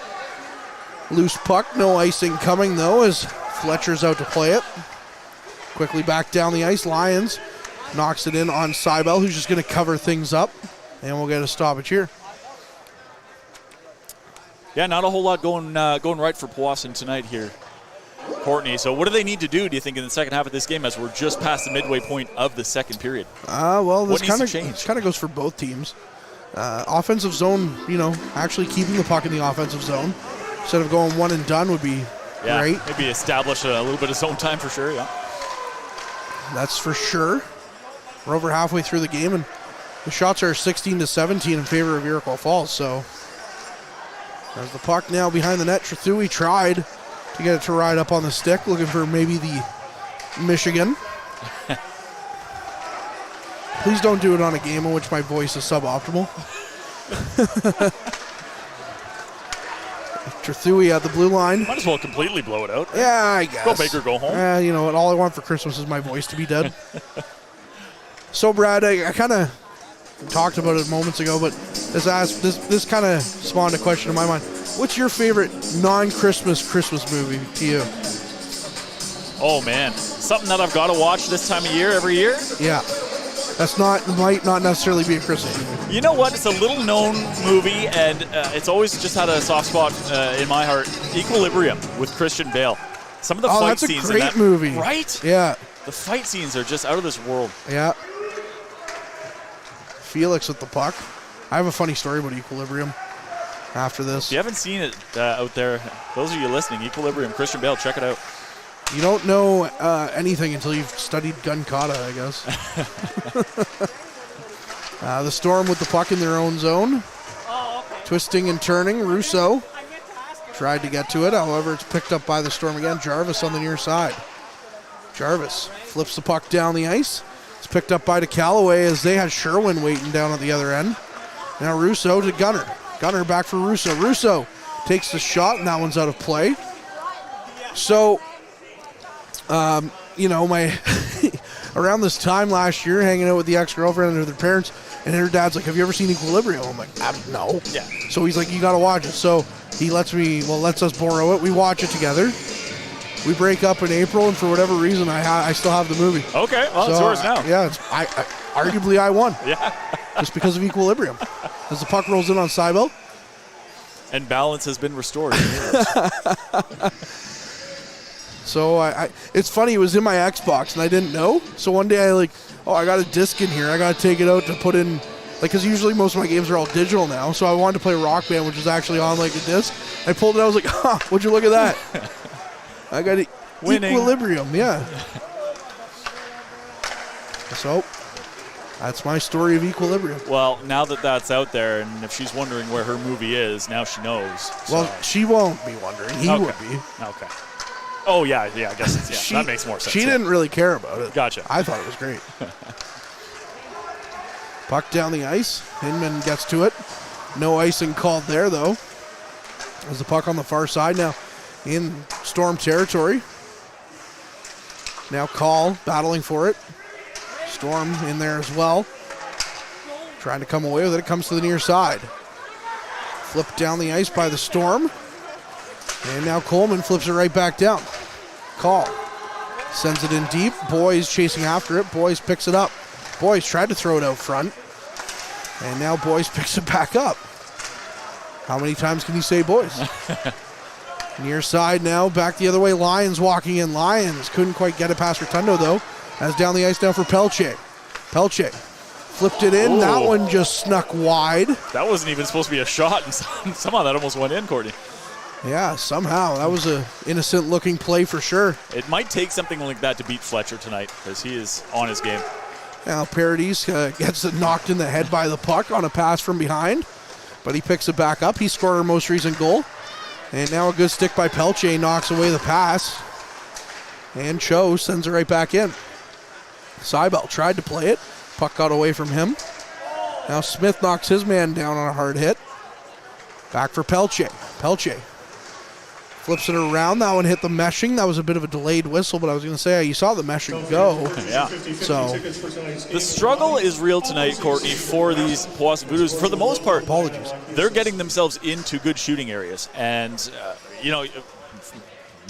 loose puck. No icing coming, though, as Fletcher's out to play it. Quickly back down the ice. Lions knocks it in on Seibel, who's just going to cover things up. And we'll get a stoppage here. Yeah, not a whole lot going right for Powassan tonight here, Courtney. So what do they need to do, you think, in the second half of this game as we're just past the midway point of the second period? Well, this what needs to change? kind of goes for both teams. Offensive zone, actually keeping the puck in the offensive zone instead of going one and done would be great. Maybe establish a little bit of zone time for sure, yeah. That's for sure. We're over halfway through the game, and the shots are 16-17 in favor of Iroquois Falls, so there's the puck now behind the net. Thruthui tried to get it to ride up on the stick, looking for maybe the Michigan. Please don't do it on a game in which my voice is suboptimal. Thruthui at the blue line. Might as well completely blow it out. Yeah, I guess. Go big or go home. You know what? All I want for Christmas is my voice to be dead. So, Brad, I kind of talked about it moments ago, but this kind of spawned a question in my mind. What's your favorite non-Christmas Christmas movie to you? Oh, man. Something that I've got to watch this time of year, every year? Yeah. Might not necessarily be a Christmas movie. You know what? It's a little known movie, and it's always just had a soft spot in my heart. Equilibrium with Christian Bale. Some of the fight scenes that's a great movie. Right? Yeah. The fight scenes are just out of this world. Yeah. Felix with the puck. I have a funny story about Equilibrium after this. If you haven't seen it out there, those of you listening, Equilibrium, Christian Bale, check it out. You don't know anything until you've studied gun kata, I guess. The Storm with the puck in their own zone. Twisting and turning. Russo tried to get to it. However, it's picked up by the Storm again. Jarvis on the near side. Jarvis flips the puck down the ice. It's picked up by DeCallaway as they had Sherwin waiting down at the other end. Now Russo to Gunner. Gunner back for Russo. Russo takes the shot, and that one's out of play. So, my around this time last year, hanging out with the ex-girlfriend and their parents, and her dad's like, "Have you ever seen Equilibrium?" I'm like, "No." Yeah. So he's like, "You got to watch it." So he lets us borrow it. We watch it together. We break up in April, and for whatever reason, I still have the movie. Okay, well, it's yours now. Yeah, arguably I won. Yeah. Just because of equilibrium. As the puck rolls in on Seibel. And balance has been restored. So it's funny, it was in my Xbox, and I didn't know. So one day I got a disc in here. I got to take it out to put in, because usually most of my games are all digital now. So I wanted to play Rock Band, which was actually on a disc. I pulled it out, I was like, would you look at that? I got Winning. Equilibrium, yeah. So that's my story of equilibrium. Well, now that that's out there, and if she's wondering where her movie is, now she knows. So. Well, she won't be wondering. He would be. Okay. Oh, yeah, I guess it's, that makes more sense. She didn't really care about it. Gotcha. I thought it was great. Puck down the ice. Hinman gets to it. No icing called there, though. As the puck on the far side now in Storm territory. Now Call battling for it. Storm in there as well. Trying to come away with it. It comes to the near side. Flipped down the ice by the Storm. And now Coleman flips it right back down. Call. Sends it in deep. Boys chasing after it. Boys picks it up. Boys tried to throw it out front. And now Boys picks it back up. How many times can you say Boys? Near side now. Back the other way. Lions walking in. Lions couldn't quite get it past Rotundo, though. As down the ice now for Pelche. Pelche flipped it in. Ooh. That one just snuck wide. That wasn't even supposed to be a shot, and somehow that almost went in, Courtney. Yeah, somehow. That was an innocent-looking play for sure. It might take something like that to beat Fletcher tonight, because he is on his game. Now Paradis gets it knocked in the head by the puck on a pass from behind, but he picks it back up. He scored our most recent goal. And now a good stick by Pelche knocks away the pass. And Cho sends it right back in. Seibel tried to play it. Puck got away from him. Now Smith knocks his man down on a hard hit. Back for Pelche. Pelche flips it around. That one hit the meshing. That was a bit of a delayed whistle, but I was going to say, you saw the meshing go. Yeah. So the struggle is real tonight, Courtney, for these Powassan Voodoos. For the most part, apologies, they're getting themselves into good shooting areas. And,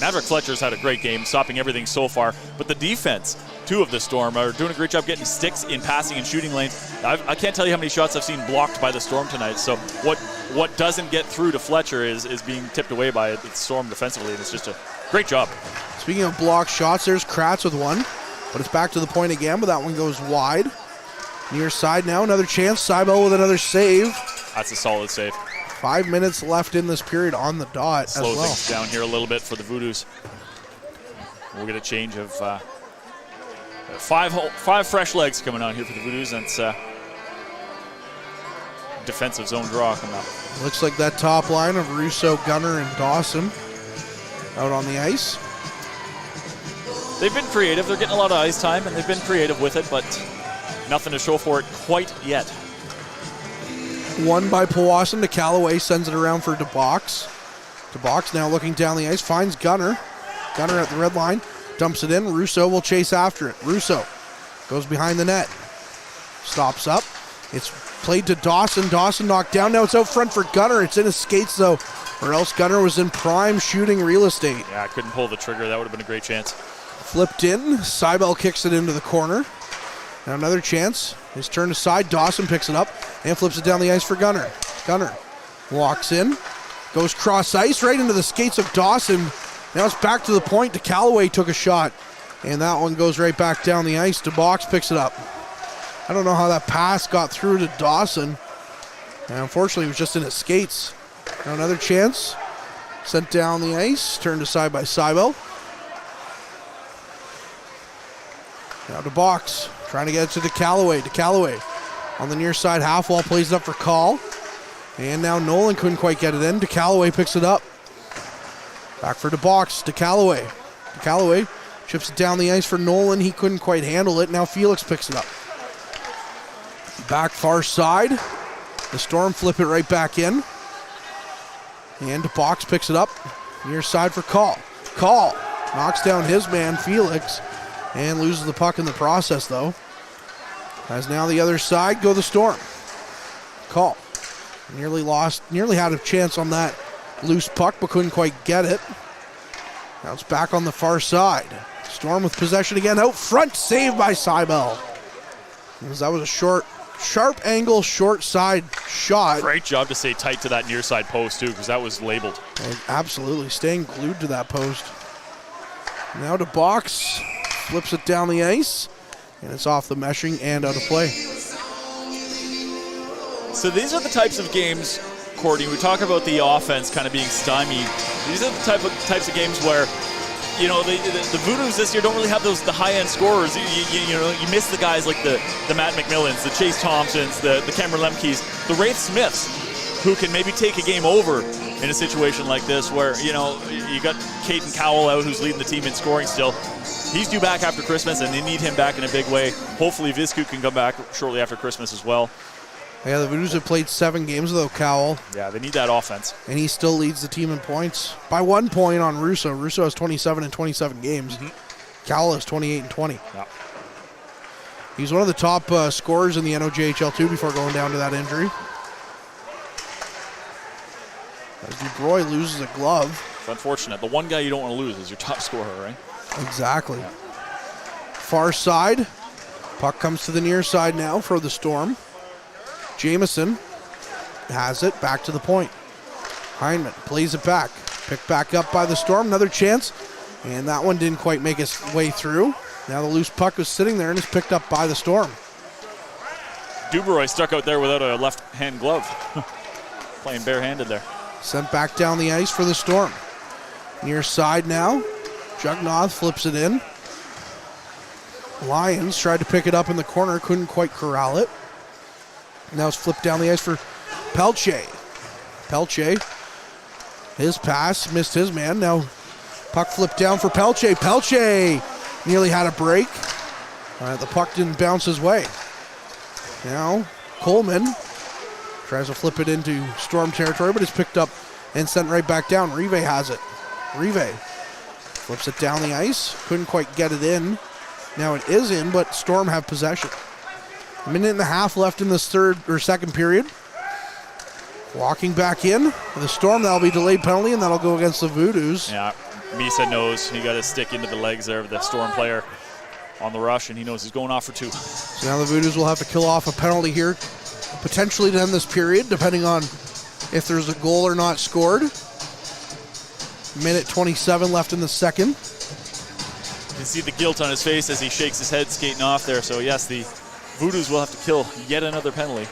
Maverick Fletcher's had a great game, stopping everything so far. But the defense, too, of the Storm are doing a great job getting sticks in passing and shooting lanes. I can't tell you how many shots I've seen blocked by the Storm tonight. So what doesn't get through to Fletcher is being tipped away by the Storm defensively, and it's just a great job. Speaking of blocked shots, there's Kratz with one. But it's back to the point again, but that one goes wide. Near side now, another chance. Seibel with another save. That's a solid save. 5 minutes left in this period on the dot Slow as well. things down here a little bit for the Voodoos. We'll get a change of five fresh legs coming out here for the Voodoos. That's defensive zone draw coming up. Looks like that top line of Russo, Gunner, and Dawson out on the ice. They've been creative. They're getting a lot of ice time, and they've been creative with it, but nothing to show for it quite yet. One by Powassan to Callaway, sends it around for DeBox. DeBox now looking down the ice, finds Gunner. Gunner at the red line, dumps it in. Russo will chase after it. Russo goes behind the net. Stops up. It's played to Dawson. Dawson knocked down. Now it's out front for Gunner. It's in his skates, though, or else Gunner was in prime shooting real estate. Yeah, I couldn't pull the trigger. That would have been a great chance. Flipped in. Seibel kicks it into the corner. Now another chance. His turn aside. Dawson picks it up and flips it down the ice for Gunner. Gunner walks in. Goes cross ice right into the skates of Dawson. Now it's back to the point. To Callaway took a shot. And that one goes right back down the ice. DeBox picks it up. I don't know how that pass got through to Dawson. And unfortunately, it was just in his skates. Now another chance. Sent down the ice. Turned aside by Seibel. Now DeBox trying to get it to Callaway. To Callaway on the near side half wall, plays it up for Call. And now Nolan couldn't quite get it in. To Callaway picks it up. Back for DeBox. To Callaway. To Callaway chips it down the ice for Nolan. He couldn't quite handle it. Now Felix picks it up. Back far side. The Storm flip it right back in. And DeBox picks it up. Near side for Call. Call knocks down his man, Felix. And loses the puck in the process, though. As now the other side go the Storm. Call. Nearly had a chance on that loose puck, but couldn't quite get it. Now it's back on the far side. Storm with possession again. Out front, saved by Seibel. That was a sharp angle, short side shot. Great job to stay tight to that near side post, too, because that was labeled. And absolutely, staying glued to that post. Now to Box. Flips it down the ice. And it's off the meshing and out of play. So these are the types of games, Courtney, we talk about the offense kind of being stymied. These are the types of games where, you know, the Voodoos this year don't really have the high-end scorers. You miss the guys like the Matt McMillans, the Chase Thompsons, the Cameron Lemke's, the Wraith Smiths, who can maybe take a game over in a situation like this where, you know, you got Caden Cowell out who's leading the team in scoring still. He's due back after Christmas, and they need him back in a big way. Hopefully Viscu can come back shortly after Christmas as well. Yeah, the Voodoos have played 7 games without Cowell. Yeah, they need that offense. And he still leads the team in points by 1 point on Russo. Russo has 27 in 27 games. Cowell has 28 and 20. Yeah. He's one of the top scorers in the NOJHL too before going down to that injury. As DuBroy loses a glove. It's unfortunate. The one guy you don't want to lose is your top scorer, right? Exactly. Yeah. Far side. Puck comes to the near side now for the Storm. Jamison has it back to the point. Heineman plays it back. Picked back up by the Storm. Another chance. And that one didn't quite make its way through. Now the loose puck is sitting there and is picked up by the Storm. DuBroy stuck out there without a left-hand glove. Playing barehanded there. Sent back down the ice for the Storm. Near side now. Jugnath flips it in. Lions tried to pick it up in the corner. Couldn't quite corral it. Now it's flipped down the ice for Pelche. Pelche. His pass missed his man. Now puck flipped down for Pelche. Pelche nearly had a break. The puck didn't bounce his way. Now Coleman tries to flip it into Storm territory, but it's picked up and sent right back down. Rive has it. Rive flips it down the ice. Couldn't quite get it in. Now it is in, but Storm have possession. 1.5 minutes left in this second period. Walking back in. The Storm, that'll be delayed penalty, and that'll go against the Voodoos. Yeah, Misa knows he got his stick into the legs there of the Storm player on the rush, and he knows he's going off for 2. So now the Voodoos will have to kill off a penalty here, potentially to end this period, depending on if there's a goal or not scored. 1:27 left in the second. You can see the guilt on his face as he shakes his head skating off there. So yes, the Voodoos will have to kill yet another penalty.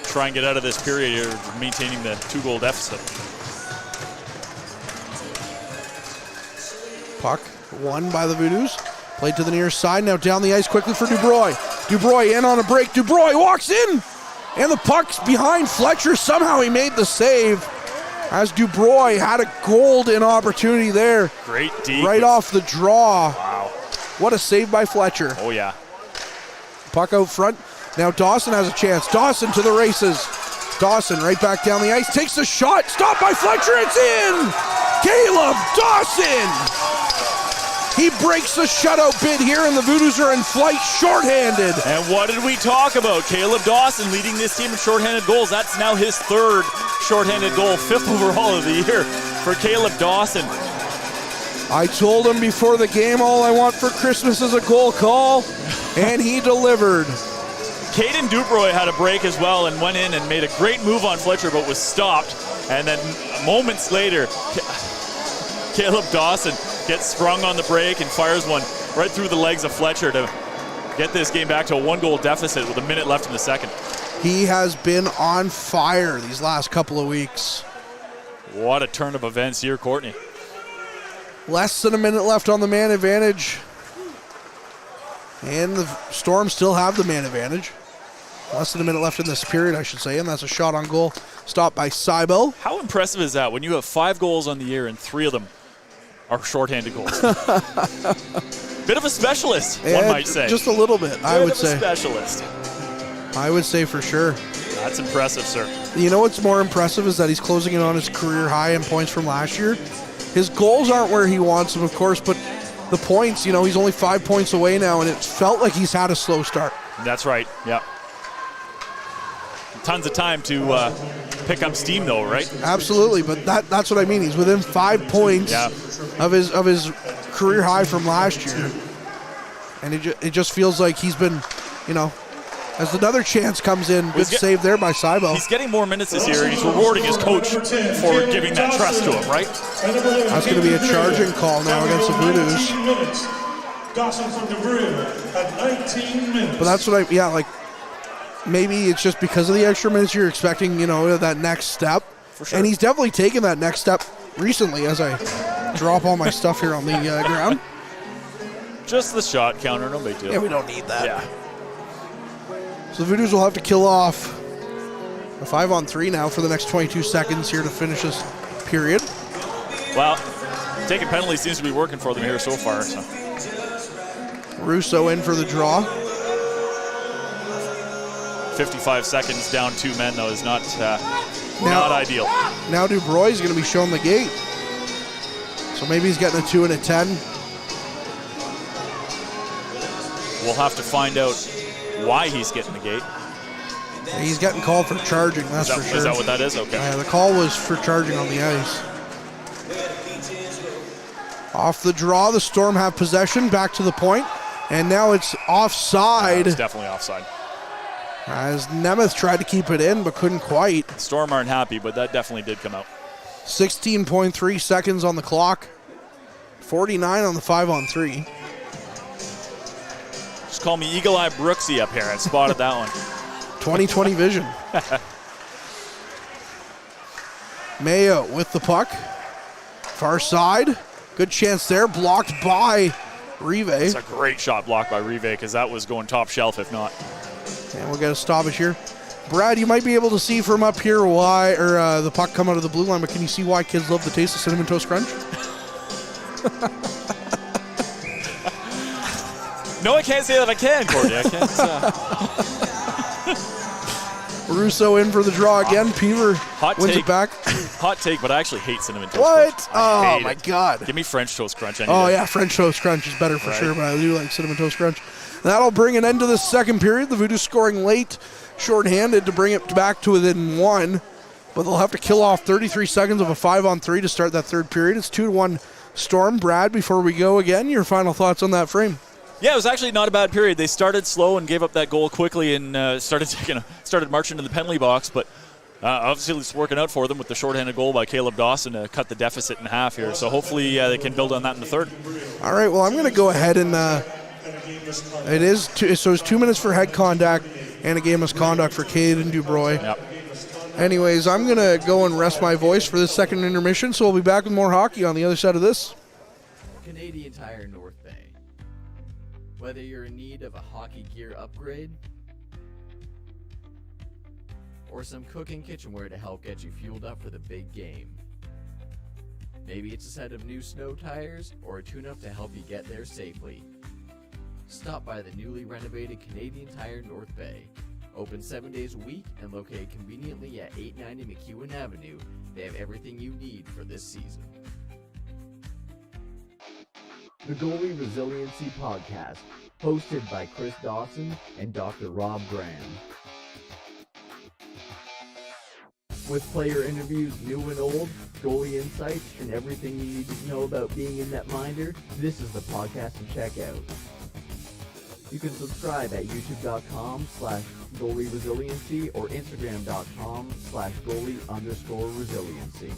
Try and get out of this period here, maintaining the 2-goal deficit. Puck won by the Voodoos. Played to the near side. Now down the ice quickly for DuBroy. DuBroy in on a break. DuBroy walks in. And the puck's behind Fletcher. Somehow he made the save. As DuBroy had a golden opportunity there. Great deep. Right off the draw. Wow. What a save by Fletcher. Oh, yeah. Puck out front. Now Dawson has a chance. Dawson to the races. Dawson right back down the ice. Takes a shot. Stopped by Fletcher. It's in. Caleb Dawson. He breaks the shutout bid here, and the Voodoos are in flight shorthanded. And what did we talk about? Caleb Dawson leading this team in shorthanded goals. That's now his 3rd shorthanded goal, 5th overall of the year for Caleb Dawson. I told him before the game, all I want for Christmas is a goal call, and he delivered. Caden DuBroy had a break as well and went in and made a great move on Fletcher, but was stopped. And then moments later, Caleb Dawson gets sprung on the break and fires one right through the legs of Fletcher to get this game back to a 1-goal deficit with 1 minute left in the second. He has been on fire these last couple of weeks. What a turn of events here, Courtney. Less than 1 minute left on the man advantage. And the Storm still have the man advantage. Less than 1 minute left in this period, I should say, and that's a shot on goal stopped by Seibel. How impressive is that when you have 5 goals on the year and 3 of them are shorthanded goals? Bit of a specialist, one might say. Just a little bit, I would say. Bit of a specialist. I would say for sure. That's impressive, sir. You know what's more impressive is that he's closing in on his career high in points from last year. His goals aren't where he wants them, of course, but the points, you know, he's only 5 points away now, and it felt like he's had a slow start. That's right, yeah. Tons of time to pick up steam, though, right? Absolutely, but that's what I mean. He's within 5 points of his career high from last year. And it just feels like he's been, as another chance comes in, good save there by Seibel. He's getting more minutes this year, and he's rewarding his coach for giving that trust to him, right? That's going to be a charging call now against the Voodoos. Dawson from the room at 19 minutes. But that's what maybe it's just because of the extra minutes you're expecting, that next step. For sure. And he's definitely taken that next step recently as I drop all my stuff here on the ground. Just the shot counter, no big deal. Yeah, we don't need that. Yeah. So the Voodoos will have to kill off a 5-on-3 now for the next 22 seconds here to finish this period. Well, taking penalties seems to be working for them here so far. So. Russo in for the draw. 55 seconds down 2 men, though, is not ideal. Now Dubroy is going to be shown the gate. So maybe he's getting a 2 and a 10. We'll have to find out why he's getting the gate. Yeah, he's getting called for charging, that's for sure. Is that what that is? Okay. The call was for charging on the ice. Off the draw, the Storm have possession, back to the point, and now it's offside. It's definitely offside. As Nemeth tried to keep it in, but couldn't quite. Storm aren't happy, but that definitely did come out. 16.3 seconds on the clock. 49 on the 5-on-3. Just call me Eagle Eye Brooksy up here. I spotted that one. 20/20 vision. Mayo with the puck. Far side. Good chance there. Blocked by Rive. It's a great shot blocked by Rive because that was going top shelf if not. And we'll get a stoppage here. Brad, you might be able to see from up here why, or the puck come out of the blue line, but can you see why kids love the taste of Cinnamon Toast Crunch? No, I can't say that I can, Courtney. I can't. Russo in for the draw again. Peaver wins it back. Hot take, but I actually hate Cinnamon Toast What? Crunch. Oh, my God. Give me French Toast Crunch. Yeah, French Toast Crunch is better for sure, but I do like Cinnamon Toast Crunch. That'll bring an end to the second period. The Voodoos scoring late, shorthanded to bring it back to within 1. But they'll have to kill off 33 seconds of a 5-on-3 to start that third period. It's 2-1 Storm. Brad, before we go again, your final thoughts on that frame? Yeah, it was actually not a bad period. They started slow and gave up that goal quickly and started marching to the penalty box. But obviously it's working out for them with the shorthanded goal by Caleb Dawson to cut the deficit in half here. So hopefully they can build on that in the third. All right, well, I'm going to go ahead and it's 2 minutes for head contact and a game misconduct for Caden Dubroy. Yep. Anyways, I'm going to go and rest my voice for this second intermission, so we'll be back with more hockey on the other side of this. Canadian Tire North Bay. Whether you're in need of a hockey gear upgrade or some cooking kitchenware to help get you fueled up for the big game. Maybe it's a set of new snow tires or a tune-up to help you get there safely. Stop by the newly renovated Canadian Tire North Bay. Open 7 days a week and located conveniently at 890 McEwen Avenue. They have everything you need for this season. The Goalie Resiliency Podcast, hosted by Chris Dawson and Dr. Rob Graham. With player interviews new and old, goalie insights, and everything you need to know about being a netminder, this is the podcast to check out. You can subscribe at youtube.com/goalie-resiliency or instagram.com/goalie_resiliency.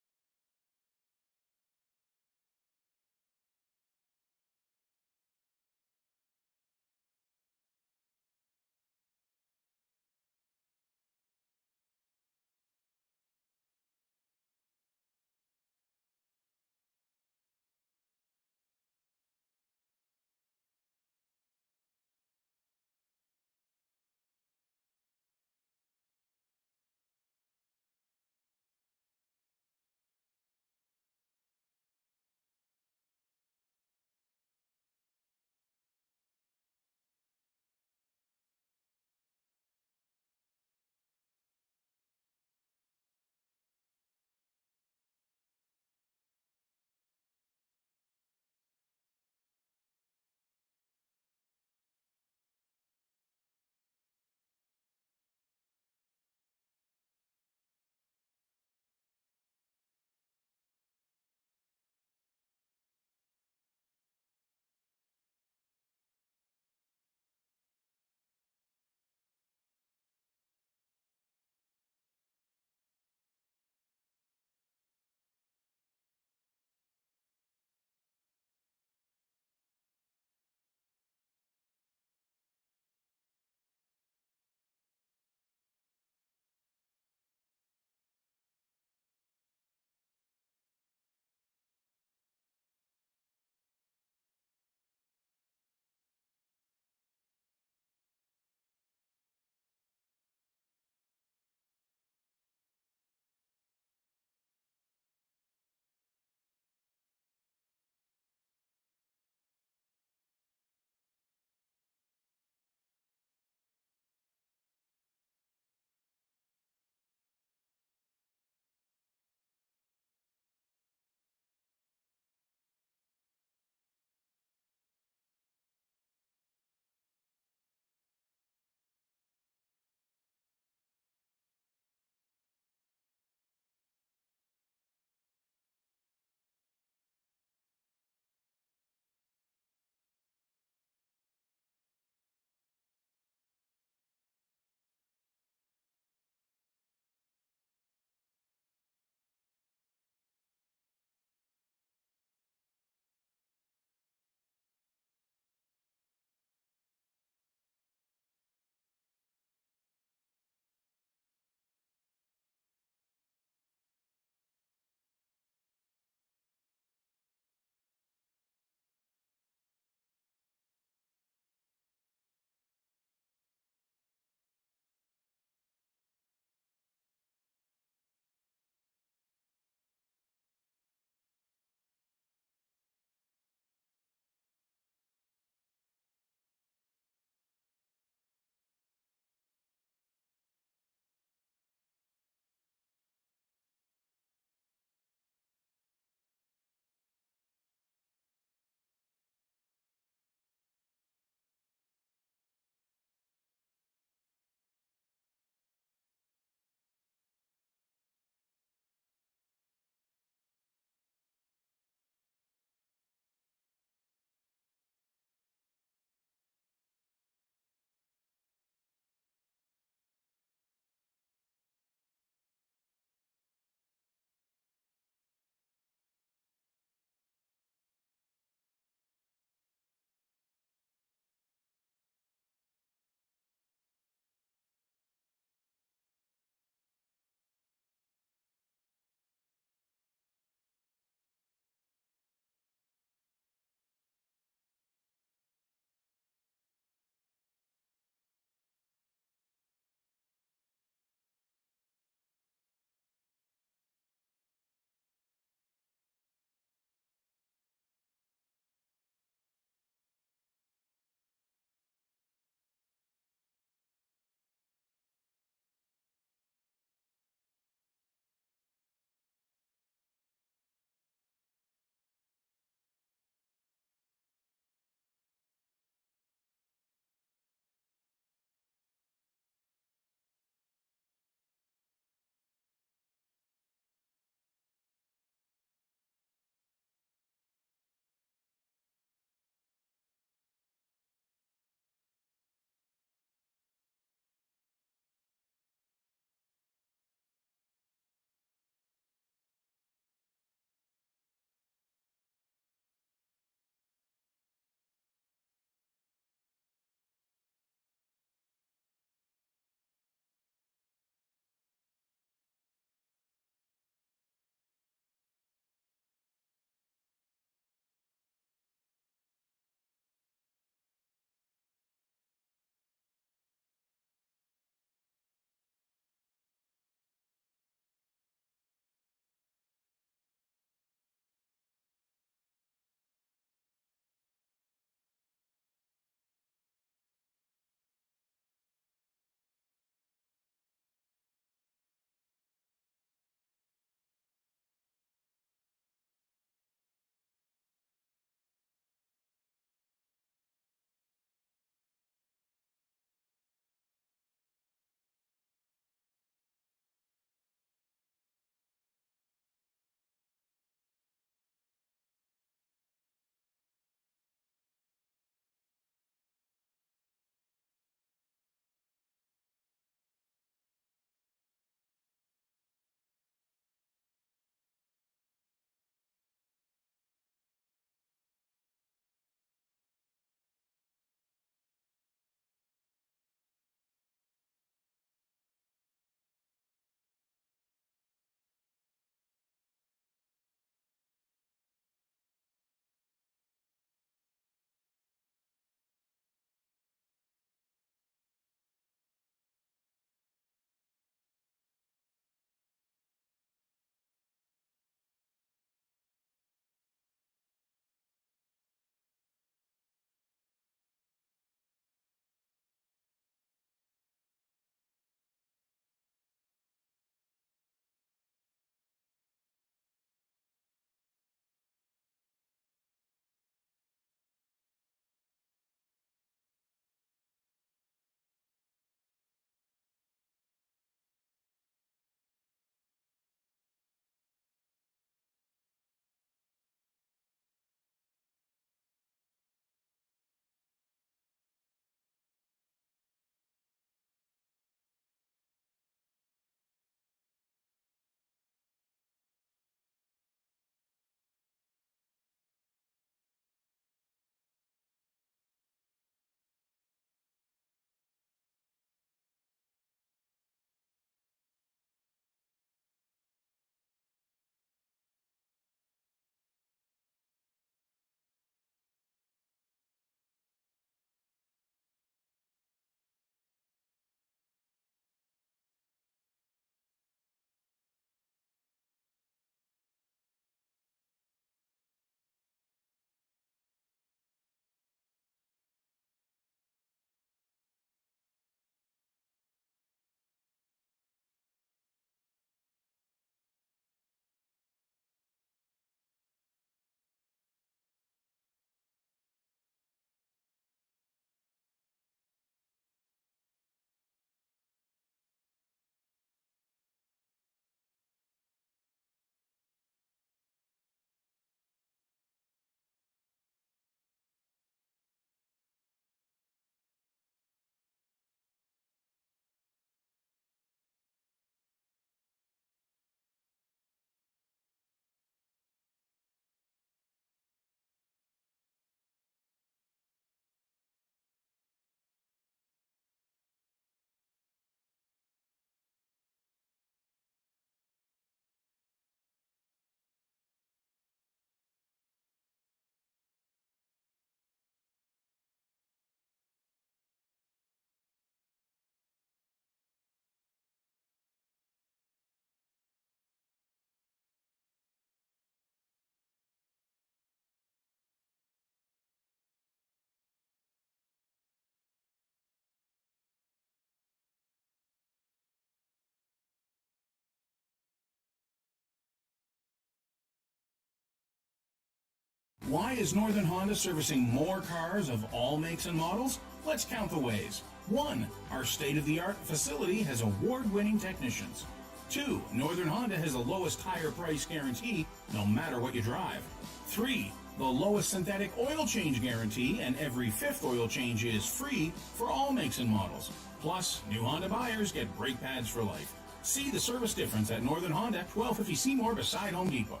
Why is Northern Honda servicing more cars of all makes and models? Let's count the ways. 1. Our state-of-the-art facility has award-winning technicians. 2. Northern Honda has the lowest tire price guarantee, no matter what you drive. 3. The lowest synthetic oil change guarantee, and every 5th oil change is free for all makes and models. Plus, new Honda buyers get brake pads for life. See the service difference at Northern Honda, 1250 Seymour beside Home Depot.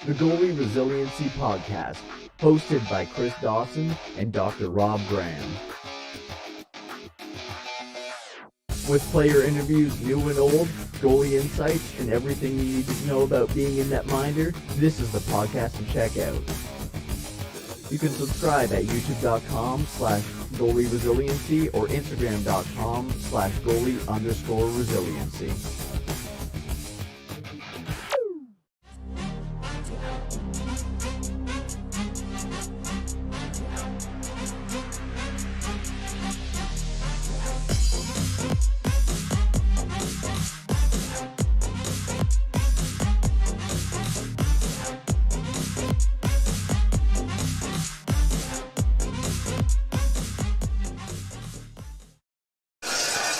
The Goalie Resiliency Podcast, hosted by Chris Dawson and Dr. Rob Graham. With player interviews new and old, goalie insights, and everything you need to know about being a netminder, this is the podcast to check out. You can subscribe at youtube.com/goalie resiliency or instagram.com/goalie_resiliency.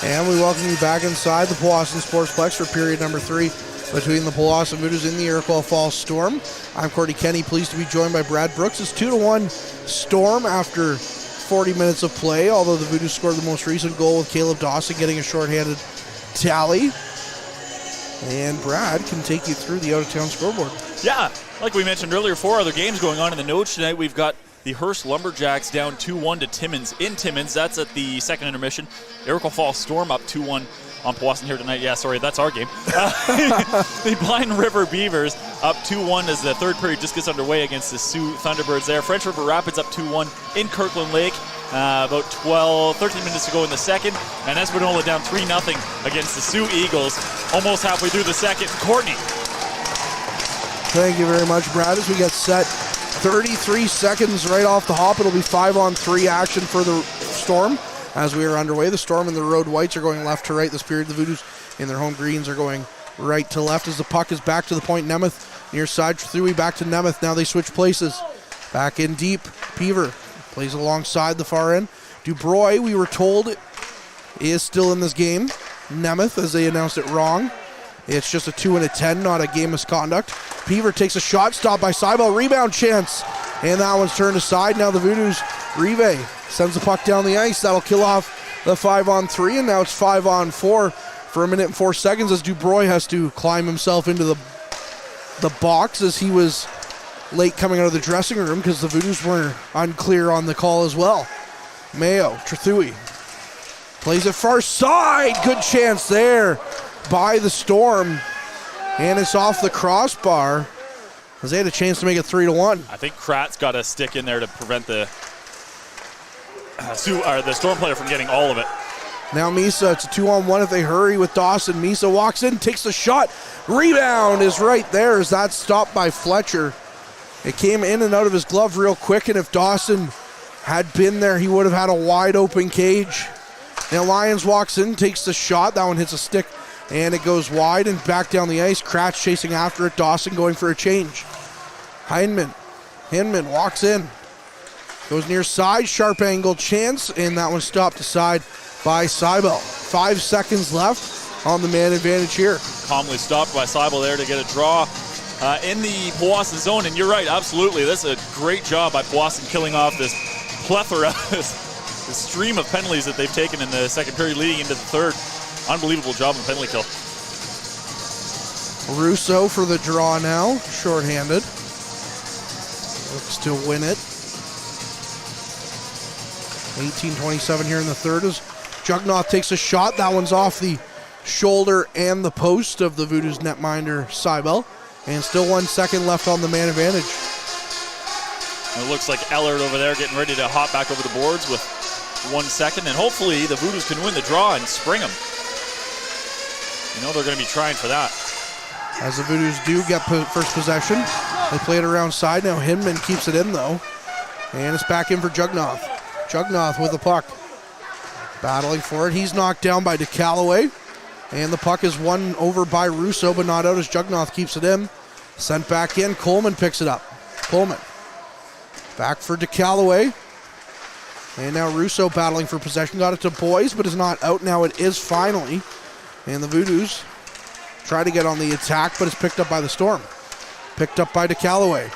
And we welcome you back inside the Powassan Sportsplex for period number 3 between the Powassan Voodoos and the Iroquois Falls Storm. I'm Cordy Kenny, pleased to be joined by Brad Brooks. It's 2-1 Storm after 40 minutes of play, although the Voodoos scored the most recent goal with Caleb Dawson getting a shorthanded tally. And Brad can take you through the out-of-town scoreboard. Yeah, like we mentioned earlier, 4 other games going on in the Nodes tonight. We've got the Hearst Lumberjacks down 2-1 to Timmins in Timmins. That's at the second intermission. Iroquois Falls Storm up 2-1 on Powassan here tonight. Yeah, sorry, that's our game. The Blind River Beavers up 2-1 as the third period just gets underway against the Sioux Thunderbirds there. French River Rapids up 2-1 in Kirkland Lake. About 13 minutes to go in the second. And Espanola down 3-0 against the Sioux Eagles. Almost halfway through the second. Courtney. Thank you very much, Brad, as we get set. 33 seconds right off the hop. It'll be 5-on-3 action for the Storm as we are underway. The Storm and the Road Whites are going left to right this period. The Voodoos in their home greens are going right to left as the puck is back to the point. Nemeth near side. Three back to Nemeth. Now they switch places. Back in deep. Peaver plays alongside the far end. Dubroy, we were told, is still in this game. Nemeth, as they announced it wrong. It's just a 2 and a 10, not a game misconduct. Peaver takes a shot, stopped by Seibel, rebound chance, and that one's turned aside. Now the Voodoos, Rive sends the puck down the ice. That'll kill off the 5-on-3, and now it's 5-on-4 for 1 minute and 4 seconds as Dubroy has to climb himself into the box as he was late coming out of the dressing room because the Voodoos were unclear on the call as well. Mayo, Trethui plays it far side. Good chance there by the Storm, and it's off the crossbar as they had a chance to make it 3-1. I think Kratz got a stick in there to prevent the Storm player from getting all of it. Now Misa, it's a 2-on-1 if they hurry with Dawson. Misa walks in, takes the shot. Rebound is right there as that's stopped by Fletcher. It came in and out of his glove real quick, and if Dawson had been there, he would have had a wide open cage. Now Lyons walks in, takes the shot. That one hits a stick, and it goes wide and back down the ice. Kratz chasing after it. Dawson going for a change. Hinman walks in. Goes near side. Sharp angle chance, and that one stopped aside by Seibel. 5 seconds left on the man advantage here. Calmly stopped by Seibel there to get a draw in the Powassan zone. And you're right, absolutely. That's a great job by Powassan killing off this plethora, this stream of penalties that they've taken in the second period leading into the third. Unbelievable job of penalty kill. Russo for the draw now, shorthanded. Looks to win it. 18:27 here in the third as Jugnoth takes a shot. That one's off the shoulder and the post of the Voodoos netminder Seibel. And still 1 second left on the man advantage. And it looks like Ellard over there getting ready to hop back over the boards with 1 second. And hopefully the Voodoos can win the draw and spring them. You know they're going to be trying for that. As the Voodoos do get first possession. They play it around side. Now Hinman keeps it in though. And it's back in for Jugnoth. Jugnoth with the puck. Battling for it. He's knocked down by DeCallaway. And the puck is won over by Russo, but not out as Jugnoth keeps it in. Sent back in. Coleman picks it up. Pullman. Back for DeCallaway. And now Russo battling for possession. Got it to Boys, but is not out. Now it is finally. And the Voodoos try to get on the attack, but it's picked up by the Storm. Picked up by DeCallaway.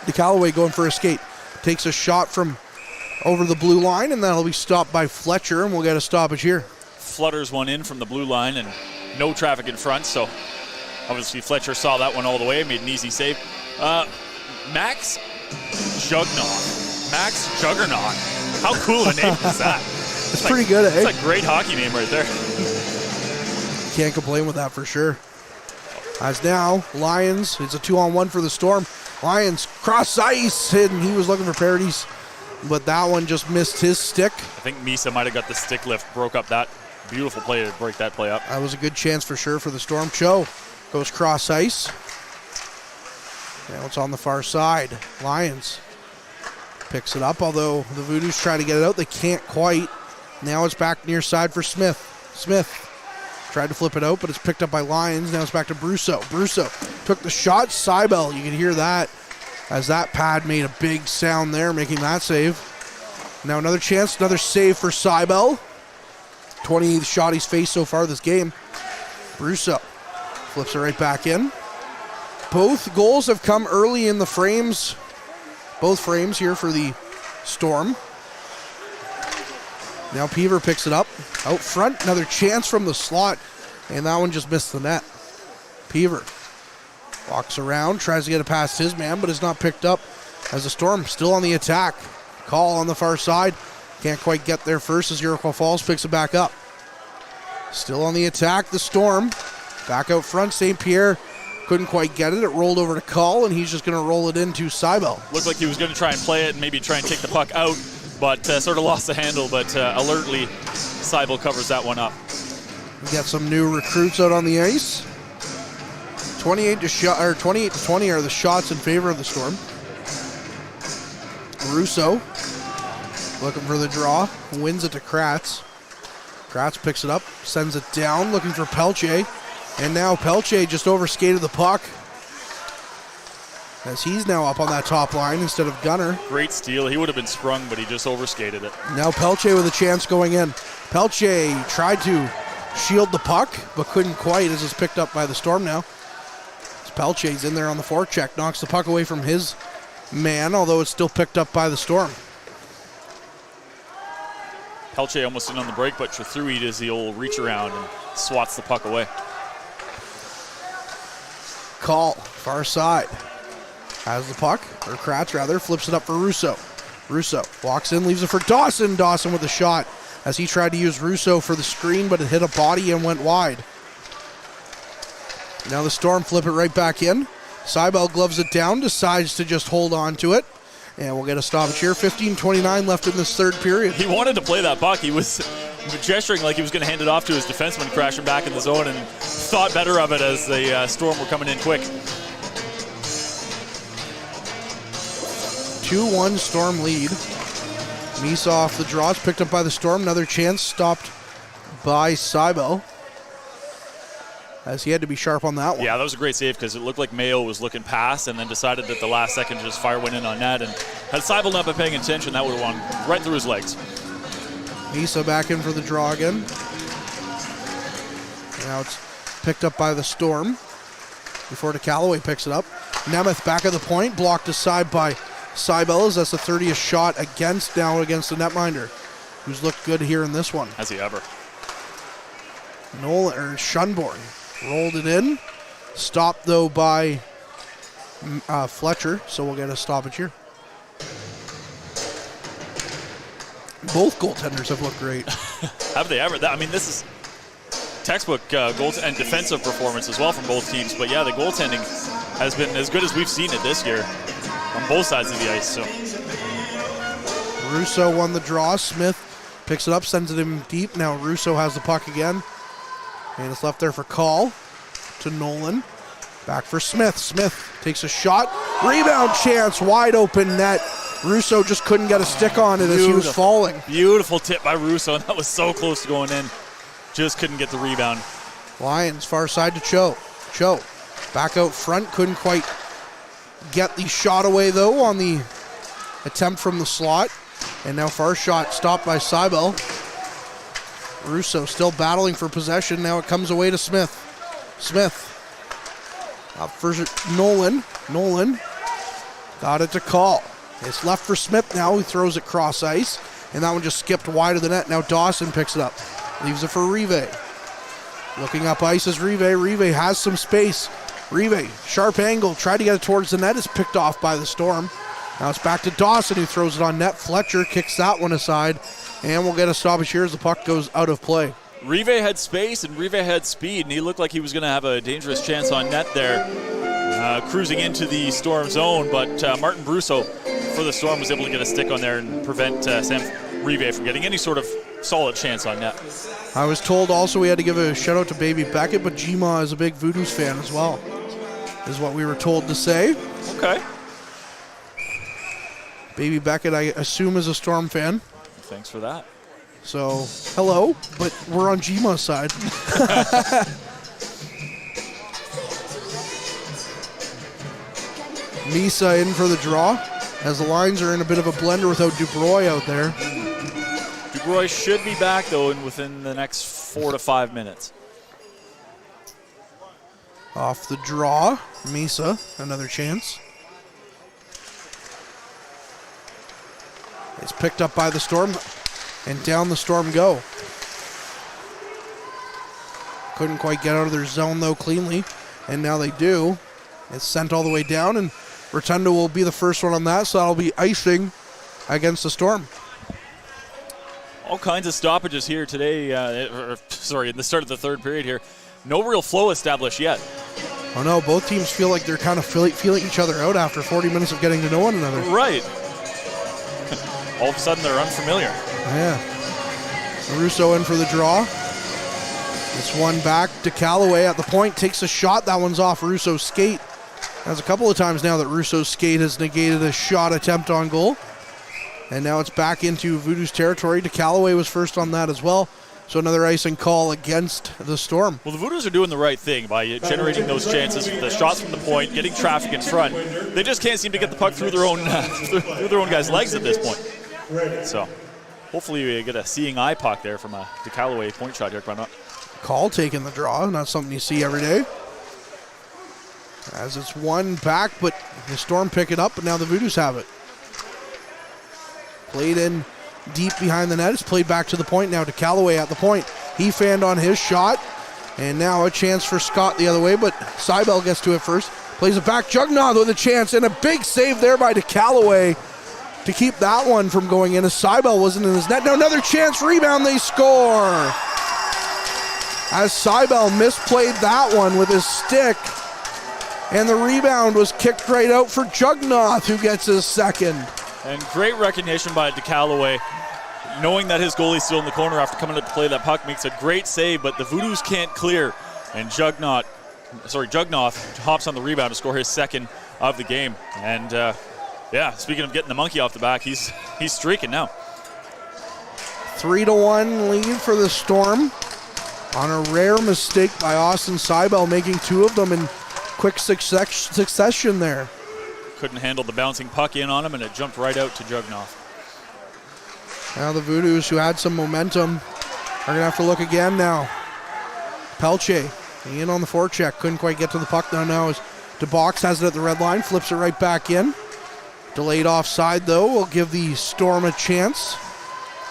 DeCallaway going for a skate. Takes a shot from over the blue line, and that'll be stopped by Fletcher, and we'll get a stoppage here. Flutters one in from the blue line, and no traffic in front, so obviously Fletcher saw that one all the way, made an easy save. Max Juggernaut. How cool of a name is that? It's pretty good, eh? It's a great hockey name right there. Can't complain with that for sure. As now, Lions, it's a 2-on-1 for the Storm. Lions cross ice, and he was looking for Paradis, but that one just missed his stick. I think Misa might have got the stick lift, broke up that beautiful play to break that play up. That was a good chance for sure for the Storm. Cho goes cross ice. Now it's on the far side. Lions picks it up, although the Voodoos try to get it out. They can't quite. Now it's back near side for Smith. Smith tried to flip it out, but it's picked up by Lions. Now it's back to Brusso. Brusso took the shot. Seibel, you can hear that as that pad made a big sound there, making that save. Now another chance, another save for Seibel. 28th shot he's faced so far this game. Brusso flips it right back in. Both goals have come early in the frames. Both frames here for the Storm. Now Peaver picks it up. Out front, another chance from the slot. And that one just missed the net. Peaver walks around, tries to get it past his man, but is not picked up as the Storm still on the attack. Call on the far side. Can't quite get there first as Iroquois Falls picks it back up. Still on the attack, the Storm. Back out front, St. Pierre couldn't quite get it. It rolled over to Call, and he's just going to roll it into Seibel. Looked like he was going to try and play it and maybe try and take the puck out, but sort of lost the handle, but alertly Seibel covers that one up. We got some new recruits out on the ice. 28 to 20 are the shots in favor of the Storm. Russo looking for the draw, wins it to Kratz. Kratz picks it up, sends it down, looking for Pelche. And now Pelche just overskated the puck as he's now up on that top line instead of Gunner. Great steal. He would have been sprung, but he just overskated it. Now Pelche with a chance going in. Pelche tried to shield the puck, but couldn't quite as it's picked up by the Storm now. As Pelche's in there on the forecheck, knocks the puck away from his man, although it's still picked up by the Storm. Pelche almost in on the break, but Trethuy does the old reach around and swats the puck away. Call, far side. Has the puck, or Kratz rather, flips it up for Russo. Russo walks in, leaves it for Dawson. Dawson with a shot as he tried to use Russo for the screen, but it hit a body and went wide. Now the Storm flip it right back in. Seibel gloves it down, decides to just hold on to it. And we'll get a stoppage here. 15:29 left in this third period. He wanted to play that puck. He was gesturing like he was going to hand it off to his defenseman, crashing back in the zone, and thought better of it as the Storm were coming in quick. 2-1 Storm lead. Misa off the draw. It's picked up by the Storm. Another chance stopped by Seibel as he had to be sharp on that one. Yeah, that was a great save because it looked like Mayo was looking past and then decided that the last second just fire went in on net. And had Seibel not been paying attention, that would have gone right through his legs. Misa back in for the draw again. Now it's picked up by the Storm before DeCallaway picks it up. Nemeth back at the point, blocked aside by Seibel as that's the 30th shot against the netminder, who's looked good here in this one. Has he ever? Schunborn rolled it in. Stopped, though, by Fletcher, so we'll get a stoppage here. Both goaltenders have looked great. Have they ever? I mean, this is textbook goals and defensive performance as well from both teams. But, yeah, the goaltending has been as good as we've seen it this year on both sides of the ice. So Russo won the draw. Smith picks it up, sends it in deep. Now Russo has the puck again. And it's left there for Call to Nolan. Back for Smith. Smith takes a shot. Rebound chance. Wide open net. Russo just couldn't get a stick on it as he was falling. Beautiful tip by Russo, and that was so close to going in. Just couldn't get the rebound. Lions far side to Cho. Cho back out front. Couldn't quite get the shot away, though, on the attempt from the slot. And now far shot stopped by Seibel. Russo still battling for possession. Now it comes away to Smith. Smith up for Nolan. Nolan got it to Call. It's left for Smith now. He throws it cross ice. And that one just skipped wide of the net. Now Dawson picks it up. Leaves it for Rive. Looking up ice is Rive. Rive has some space. Rive, sharp angle, tried to get it towards the net. Is picked off by the Storm. Now it's back to Dawson, who throws it on net. Fletcher kicks that one aside. And we'll get a stoppage here as the puck goes out of play. Rive had space and Rive had speed, and he looked like he was going to have a dangerous chance on net there, cruising into the Storm zone. But Martin Brusso for the Storm was able to get a stick on there and prevent Sam Rive from getting any sort of solid chance on net. I was told also we had to give a shout out to Baby Beckett, but Gma is a big Voodoos fan as well, is what we were told to say. Okay. Baby Beckett, I assume, is a Storm fan. Thanks for that. So, hello, but we're on Gma's side. Misa in for the draw, as the lines are in a bit of a blender without Dubroy out there. Dubroy should be back, though, within the next 4 to 5 minutes. Off the draw, Misa, another chance. It's picked up by the Storm, and down the Storm go. Couldn't quite get out of their zone, though, cleanly, and now they do. It's sent all the way down, and Rotundo will be the first one on that, so that'll be icing against the Storm. All kinds of stoppages here today, in the start of the third period here. No real flow established yet. Oh no, both teams feel like they're kind of feeling each other out after 40 minutes of getting to know one another. Right. All of a sudden they're unfamiliar. Yeah. Russo in for the draw. It's one back to Callaway at the point, takes a shot. That one's off Russo's skate. That's a couple of times now that Russo's skate has negated a shot attempt on goal. And now it's back into Voodoos territory. DeCallaway was first on that as well. So another icing call against the Storm. Well, the Voodoos are doing the right thing by generating those chances, the shots from the point, getting traffic in front. They just can't seem to get the puck through their own guys' legs at this point. So hopefully we get a seeing eye puck there from a DeCallaway point shot here. Call taking the draw, not something you see every day. As it's one back, but the Storm pick it up, but now the Voodoos have it. Played in deep behind the net. It's played back to the point now to Callaway at the point. He fanned on his shot, and now a chance for Scott the other way, but Seibel gets to it first. Plays it back. Jugnath with a chance, and a big save there by DeCallaway to keep that one from going in as Seibel wasn't in his net. Now another chance, rebound, they score. As Seibel misplayed that one with his stick, and the rebound was kicked right out for Jugnath, who gets his second. And great recognition by DeCallaway, knowing that his goalie's still in the corner after coming up to play that puck, makes a great save, but the Voodoos can't clear, and Jugnath hops on the rebound to score his second of the game. And speaking of getting the monkey off the back, he's streaking now. 3-1 lead for the Storm on a rare mistake by Austin Seibel, making two of them in quick succession there. Couldn't handle the bouncing puck in on him, and it jumped right out to Jugnath. Now the Voodoos, who had some momentum, are going to have to look again now. Pelche in on the forecheck. Couldn't quite get to the puck now as DeBox has it at the red line. Flips it right back in. Delayed offside, though, will give the Storm a chance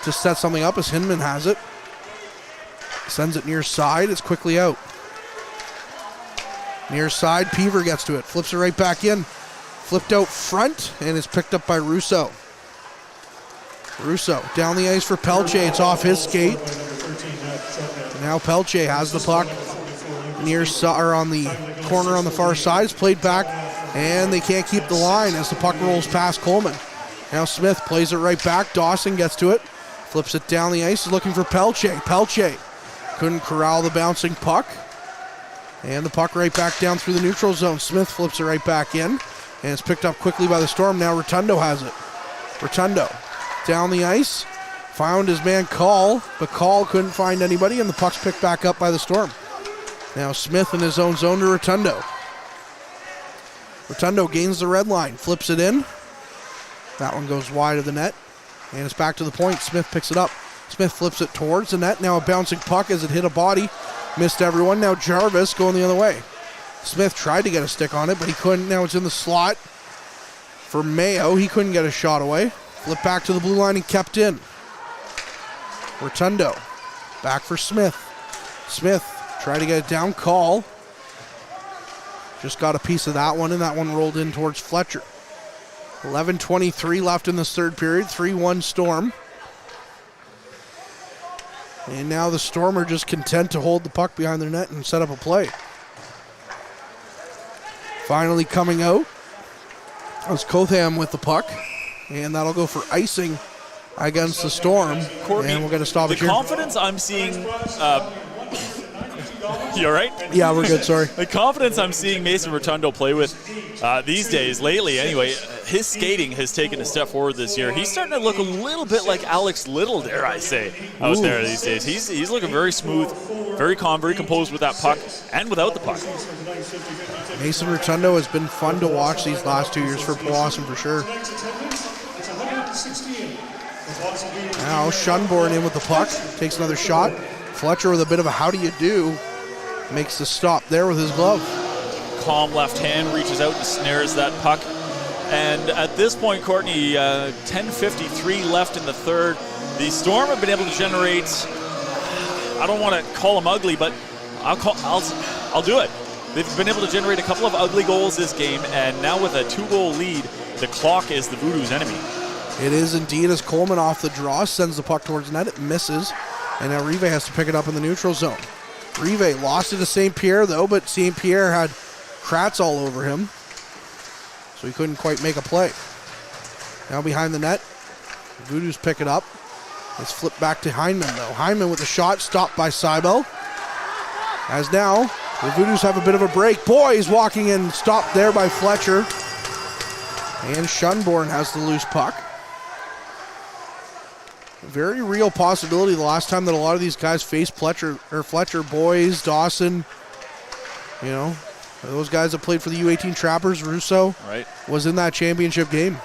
to set something up as Hinman has it. Sends it near side. It's quickly out. Near side, Peaver gets to it. Flips it right back in. Flipped out front, and it's picked up by Russo. Russo down the ice for Pelche. It's off his skate. Now Pelche has the puck on the corner on the far side. It's played back, and they can't keep the line as the puck rolls past Coleman. Now Smith plays it right back. Dawson gets to it. Flips it down the ice. Is looking for Pelche. Pelche couldn't corral the bouncing puck. And the puck right back down through the neutral zone. Smith flips it right back in. And it's picked up quickly by the Storm. Now Rotundo has it. Rotundo down the ice. Found his man Call, but Call couldn't find anybody, and the puck's picked back up by the Storm. Now Smith in his own zone to Rotundo. Rotundo gains the red line, flips it in. That one goes wide of the net, and it's back to the point. Smith picks it up. Smith flips it towards the net. Now a bouncing puck as it hit a body. Missed everyone. Now Jarvis going the other way. Smith tried to get a stick on it, but he couldn't. Now it's in the slot for Mayo. He couldn't get a shot away. Flip back to the blue line and kept in. Rotundo back for Smith. Smith tried to get it down. Call. Just got a piece of that one, and that one rolled in towards Fletcher. 11:23 left in this third period. 3-1 Storm. And now the Storm are just content to hold the puck behind their net and set up a play. Finally coming out was Kotham with the puck. And that'll go for icing against the Storm. Courtney, and we're going to stop it here. The confidence I'm seeing... you all right? Yeah, we're good, sorry. The confidence I'm seeing Mason Rotundo play with these days, lately anyway, his skating has taken a step forward this year. He's starting to look a little bit like Alex Little, dare I say, out there these days. He's looking very smooth, very calm, very composed with that puck and without the puck. Mason Rotundo has been fun to watch these last 2 years for Powassan for sure. Now Shunborn in with the puck, takes another shot. Fletcher with a bit of a how do you do, makes the stop there with his glove. Calm left hand, reaches out and snares that puck. And at this point, Courtney, 10:53 left in the third. The Storm have been able to generate, I don't want to call them ugly, but I'll do it. They've been able to generate a couple of ugly goals this game, and now with a 2-goal lead, the clock is the Voodoos' enemy. It is indeed, as Coleman off the draw sends the puck towards the net. It misses, and now Rive has to pick it up in the neutral zone. Rive lost it to St. Pierre, though, but St. Pierre had Kratz all over him, so he couldn't quite make a play. Now behind the net, Voodoos pick it up. It's flipped back to Hyndman, though. Hyndman with a shot, stopped by Seibel. As now, the Voodoos have a bit of a break. Boys walking in, stopped there by Fletcher. And Shunborn has the loose puck. Very real possibility the last time that a lot of these guys faced Fletcher, Boys, Dawson, you know, those guys that played for the U18 Trappers, Russo, right, was in that championship game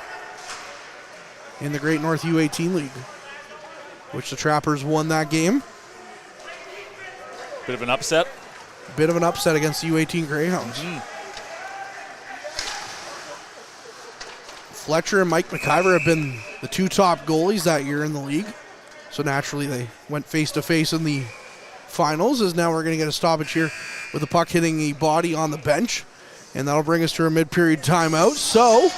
in the Great North U18 League, which the Trappers won that game. Bit of an upset. Bit of an upset against the U18 Greyhounds. Fletcher and Mike McIver have been the two top goalies that year in the league. So naturally they went face-to-face in the finals, as now we're going to get a stoppage here with the puck hitting the body on the bench. And that'll bring us to our mid-period timeout. So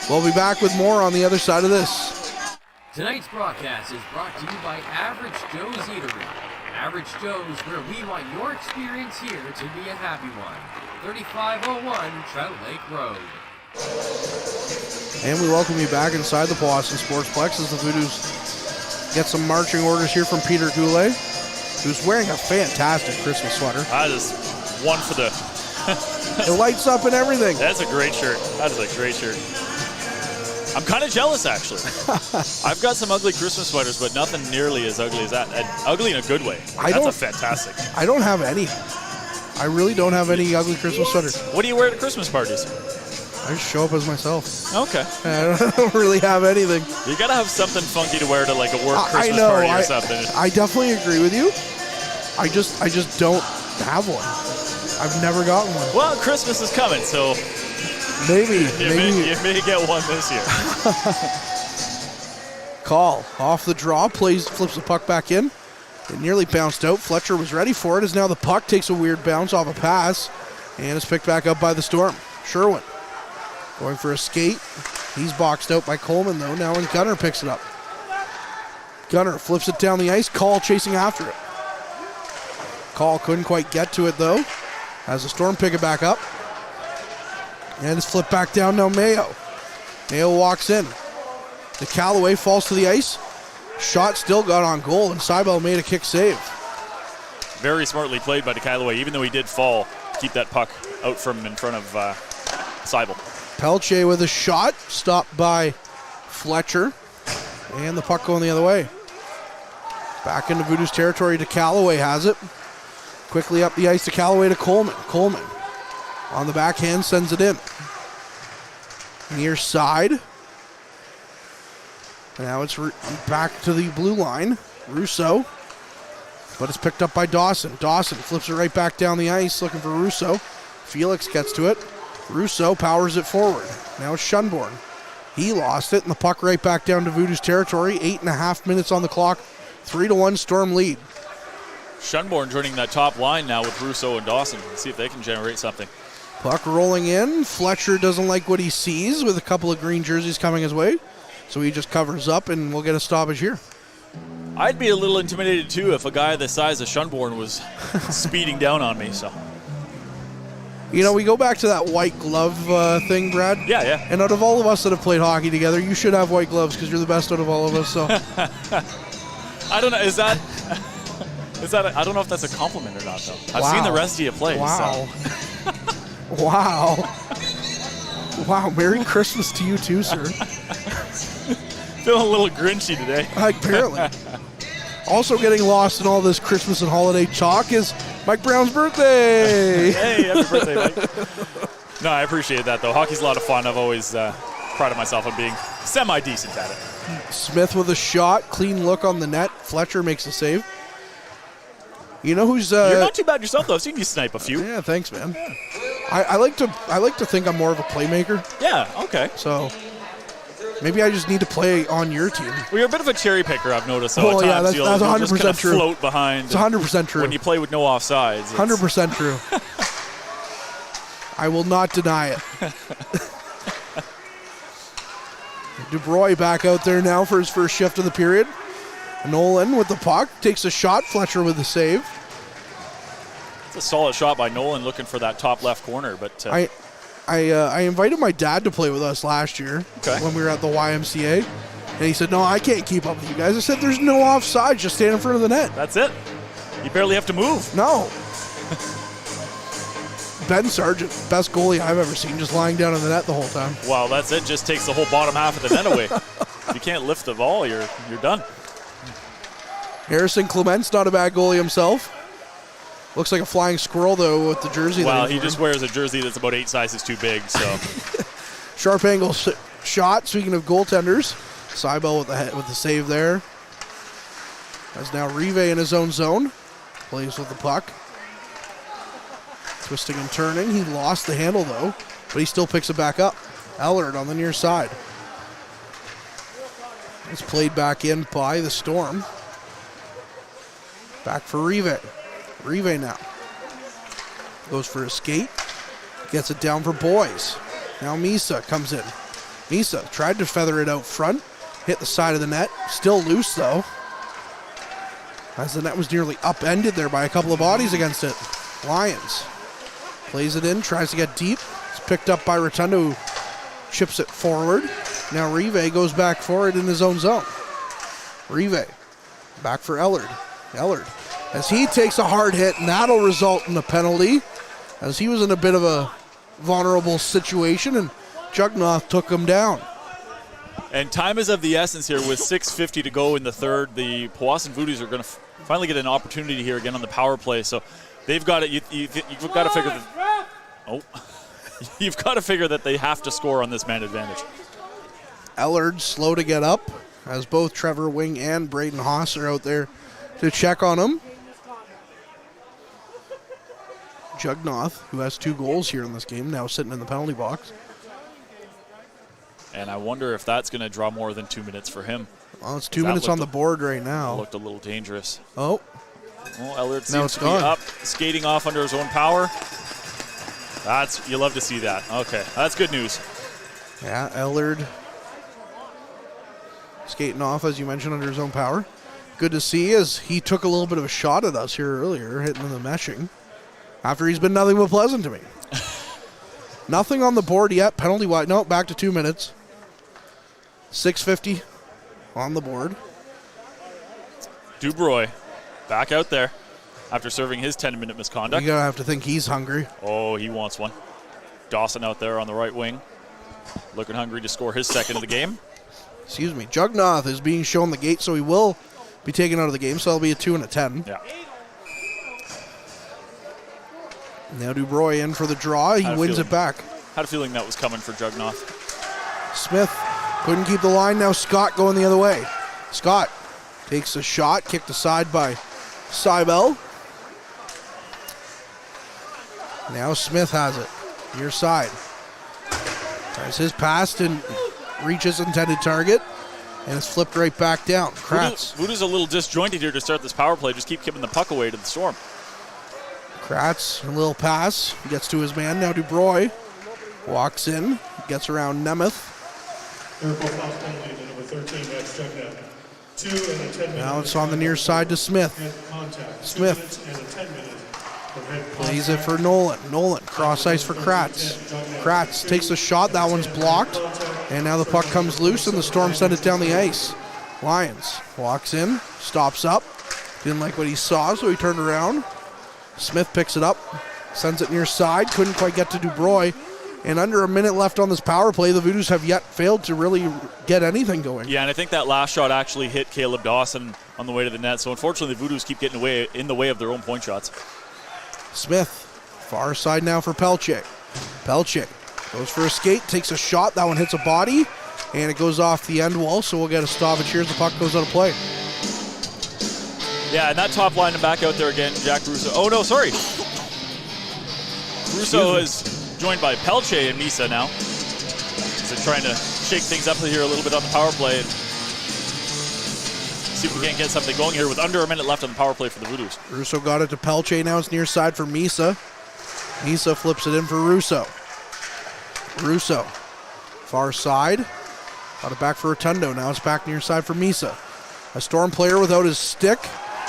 we'll be back with more on the other side of this. Tonight's broadcast is brought to you by Average Joe's Eatery. Average Joe's, where we want your experience here to be a happy one. 3501 Trout Lake Road. And we welcome you back inside the Powassan Sportsplex as the Voodoos get some marching orders here from Peter Goulet, who's wearing a fantastic Christmas sweater. I just one for the... It lights up and everything. That's a great shirt. That is a great shirt. I'm kind of jealous, actually. I've got some ugly Christmas sweaters, but nothing nearly as ugly as that. And ugly in a good way. That's a fantastic. I don't have any. I really don't have any ugly Christmas sweaters. What do you wear at Christmas parties? I just show up as myself. Okay. I don't really have anything. You gotta have something funky to wear to like a work Christmas party or something. I definitely agree with you. I just don't have one. I've never gotten one. Well, Christmas is coming, so maybe you may get one this year. Call off the draw, flips the puck back in. It nearly bounced out. Fletcher was ready for it, as now the puck takes a weird bounce off a pass and is picked back up by the Storm. Sherwin going for a skate. He's boxed out by Coleman, though. Now when Gunner picks it up. Gunner flips it down the ice. Call chasing after it. Call couldn't quite get to it, though. Has the Storm pick it back up. And it's flipped back down now Mayo. Mayo walks in. The Callaway falls to the ice. Shot still got on goal, and Seibel made a kick save. Very smartly played by the Callaway, even though he did fall. Keep that puck out from in front of Seibel. Pelche with a shot, stopped by Fletcher, and the puck going the other way. Back into Voodoos territory to Callaway, has it. Quickly up the ice to Callaway to Coleman. Coleman on the backhand sends it in. Near side. Now it's back to the blue line. Russo. But it's picked up by Dawson. Dawson flips it right back down the ice looking for Russo. Felix gets to it. Russo powers it forward. Now it's Schunborn. He lost it, and the puck right back down to Voodoos territory. 8.5 minutes on the clock. 3-1 Storm lead. Schunborn joining that top line now with Russo and Dawson. Let's see if they can generate something. Puck rolling in. Fletcher doesn't like what he sees with a couple of green jerseys coming his way. So he just covers up, and we'll get a stoppage here. I'd be a little intimidated, too, if a guy the size of Schunborn was speeding down on me. So, you know, we go back to that white glove thing, Brad. Yeah. And out of all of us that have played hockey together, you should have white gloves because you're the best out of all of us. So, I don't know. Is that? I don't know if that's a compliment or not, though. I've seen the rest of you play. Wow. So. Wow. Merry Christmas to you too, sir. Feeling a little grinchy today. Apparently. Also getting lost in all this Christmas and holiday talk is Mike Brown's birthday. Hey, happy birthday, Mike. No, I appreciate that, though. Hockey's a lot of fun. I've always prided myself on being semi-decent at it. Smith with a shot. Clean look on the net. Fletcher makes a save. You know who's... You're not too bad yourself, though. I've seen you snipe a few. Yeah, thanks, man. Yeah. I like to think I'm more of a playmaker. Yeah, okay. So maybe I just need to play on your team. Well, you're a bit of a cherry picker, I've noticed. So yeah, that's 100% just kind of true. Float behind. It's 100% true. When you play with no offsides. 100% true. I will not deny it. DuBrois back out there now for his first shift of the period. Nolan with the puck takes a shot. Fletcher with the save. It's a solid shot by Nolan looking for that top left corner. But I invited my dad to play with us last year when we were at the YMCA. And he said, no, I can't keep up with you guys. I said, there's no offside. Just stand in front of the net. That's it. You barely have to move. No. Ben Sargent, best goalie I've ever seen, just lying down in the net the whole time. Wow, that's it. Just takes the whole bottom half of the net away. If you can't lift the ball, you're done. Harrison Clement's not a bad goalie himself. Looks like a flying squirrel, though, with the jersey. Well, he just wears a jersey that's about 8 sizes too big, so. Sharp angle shot. Speaking of goaltenders, Seibel with the save there. As now Rive in his own zone. Plays with the puck. Twisting and turning. He lost the handle, though, but he still picks it back up. Ellard on the near side. It's played back in by the Storm. Back for Rive. Rive now. Goes for a skate. Gets it down for Boys. Now Misa comes in. Misa tried to feather it out front. Hit the side of the net. Still loose, though. As the net was nearly upended there by a couple of bodies against it. Lions. Plays it in. Tries to get deep. It's picked up by Rotundo, who chips it forward. Now Rive goes back for it in his own zone. Rive. Back for Ellard. Ellard. As he takes a hard hit, and that'll result in a penalty, as he was in a bit of a vulnerable situation, and Jugnoth took him down. And time is of the essence here with 6:50 to go in the third. The Powassan Voodoos are going to finally get an opportunity here again on the power play. So they've got it. You've got to figure that. Oh, you've got to figure that they have to score on this man advantage. Ellard slow to get up, as both Trevor Wing and Braden Haas are out there to check on him. Jugnoth, who has 2 goals here in this game, now sitting in the penalty box. And I wonder if that's going to draw more than 2 minutes for him. Well, it's 2 minutes on the board right now. Looked a little dangerous. Oh. Well, Ellard seems to be up, skating off under his own power. You love to see that. Okay, that's good news. Yeah, Ellard skating off, as you mentioned, under his own power. Good to see, as he took a little bit of a shot at us here earlier, hitting the meshing, after he's been nothing but pleasant to me. Nothing on the board yet, penalty-wise. No, back to 2 minutes. 6:50 on the board. DuBrois back out there after serving his 10-minute misconduct. You're going to have to think he's hungry. Oh, he wants one. Dawson out there on the right wing, looking hungry to score his second of the game. Excuse me. Jugnoth is being shown the gate, so he will be taken out of the game, so that'll be a 2 and a 10. Yeah. Now DuBrois in for the draw. He wins it back. Had a feeling that was coming for Jugnoth. Smith couldn't keep the line. Now Scott going the other way. Scott takes a shot, kicked aside by Seibel. Now Smith has it. Near side. Tries his pass and reaches intended target. And it's flipped right back down. Kratz. Voodoos a little disjointed here to start this power play. Just keep giving the puck away to the Storm. Kratz, a little pass. He gets to his man. Now Dubroy walks in. Gets around Nemeth. Now it's on the near side to Smith. Smith plays it for Nolan. Nolan, cross ice for Kratz. Kratz takes a shot. That one's blocked. And now the puck comes loose and the Storm send it down the ice. Lyons walks in, stops up. Didn't like what he saw, so he turned around. Smith picks it up, sends it near side. Couldn't quite get to Dubroy. And under a minute left on this power play, the Voodoos have yet failed to really get anything going. Yeah, and I think that last shot actually hit Caleb Dawson on the way to the net. So unfortunately, the Voodoos keep getting in the way of their own point shots. Smith, far side now for Pelche. Pelche goes for a skate, takes a shot. That one hits a body, and it goes off the end wall. So we'll get a stoppage here as the puck goes out of play. Yeah, and that top line and back out there again, Jack Russo. Oh, no, sorry. Russo is joined by Pelche and Misa now. So trying to shake things up here a little bit on the power play and see if we can't get something going here with under a minute left on the power play for the Voodoos. Russo got it to Pelche. Now it's near side for Misa. Misa flips it in for Russo. Russo, far side. Got it back for Rotundo. Now it's back near side for Misa. A Storm player without his stick.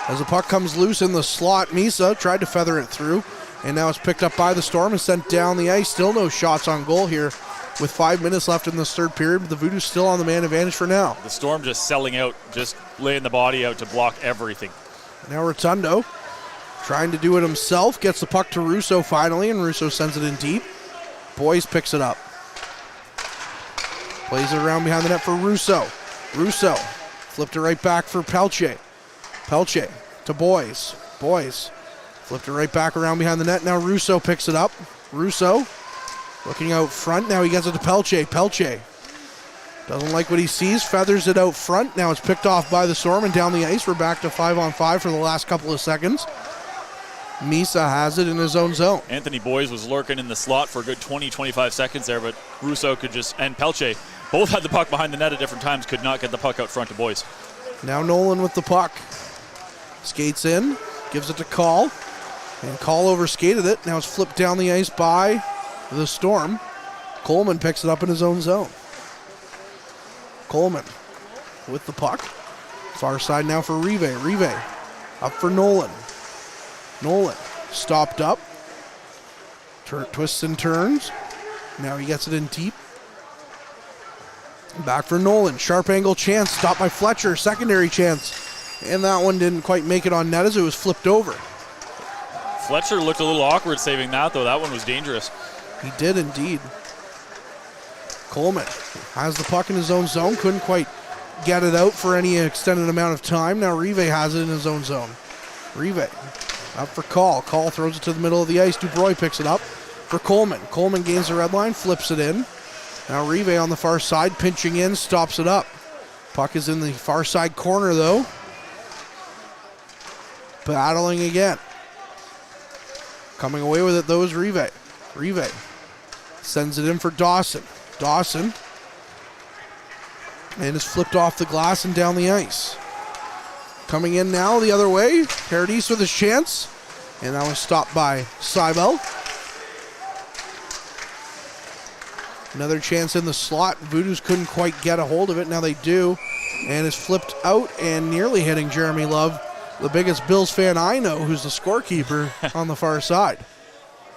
As the puck comes loose in the slot, Misa tried to feather it through. And now it's picked up by the Storm and sent down the ice. Still no shots on goal here with 5 minutes left in this third period. But the Voodoos still on the man advantage for now. The Storm just selling out, just laying the body out to block everything. Now Rotundo trying to do it himself. Gets the puck to Russo finally, and Russo sends it in deep. Boys picks it up. Plays it around behind the net for Russo. Russo flipped it right back for Pelche. Pelche to Boys. Boys flipped it right back around behind the net. Now Russo picks it up. Russo looking out front. Now he gets it to Pelche. Pelche doesn't like what he sees. Feathers it out front. Now it's picked off by the Storm and down the ice. We're back to 5-on-5 for the last couple of seconds. Misa has it in his own zone. Anthony Boys was lurking in the slot for a good 20-25 seconds there, but Russo could just, and Pelche, both had the puck behind the net at different times, could not get the puck out front to Boys. Now Nolan with the puck. Skates in, gives it to Call, and Call overskated it. Now it's flipped down the ice by the Storm. Coleman picks it up in his own zone. Coleman with the puck. Far side now for Rive. Rive up for Nolan. Nolan stopped up. Twists and turns. Now he gets it in deep. Back for Nolan. Sharp angle chance. Stopped by Fletcher. Secondary chance. And that one didn't quite make it on net as it was flipped over. Fletcher looked a little awkward saving that, though. That one was dangerous. He did indeed. Coleman has the puck in his own zone. Couldn't quite get it out for any extended amount of time. Now Rive has it in his own zone. Rive up for Call. Call throws it to the middle of the ice. Dubroy picks it up for Coleman. Coleman gains the red line, flips it in. Now Rive on the far side, pinching in, stops it up. Puck is in the far side corner though. Battling again. Coming away with it though is Rive. Rive sends it in for Dawson. Dawson. And it's flipped off the glass and down the ice. Coming in now the other way. Paradis with his chance. And that was stopped by Seibel. Another chance in the slot. Voodoos couldn't quite get a hold of it. Now they do. And it's flipped out and nearly hitting Jeremy Love, the biggest Bills fan I know, who's the scorekeeper on the far side.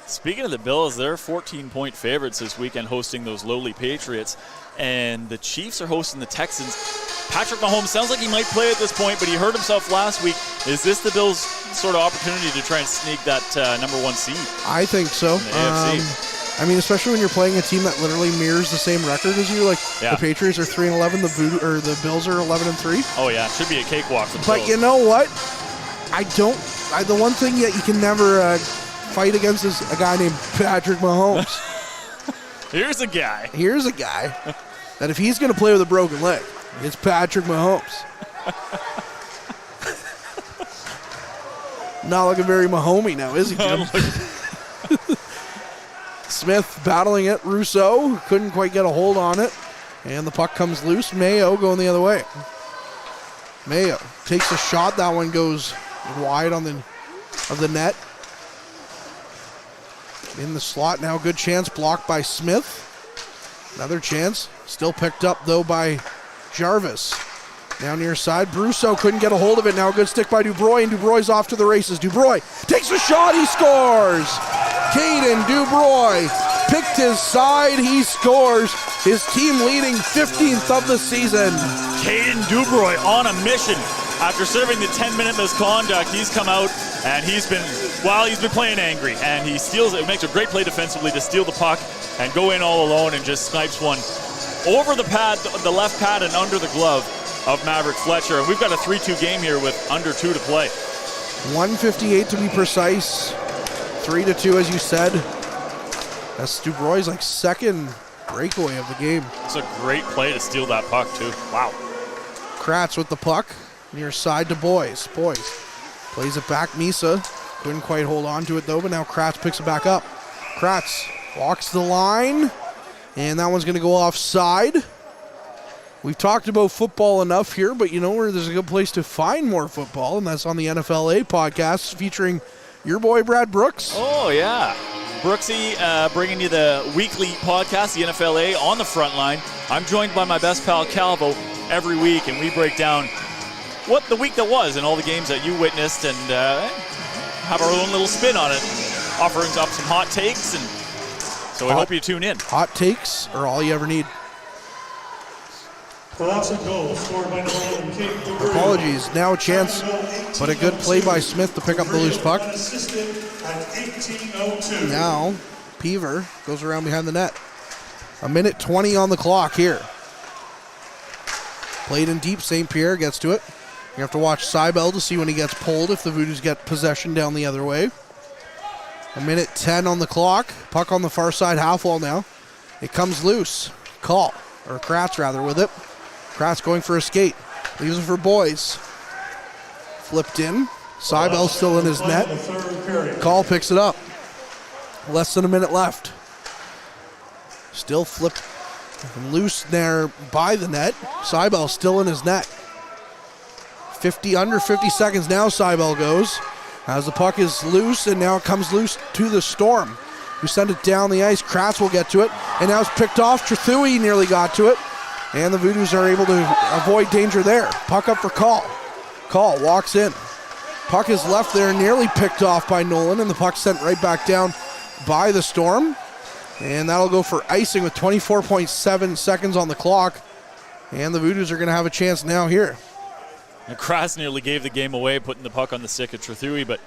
Speaking of the Bills, they're 14-point favorites this weekend hosting those lowly Patriots. And the Chiefs are hosting the Texans. Patrick Mahomes sounds like he might play at this point, but he hurt himself last week. Is this the Bills' sort of opportunity to try and sneak that number one seed? I think so. In the AFC. I mean, especially when you're playing a team that literally mirrors the same record as you. Like Yeah. the Patriots are 3-11, the Bills are 11-3. Oh, yeah. It should be a cakewalk for the But Bills. you know what? The one thing that you can never fight against is a guy named Patrick Mahomes. Here's a guy. Here's a guy. that if he's going to play with a broken leg, it's Patrick Mahomes. Not looking very Mahomey now, is he, Jim? Smith battling it. Rousseau couldn't quite get a hold on it. And the puck comes loose. Mayo going the other way. Mayo takes a shot. That one goes wide of the net. In the slot now. Good chance. Blocked by Smith. Another chance. Still picked up, though, by Jarvis. Now near side. Brousseau couldn't get a hold of it. Now a good stick by Dubroy, and Dubroy's off to the races. Dubroy takes a shot. He scores. Caden Dubroy picked his side. He scores. His team leading 15th of the season. Caden Dubroy on a mission. After serving the 10-minute misconduct, he's come out and he's been playing angry. And he steals it, makes a great play defensively to steal the puck and go in all alone and just snipes one over the pad, the left pad and under the glove of Maverick Fletcher. And we've got a 3-2 game here with under 2 to play. 1:58 to be precise. 3-2, as you said. That's Dubroy's second breakaway of the game. It's a great play to steal that puck, too. Wow. Kratz with the puck. Near side to Boys. Boys plays it back. Misa couldn't quite hold on to it, though, but now Kratz picks it back up. Kratz walks the line, and that one's going to go offside. We've talked about football enough here, but you know where there's a good place to find more football, and that's on the NFLA podcast featuring your boy Brad Brooks. Oh, yeah. Brooksy bringing you the weekly podcast, the NFLA, on the Frontline. I'm joined by my best pal, Calvo, every week, and we break down what the week that was and all the games that you witnessed and have our own little spin on it, offering up some hot takes, and so we hope you tune in. Hot takes are all you ever need. Well, that's a goal scored by Nolan King. Apologies. Now a chance, but a good play by Smith to pick up the loose puck. Now, Peaver goes around behind the net. 1:20 on the clock here. Played in deep. St. Pierre gets to it. You have to watch Seibel to see when he gets pulled if the Voodoos get possession down the other way. 1:10 on the clock. Puck on the far side half wall now. It comes loose. Kratz rather with it. Kratz going for a skate. Leaves it for Boys. Flipped in. Seibel still in his net. Call picks it up. Less than a minute left. Still flipped loose there by the net. Seibel still in his net. Under 50 seconds now, Seibel goes. As the puck is loose, and now it comes loose to the Storm, who send it down the ice. Kratz will get to it, and now it's picked off. Trethewey nearly got to it, and the Voodoos are able to avoid danger there. Puck up for Call. Call walks in. Puck is left there, nearly picked off by Nolan, and the puck sent right back down by the Storm. And that'll go for icing with 24.7 seconds on the clock. And the Voodoos are going to have a chance now here. And Kratz nearly gave the game away, putting the puck on the stick of Trethewey, but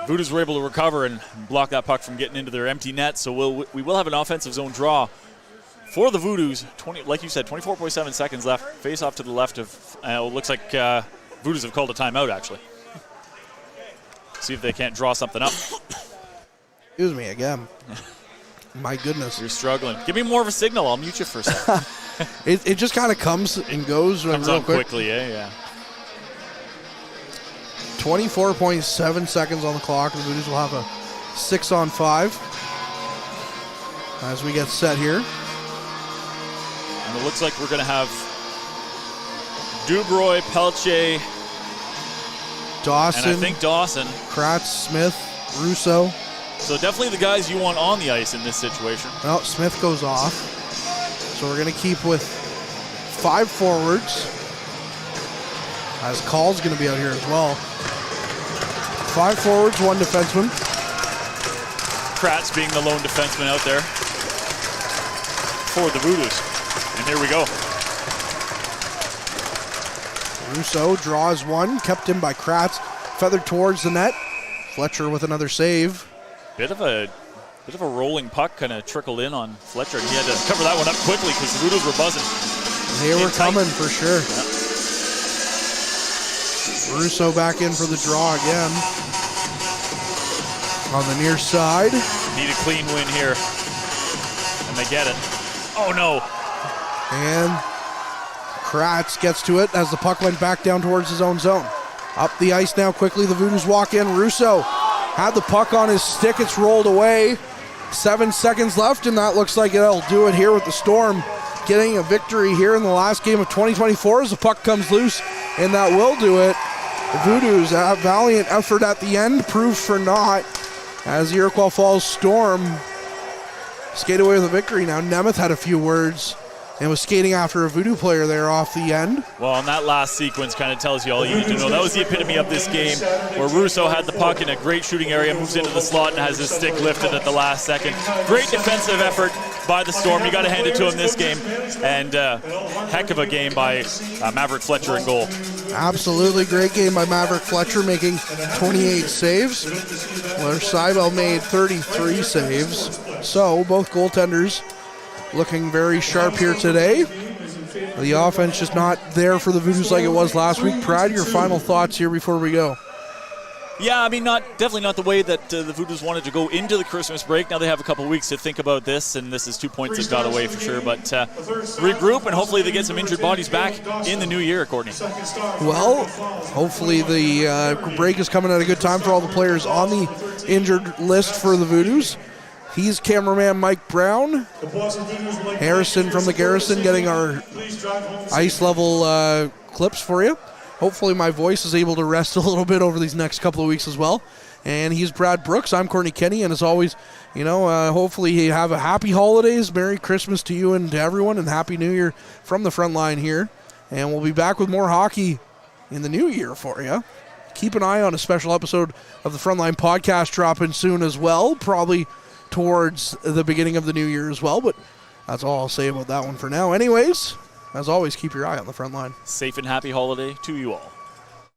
Voodoos were able to recover and block that puck from getting into their empty net. So we will have an offensive zone draw for the Voodoos. Like you said, 24.7 seconds left. Face off to the left of, looks like Voodoos have called a timeout, actually. See if they can't draw something up. Excuse me again. My goodness. You're struggling. Give me more of a signal. I'll mute you for a second. It just kind of comes and goes. Comes real on quick. Quickly, yeah. 24.7 seconds on the clock. The Voodoos will have a 6-on-5 as we get set here. And it looks like we're going to have Dubroy, Pelche, Dawson. And I think Dawson. Kratz, Smith, Rousseau. So definitely the guys you want on the ice in this situation. Well, Smith goes off. So we're going to keep with 5 forwards. As Call's going to be out here as well. 5 forwards, 1 defenseman. Kratz being the lone defenseman out there for the Voodoos. And here we go. Rousseau draws one, kept in by Kratz, feathered towards the net. Fletcher with another save. Bit of a rolling puck kind of trickled in on Fletcher, and he had to cover that one up quickly because the Voodoos were buzzing. They were coming for sure. Yeah. Rousseau back in for the draw again. On the near side. Need a clean win here, and they get it. Oh no! And Kratz gets to it as the puck went back down towards his own zone. Up the ice now quickly, the Voodoos walk in. Russo had the puck on his stick, it's rolled away. 7 seconds left, and that looks like it'll do it here with the Storm getting a victory here in the last game of 2024 as the puck comes loose, and that will do it. The Voodoos, a valiant effort at the end, proved for naught as the Iroquois Falls Storm skate away with a victory. Now Nemeth had a few words and was skating after a Voodoo player there off the end. Well, and that last sequence kind of tells you all you need to know. That was the epitome of this game, where Russo had the puck in a great shooting area, moves into the slot, and has his stick lifted at the last second. Great defensive effort by the Storm. You got to hand it to him this game. And heck of a game by Maverick Fletcher in goal. Absolutely great game by Maverick Fletcher, making 28 saves, where Seibel made 33 saves. So both goaltenders looking very sharp here today. The offense just not there for the Voodoos like it was last week. Pride, your final thoughts here before we go. Yeah, I mean, definitely not the way that the Voodoos wanted to go into the Christmas break. Now they have a couple weeks to think about this, and this is 2 points they've got away for sure. But regroup, and hopefully they get some injured bodies back in the new year, Courtney. Well, hopefully the break is coming at a good time for all the players on the injured list for the Voodoos. He's cameraman Mike Brown. Harrison from the Garrison getting our ice level clips for you. Hopefully my voice is able to rest a little bit over these next couple of weeks as well. And he's Brad Brooks. I'm Courtney Kenny. And as always, hopefully you have a happy holidays. Merry Christmas to you and to everyone. And Happy New Year from the Frontline here. And we'll be back with more hockey in the new year for you. Keep an eye on a special episode of the Frontline podcast dropping soon as well. Probably towards the beginning of the new year as well. But that's all I'll say about that one for now. Anyways, as always, keep your eye on the front line. Safe and happy holiday to you all.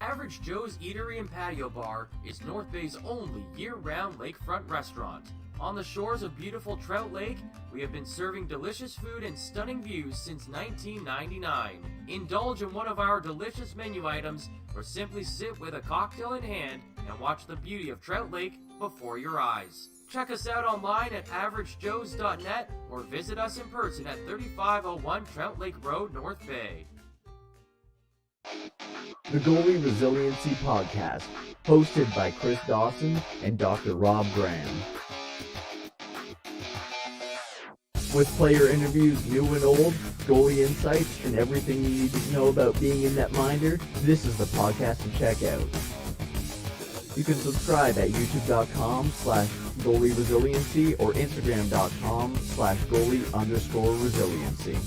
Average Joe's Eatery and Patio Bar is North Bay's only year-round lakefront restaurant. On the shores of beautiful Trout Lake, we have been serving delicious food and stunning views since 1999. Indulge in one of our delicious menu items, or simply sit with a cocktail in hand and watch the beauty of Trout Lake before your eyes. Check us out online at averagejoes.net or visit us in person at 3501 Trout Lake Road, North Bay. The Goalie Resiliency Podcast, hosted by Chris Dawson and Dr. Rob Graham. With player interviews new and old, goalie insights, and everything you need to know about being a netminder, this is the podcast to check out. You can subscribe at youtube.com/goalie resiliency or instagram.com/goalie_resiliency.